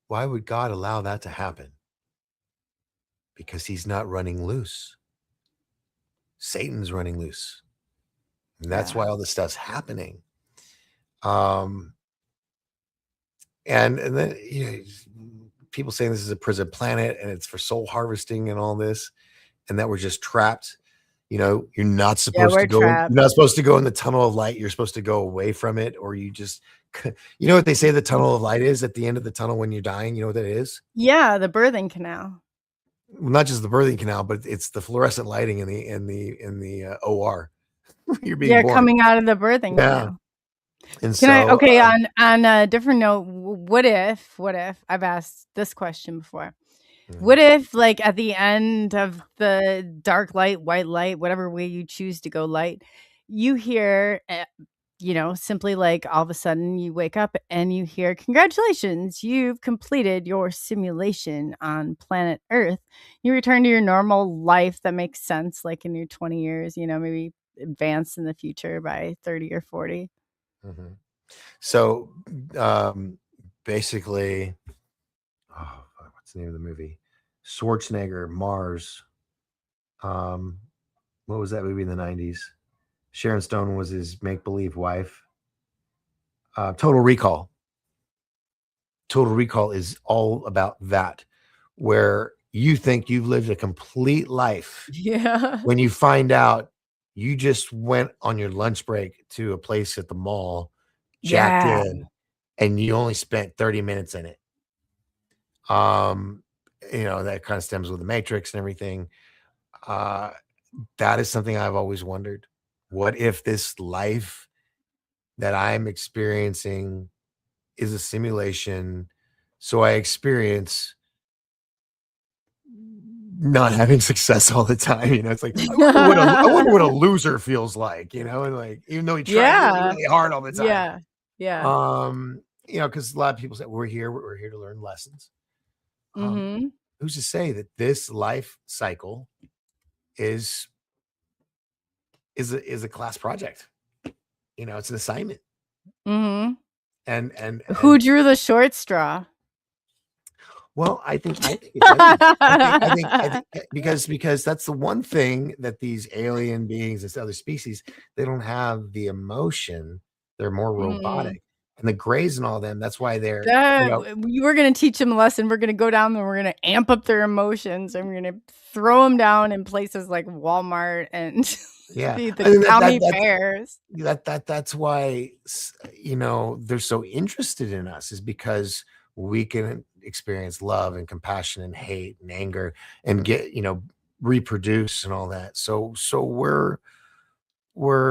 why would God allow that to happen? Because he's not running loose. Satan's running loose. And that's Yeah. why all this stuff's happening. Um, and then people saying this is a prison planet and it's for soul harvesting and all this, and that we're just trapped. You're not supposed to we're go. trapped. You're not supposed to go in the tunnel of light. You're supposed to go away from it, or you just. You know what they say the tunnel of light is at the end of the tunnel when you're dying. You know what that is? Yeah, the birthing canal. Well, not just the birthing canal, but it's the fluorescent lighting in the OR. You're being born. Coming out of the birthing canal. And Can I? Okay, on a different note, what if? I've asked this question before. What if, like, at the end of the dark light, white light, whatever way you choose to go light, you hear, simply like all of a sudden you wake up and you hear, "Congratulations, you've completed your simulation on planet Earth." You return to your normal life that makes sense, like in your 20 years, maybe advance in the future by 30 or 40. Mhm. So, basically, what's the name of the movie? Schwarzenegger, Mars. What was that movie in the 90s? Sharon Stone was his make-believe wife. Total Recall. Total Recall is all about that, where you think you've lived a complete life. Yeah. When you find out you just went on your lunch break to a place at the mall, jacked Yeah. in, and you only spent 30 minutes in it. That kind of stems with the Matrix and everything. That is something I've always wondered. What if this life that I'm experiencing is a simulation? So I experience not having success all the time. It's like, I wonder what a loser feels like, and like, even though he tries really, really hard all the time. Yeah. Because a lot of people say we're here to learn lessons. Mm-hmm. Who's to say that this life cycle is a class project? It's an assignment. Mm-hmm. And Who drew the short straw? Well, I think I think because that's the one thing that these alien beings, this other species, they don't have the emotion. They're more robotic. And the Greys and all them, that's why they're we're going to teach them a lesson. We're going to go down there. We're going to amp up their emotions, and we're going to throw them down in places like Walmart and the county fairs. That's why they're so interested in us, is because we can experience love and compassion and hate and anger and get reproduce and all that. So we're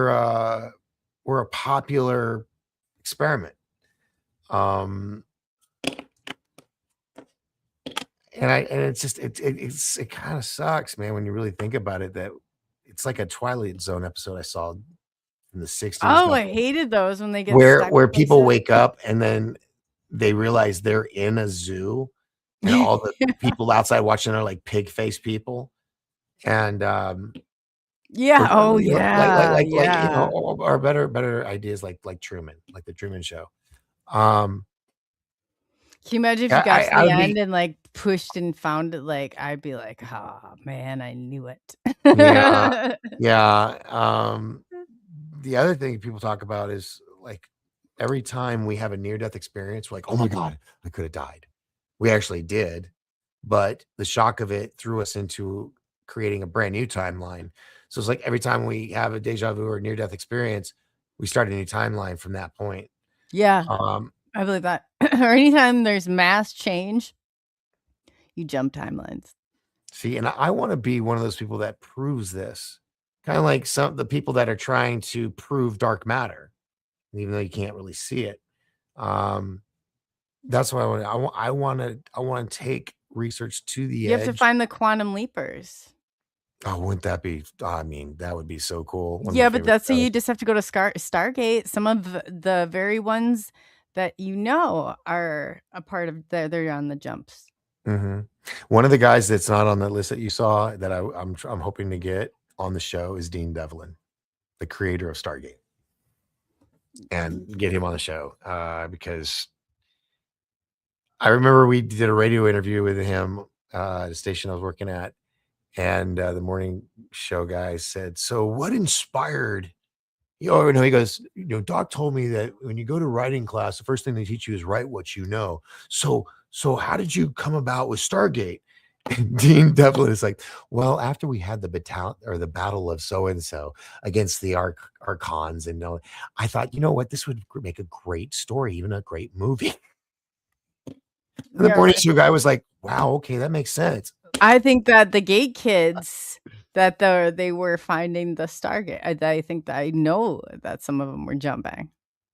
a popular experiment. And it's just it kind of sucks, man, when you really think about it, that it's like a Twilight Zone episode I saw in the 60s. Oh, I hated those when they get where people wake up and then they realize they're in a zoo and all the people outside watching are like pig face people. And or better ideas like Truman, like the Truman Show. Can you imagine if you got to the end and like pushed and found it? Like, I'd be like, oh man, I knew it. Yeah. The other thing people talk about is like, every time we have a near-death experience, we're like, oh my God, I could have died. We actually did, but the shock of it threw us into creating a brand new timeline. So it's like every time we have a deja vu or near-death experience, we start a new timeline from that point. Yeah, I believe that. Or anytime there's mass change, you jump timelines. See, and I want to be one of those people that proves this, kind of like the people that are trying to prove dark matter, even though you can't really see it. That's what I want to take research to the edge. You have to find the quantum leapers. Oh, wouldn't that be? I mean, that would be so cool. Yeah, but that's so you just have to go to Stargate. Some of the very ones that are a part of they're on the jumps. Mm-hmm. One of the guys that's not on the list that you saw that I'm hoping to get on the show is Dean Devlin, the creator of Stargate, and get him on the show because I remember we did a radio interview with him at a station I was working at, and the morning show guy said, "So what inspired Oh no, he goes, Doc told me that when you go to writing class, the first thing they teach you is write what you know. So how did you come about with Stargate? And Dean Devlin is like, well, after we had the the battle of so and so against the Archons, and I thought, you know what, this would make a great story, even a great movie. And the Yeah. morning show guy was like, wow, okay, that makes sense. I think that the gate kids that they were finding the Stargate. I think that I know that some of them were jumping.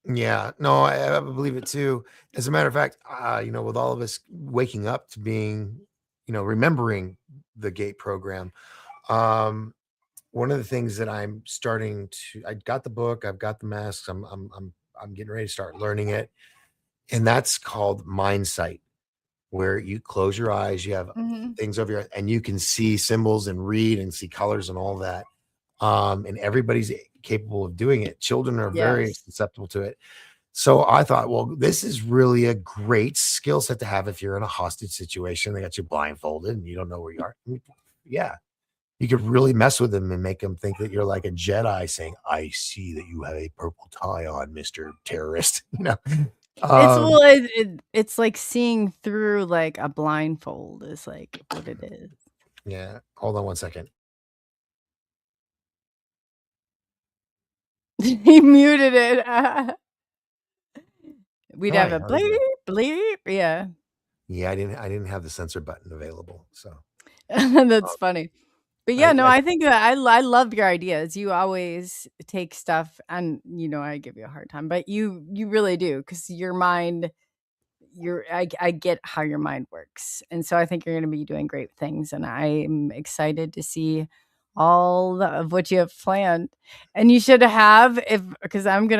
Yeah, no, I believe it too. As a matter of fact, with all of us waking up to being, remembering the gate program, one of the things that I'm starting to, I got the book, I've got the masks, I'm getting ready to start learning it, and that's called mind sight, where you close your eyes, you have things over your, and you can see symbols and read and see colors and all that. And everybody's capable of doing it. Children are very Yes. susceptible to it. So I thought, well, this is really a great skill set to have if you're in a hostage situation. They got you blindfolded and you don't know where you are. Yeah, you could really mess with them and make them think that you're like a Jedi saying, I see that you have a purple tie on, Mr. Terrorist. It's like seeing through like a blindfold is like what it is. Yeah. Hold on one second. He muted it. We'd All have right, a how we doing? bleep. Yeah. Yeah, I didn't have the censor button available. So That's funny. But yeah, no, I I think that I love your ideas. You always take stuff and I give you a hard time, but you really do because your mind I get how your mind works. And so I think you're going to be doing great things and I'm excited to see all of what you have planned. And you should have because I'm going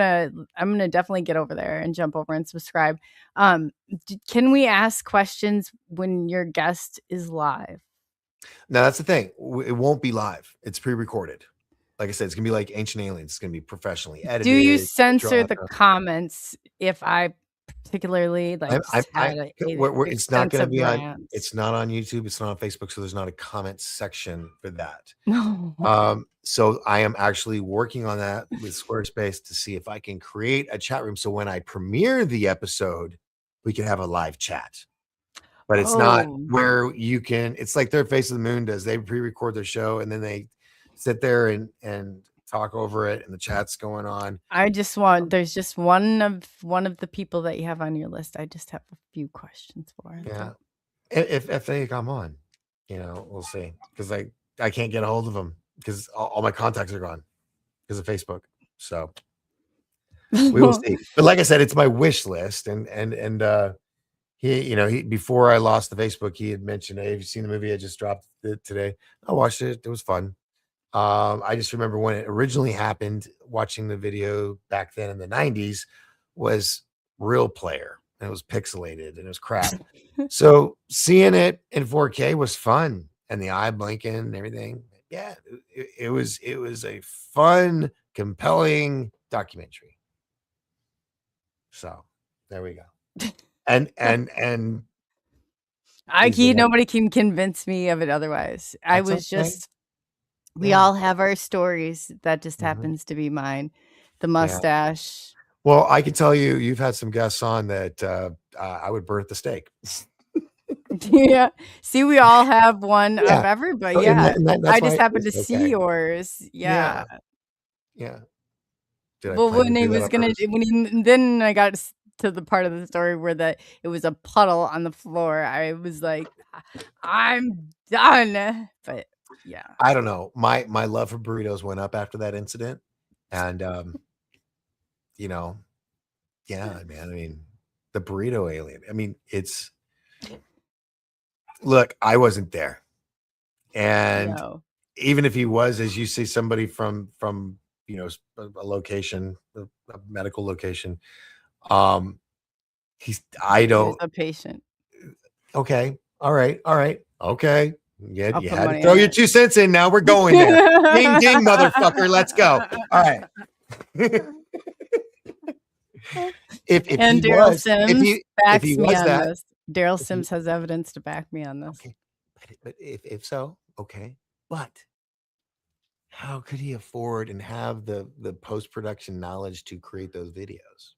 to definitely get over there and jump over and subscribe. Can we ask questions when your guest is live? Now that's the thing. It won't be live. It's pre-recorded. Like I said, it's gonna be like Ancient Aliens. It's gonna be professionally edited. Do you censor the drawn up. comments if I particularly just had It's not gonna extensive be on. rants? It's not on YouTube. It's not on Facebook. So there's not a comment section for that. No. So I am actually working on that with Squarespace to see if I can create a chat room. So when I premiere the episode, we can have a live chat. But it's not where you can. It's like their Face of the Moon does. They pre-record their show and then they sit there and talk over it, and the chat's going on. I just want. There's just one of the people that you have on your list. I just have a few questions for. Yeah, if they come on, we'll see. Because I can't get a hold of them because all my contacts are gone because of Facebook. So we will see. But like I said, it's my wish list, and he before I lost the Facebook, he had mentioned, hey, have you seen the movie I just dropped today? I watched it. It was fun. I just remember when it originally happened, watching the video back then in the 90s was Real Player, and it was pixelated and it was crap. So seeing it in 4K was fun, and the eye blinking and everything. Yeah, it was a fun, compelling documentary. So there we go. And nobody can convince me of it otherwise. I was okay. just we all have our stories. That just happens to be mine. The mustache. Well, I can tell you, you've had some guests on that I would burn at the stake. Yeah. See, we all have one of everybody. So, Yeah. that's I why just it happened to was see okay. yours. Yeah. Yeah. Did I Well, plan to when he do that was on gonna, purpose? then I got to the part of the story where it was a puddle on the floor. I was like, I'm done. But yeah, I don't know. My love for burritos went up after that incident, and yeah, man. I mean, the burrito alien. I mean, look, I wasn't there, and no. even if he was, as you see, somebody from a location, a medical location, He was a patient. Okay. All right. Okay. Yeah, I'll you put had to money throw on your it. 2 cents in. Now we're going there. Ding ding, motherfucker. Let's go. All right. if And he Daryl was, Sims if backs he me was on that, this. Daryl Sims has evidence to back me on this. okay. But if so, okay. But how could he afford and have the post-production knowledge to create those videos?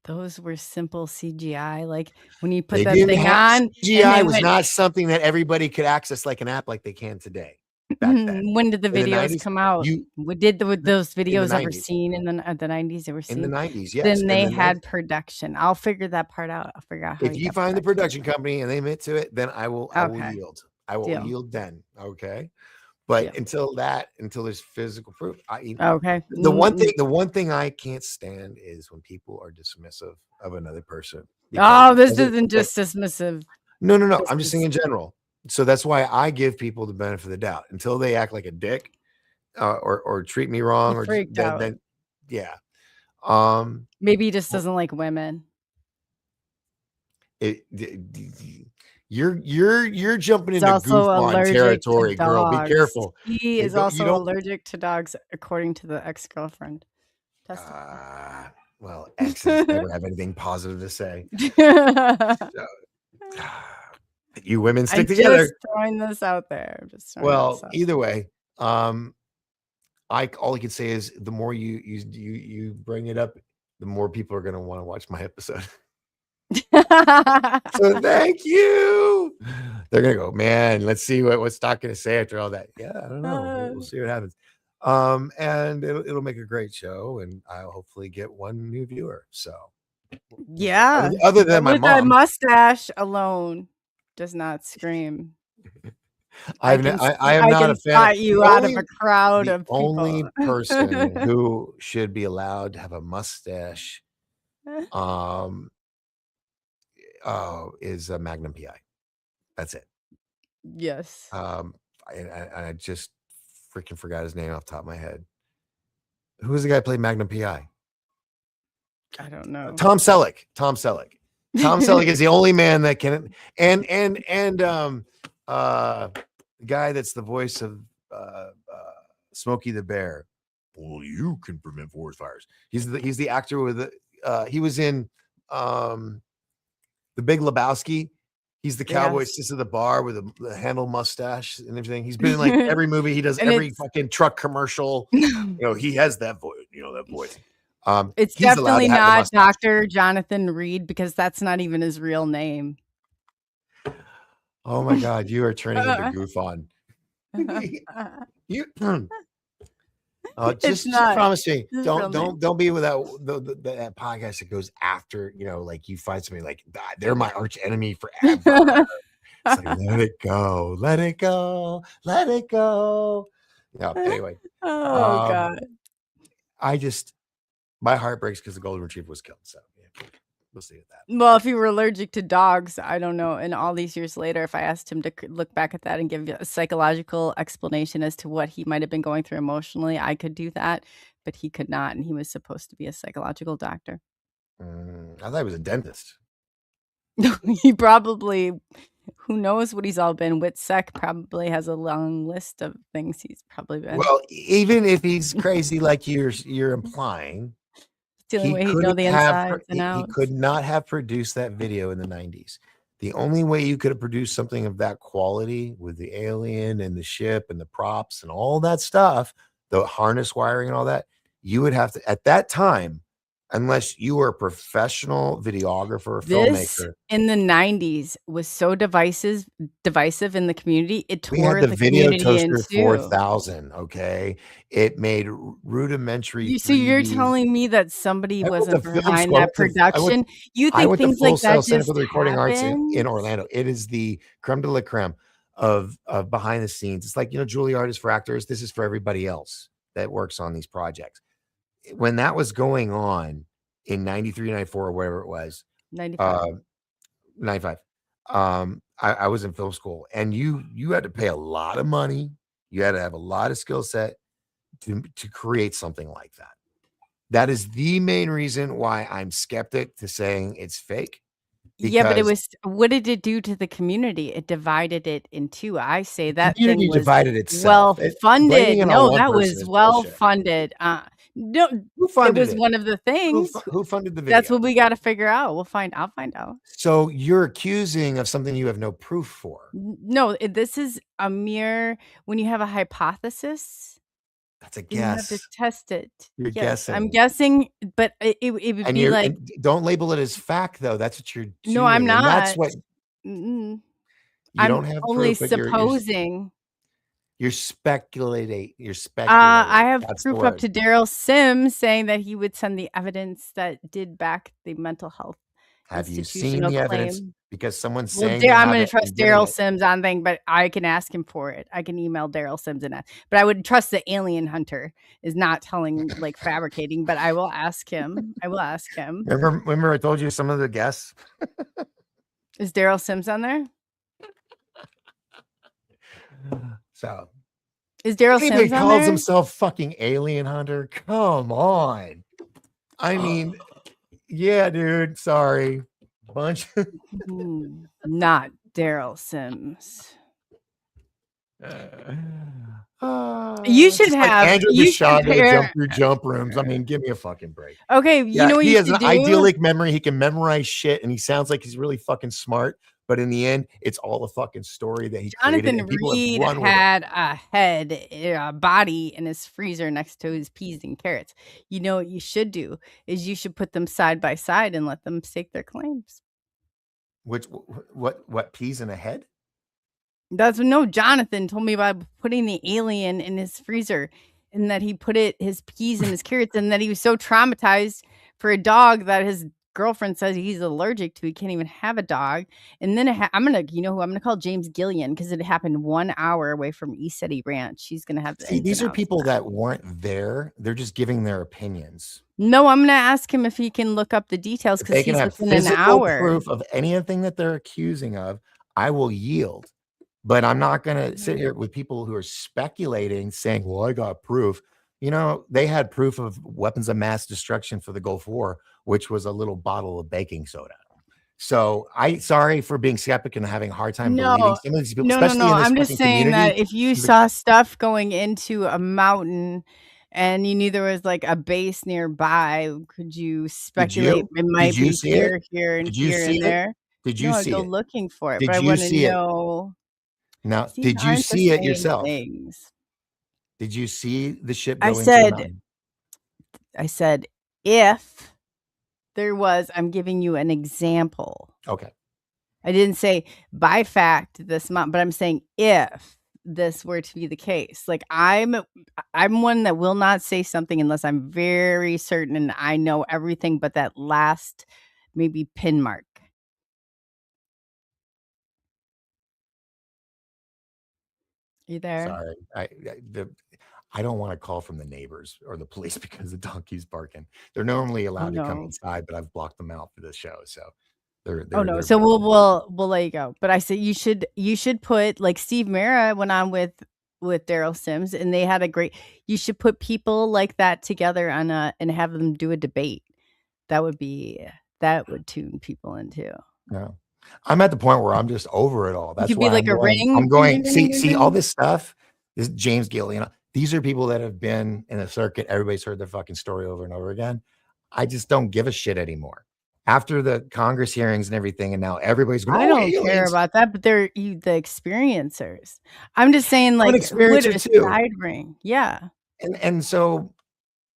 Those were simple CGI. Like when you put They that didn't thing have on and CGI they was went, not something that everybody could access like an app like they can today back then. when did the In the videos 90s, come out? you Were those in the videos ever 90s. seen in the 90s? They were In the seen. 90s, yes. Then In they the 90s. had production. I'll figure that part out. I'll figure out how If you you got find the production. production company and they admit to it, then I will Okay, yield. I will deal, yield then. Okay. But deal. until there's physical proof, Okay. the one thing I can't stand is when people are dismissive of another person because Oh, it this doesn't isn't fit. just dismissive. No. This I'm just saying is in general. So that's why I give people the benefit of the doubt until they act like a dick, or treat me he wrong, freaked out. then yeah. Um, Maybe he just well, doesn't like women. it, d- d- d- you're jumping He's into also goof on allergic to territory, girl. Be dogs. careful. He is You also don't. allergic to dogs, according to the ex-girlfriend. Testify. Well, exes never have anything positive to say. So, you women I'm stick together. just throwing this out there. I'm just throwing this Well, out. either way, all I can say is the more you bring it up, the more people are going to want to watch my episode. So thank you. They're gonna go, man. Let's see what's Doc gonna say after all that. Yeah, I don't know. We'll see what happens. And it'll make a great show, and I'll hopefully get one new viewer. So Yeah. other than my With that mom, mustache alone does not scream. I can I am I not can a fan of spot you out of a crowd the of only people. person who should be allowed to have a mustache. Um, is a Magnum PI. That's it. Yes. I just freaking forgot his name off the top of my head. Who was the guy who played Magnum PI? I don't know. Tom Selleck. Tom Selleck is the only man that can, and the guy that's the voice of Smokey the Bear. Well, you can prevent forest fires. He's the actor with the he was in The Big Lebowski. He's the cowboy Yes. sits at the bar with the handle mustache and everything. He's been in like every movie. He does And every it's fucking truck commercial. He has that voice. That voice. it's He's allowed definitely to have the not mustache. Dr. Jonathan Reed because that's not even his real name. Oh my God, you are turning into goof on. You It's just not promise me, his real name. don't be with that podcast that goes after, like you find somebody like that. They're my arch enemy forever. It's like, let it go, let it go, let it go. Anyway, Oh um, God. my heart breaks because the golden retriever was killed. So yeah, we'll see with that. Well, if he were allergic to dogs, I don't know. And all these years later, if I asked him to look back at that and give a psychological explanation as to what he might have been going through emotionally, I could do that, but he could not. And he was supposed to be a psychological doctor. I thought he was a dentist. He probably, who knows what he's all been. WITSEC probably has a long list of things he's probably been. Well, even if he's crazy like you're implying, It's the only he way he'd know couldn't the have insides and he outs. could not have produced that video in the 90s. The only way you could have produced something of that quality with the alien and the ship and the props and all that stuff, the harness wiring and all that, you would have to, at that time, unless you were a professional videographer or This filmmaker. in the 90s was so divisive in the community. It We had tore the the Video community in Toaster two. 4000. Okay, it made rudimentary. So you're 3D. telling me that somebody I went wasn't to film behind school. that production? You I think went to things Full like Sail that Center just for the Recording Arts in happen? Orlando. It is the creme de la creme of behind the scenes. It's like, Juilliard is for actors. This is for everybody else that works on these projects. When that was going on in 93, 94, or whatever it was, 95. 95, I was in film school, and you had to pay a lot of money. You had to have a lot of skill set to create something like that. That is the main reason why I'm skeptic to saying it's fake. Yeah, but Because what did it do to the community? It divided it in two. I say the that community thing was divided itself. well Blaming funded. it on No, one that person was is well bullshit. funded. No, Who it funded was it? one of the things. Who funded the video? That's what we got to figure out. I'll find out. So you're accusing of something you have no proof for. No, this is a mere when you have a hypothesis That's a You have to guess. test it. You're Yes, I'm guessing. guessing, but it would And be you're like, and don't label it as fact though. That's what you're no, I'm doing. And that's not. what Mm-mm. you I'm don't have only proof, but supposing. you're speculating. You're I speculating. have That's the proof up word. to Daryl Sims saying that he would send the evidence that did back the mental health Have you seen institutional the evidence? claim. Because someone's Well, saying they I'm have going to it trust and getting Daryl it. Sims on thing, but I can ask him for it. I can email Daryl Sims and ask. But I would trust the alien hunter is not telling, like, fabricating. But I will ask him. I will ask him. Remember I told you some of the guests? Is Daryl Sims on there? So Is Daryl anybody Sims on calls there? himself fucking alien hunter? Come on. I mean, yeah, dude. Sorry. Bunch. Not Daryl Sims. You should Just like have. Andrew You should Gashada to jump pair. through jump rooms. I mean, give me a fucking break. Okay, you Yeah, know what he you has an should do? idyllic memory. He can memorize shit, and he sounds like he's really fucking smart. But in the end, it's all a fucking story that he created, Jonathan and people have Reed run with it. had a head, a body in his freezer next to his peas and carrots. You know what you should do is you should put them side by side and let them stake their claims. Which what peas in a head? That's no. Jonathan told me about putting the alien in his freezer, and that he put his peas and his carrots, and that he was so traumatized for a dog that his girlfriend says he's allergic to. He can't even have a dog. And then I'm gonna, you know who I'm gonna call? James Gillian, because it happened 1 hour away from East City Ranch. He's gonna have the See, ins these and are outs of people that. that weren't there. They're just giving their opinions. No, I'm gonna ask him if he can look up the details If because they can he's have within an physical hour. proof of anything that they're accusing of, I will yield. But I'm not going to sit here with people who are speculating, saying, well, I got proof. You know, they had proof of weapons of mass destruction for the Gulf War, which was a little bottle of baking soda. So sorry for being skeptic and having a hard time believing some of these people, No. especially in this I'm just fucking saying community. that if you saw stuff going into a mountain and you knew there was like a base nearby, could you speculate it might Did you be see it? here, and Did you here, see and it? there? Did you No, I'd see go it? looking for it, but Did I you want to see it? know. Now, These did you aren't the see it same yourself? things. Did you see the ship I go into the said, mountain? if there was, I'm giving you an example. Okay. I didn't say by fact this month, but I'm saying if this were to be the case. Like I'm one that will not say something unless I'm very certain and I know everything but that last maybe pin mark. You there? Sorry. I don't want to call from the neighbors or the police because the donkey's barking. They're normally allowed to come No. inside, but I've blocked them out for this show. So they're Oh no. they're So barking. we'll let you go. But I say you should put, like, Steve Mera went on with Daryl Sims and they had a great, you should put people like that together on and have them do a debate. That would tune people into. No. I'm at the point where I'm just over it all. You That's could be why like a I'm ring. going, see all this stuff. This James Gillian. These are people that have been in a circuit. Everybody's heard their fucking story over and over again. I just don't give a shit anymore. After the Congress hearings and everything, and now everybody's going, I oh, don't care aliens. about that, but they're the experiencers. I'm just saying, I'm like, an experiencer would a too. side ring? Yeah. And so,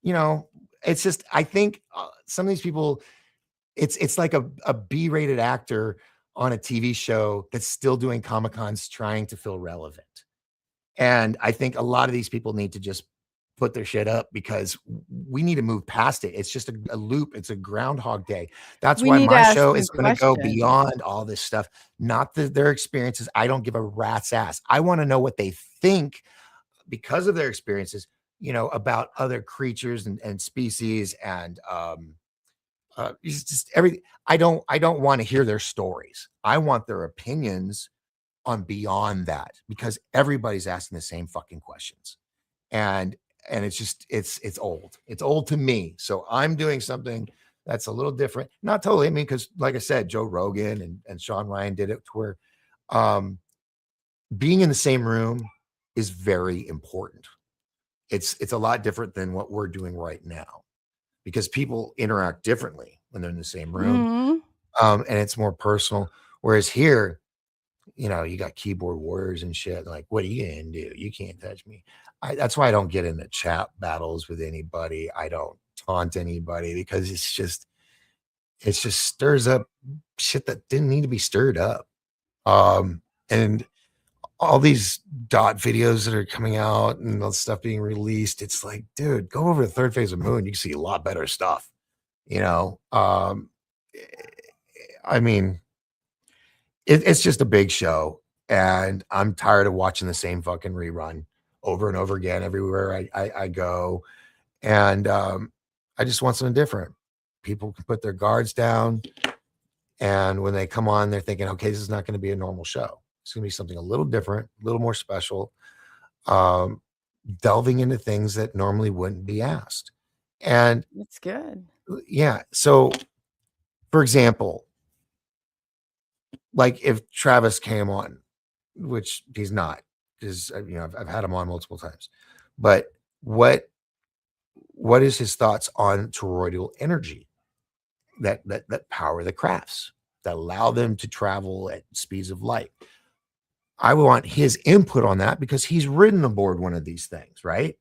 you know, it's just, I think some of these people, it's like a B-rated actor on a TV show that's still doing Comic-Cons trying to feel relevant. And I think a lot of these people need to just put their shit up because we need to move past it. It's just a loop. It's a Groundhog Day. That's We why need to my ask show them is going to go questions. beyond all this stuff, not their experiences. I don't give a rat's ass. I want to know what they think because of their experiences, you know, about other creatures and species and it's just everything. I don't want to hear their stories. I want their opinions on beyond that because everybody's asking the same fucking questions. And it's just it's old. It's old to me. So I'm doing something that's a little different. Not totally. I mean, because like I said, Joe Rogan and Sean Ryan did it to where being in the same room is very important. It's a lot different than what we're doing right now because people interact differently when they're in the same room. Mhm. And it's more personal. Whereas here, you know, you got keyboard warriors and shit. Like, what are you gonna do? You can't touch me. That's why I don't get into chat battles with anybody. I don't taunt anybody because it just stirs up shit that didn't need to be stirred up. And all these dot videos that are coming out and all the stuff being released, it's like, dude, go over the third phase of moon. You can see a lot better stuff, you know. I mean, it's just a big show, and I'm tired of watching the same fucking rerun over and over again everywhere I go. And I just want something different. People can put their guards down, and when they come on, they're thinking, okay, this is not going to be a normal show. It's going to be something a little different, a little more special, delving into things that normally wouldn't be asked. And It's good. yeah, so for example, like if Travis came on, which he's not, because you know I've had him on multiple times, but what is his thoughts on toroidal energy that power the crafts, that allow them to travel at speeds of light? I want his input on that because he's ridden aboard one of these things, right?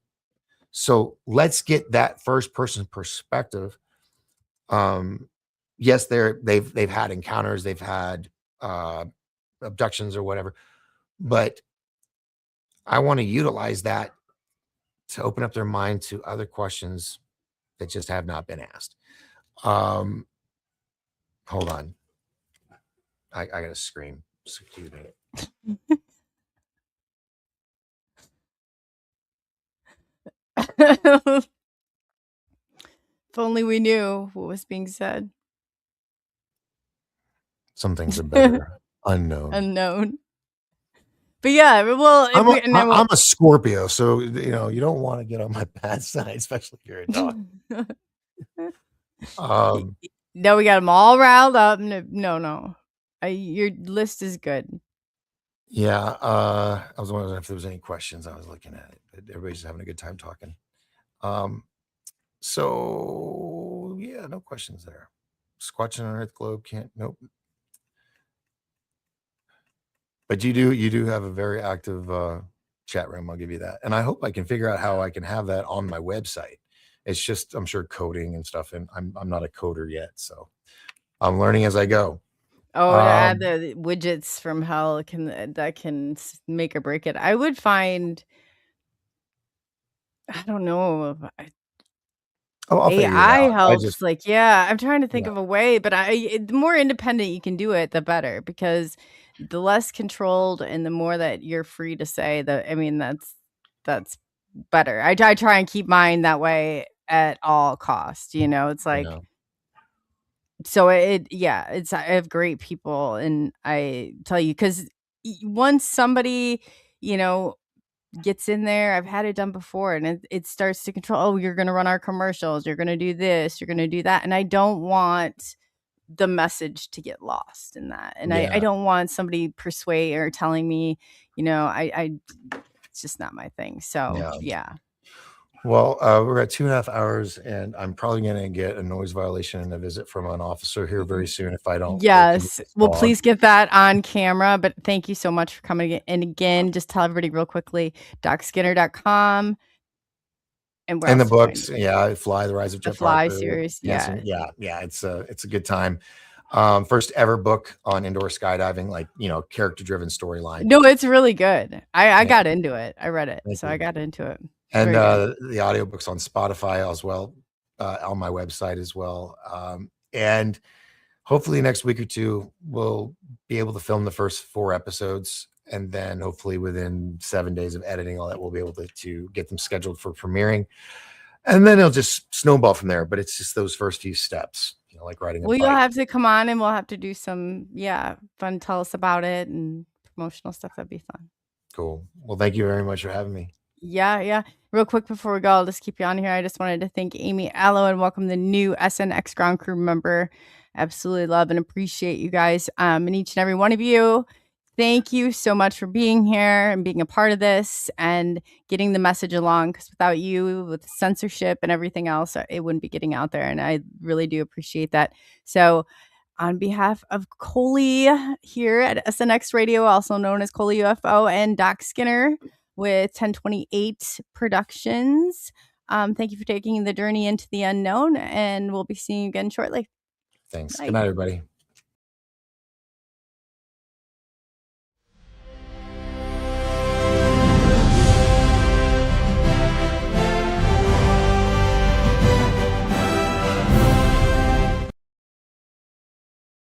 So let's get that first person perspective. Yes, they've had encounters, they've had abductions or whatever, but I want to utilize that to open up their mind to other questions that just have not been asked. Hold on. I gotta scream. Excuse me. If only we knew what was being said. Some things are better unknown. Unknown. But yeah, well, I'm a Scorpio, so you know you don't want to get on my bad side, especially if you're a dog. No, we got them all riled up. No. Your list is good. Yeah, I was wondering if there was any questions. I was looking at it, but everybody's having a good time talking. So yeah, no questions there. Squatching on Earth globe can't. Nope. But you do have a very active chat room. I'll give you that, and I hope I can figure out how I can have that on my website. It's just I'm sure coding and stuff, and I'm not a coder yet, so I'm learning as I go. Oh, to add the widgets from hell can make or break it. I would find, I don't know. I'll figure it AI out. helps. Like, yeah, I'm trying to think Yeah. of a way, but the more independent you can do it, the better, because the less controlled and the more that you're free to say that. I mean, that's better. I try and keep mine that way at all costs. You know, it's like, Yeah. so it's I have great people, and I tell you, because once somebody, you know, gets in there, I've had it done before, and it starts to control. Oh, you're going to run our commercials, you're going to do this, you're going to do that, and I don't want the message to get lost in that, and I don't want somebody persuade or telling me, you know, I it's just not my thing. So yeah. Well, we're at 2.5 hours, and I'm probably going to get a noise violation and a visit from an officer here very soon if I don't. Yes. Well, please get that on camera. But thank you so much for coming in. And again, just tell everybody real quickly, DocSkinner.com. And the books, Fly, The Rise of Jeff Fly Parker series, yeah, it's a good time. First ever book on indoor skydiving, like, you know, character-driven storyline. No, it's really good. I got into it. I read it, so I got into it. And the audiobooks on Spotify as well, on my website as well. And hopefully next week or two, we'll be able to film the first 4 episodes. And then hopefully within 7 days of editing, all that, we'll be able to get them scheduled for premiering. And then it'll just snowball from there. But it's just those first few steps, you know, like riding a bike. You'll have to come on, and we'll have to do some, fun. Tell us about it and promotional stuff. That'd be fun. Cool. Well, thank you very much for having me. Yeah. Real quick before we go, I'll just keep you on here. I just wanted to thank Amy Allo and welcome the new SNX ground crew member. Absolutely love and appreciate you guys, and each and every one of you. Thank you so much for being here and being a part of this and getting the message along, because without you, with censorship and everything else, it wouldn't be getting out there. And I really do appreciate that. So On behalf of Coley here at SNX Radio, also known as Coley UFO, and Doc Skinner with 1028 Productions, thank you for taking the journey into the unknown, and we'll be seeing you again shortly. Thanks. Bye. Good night, everybody.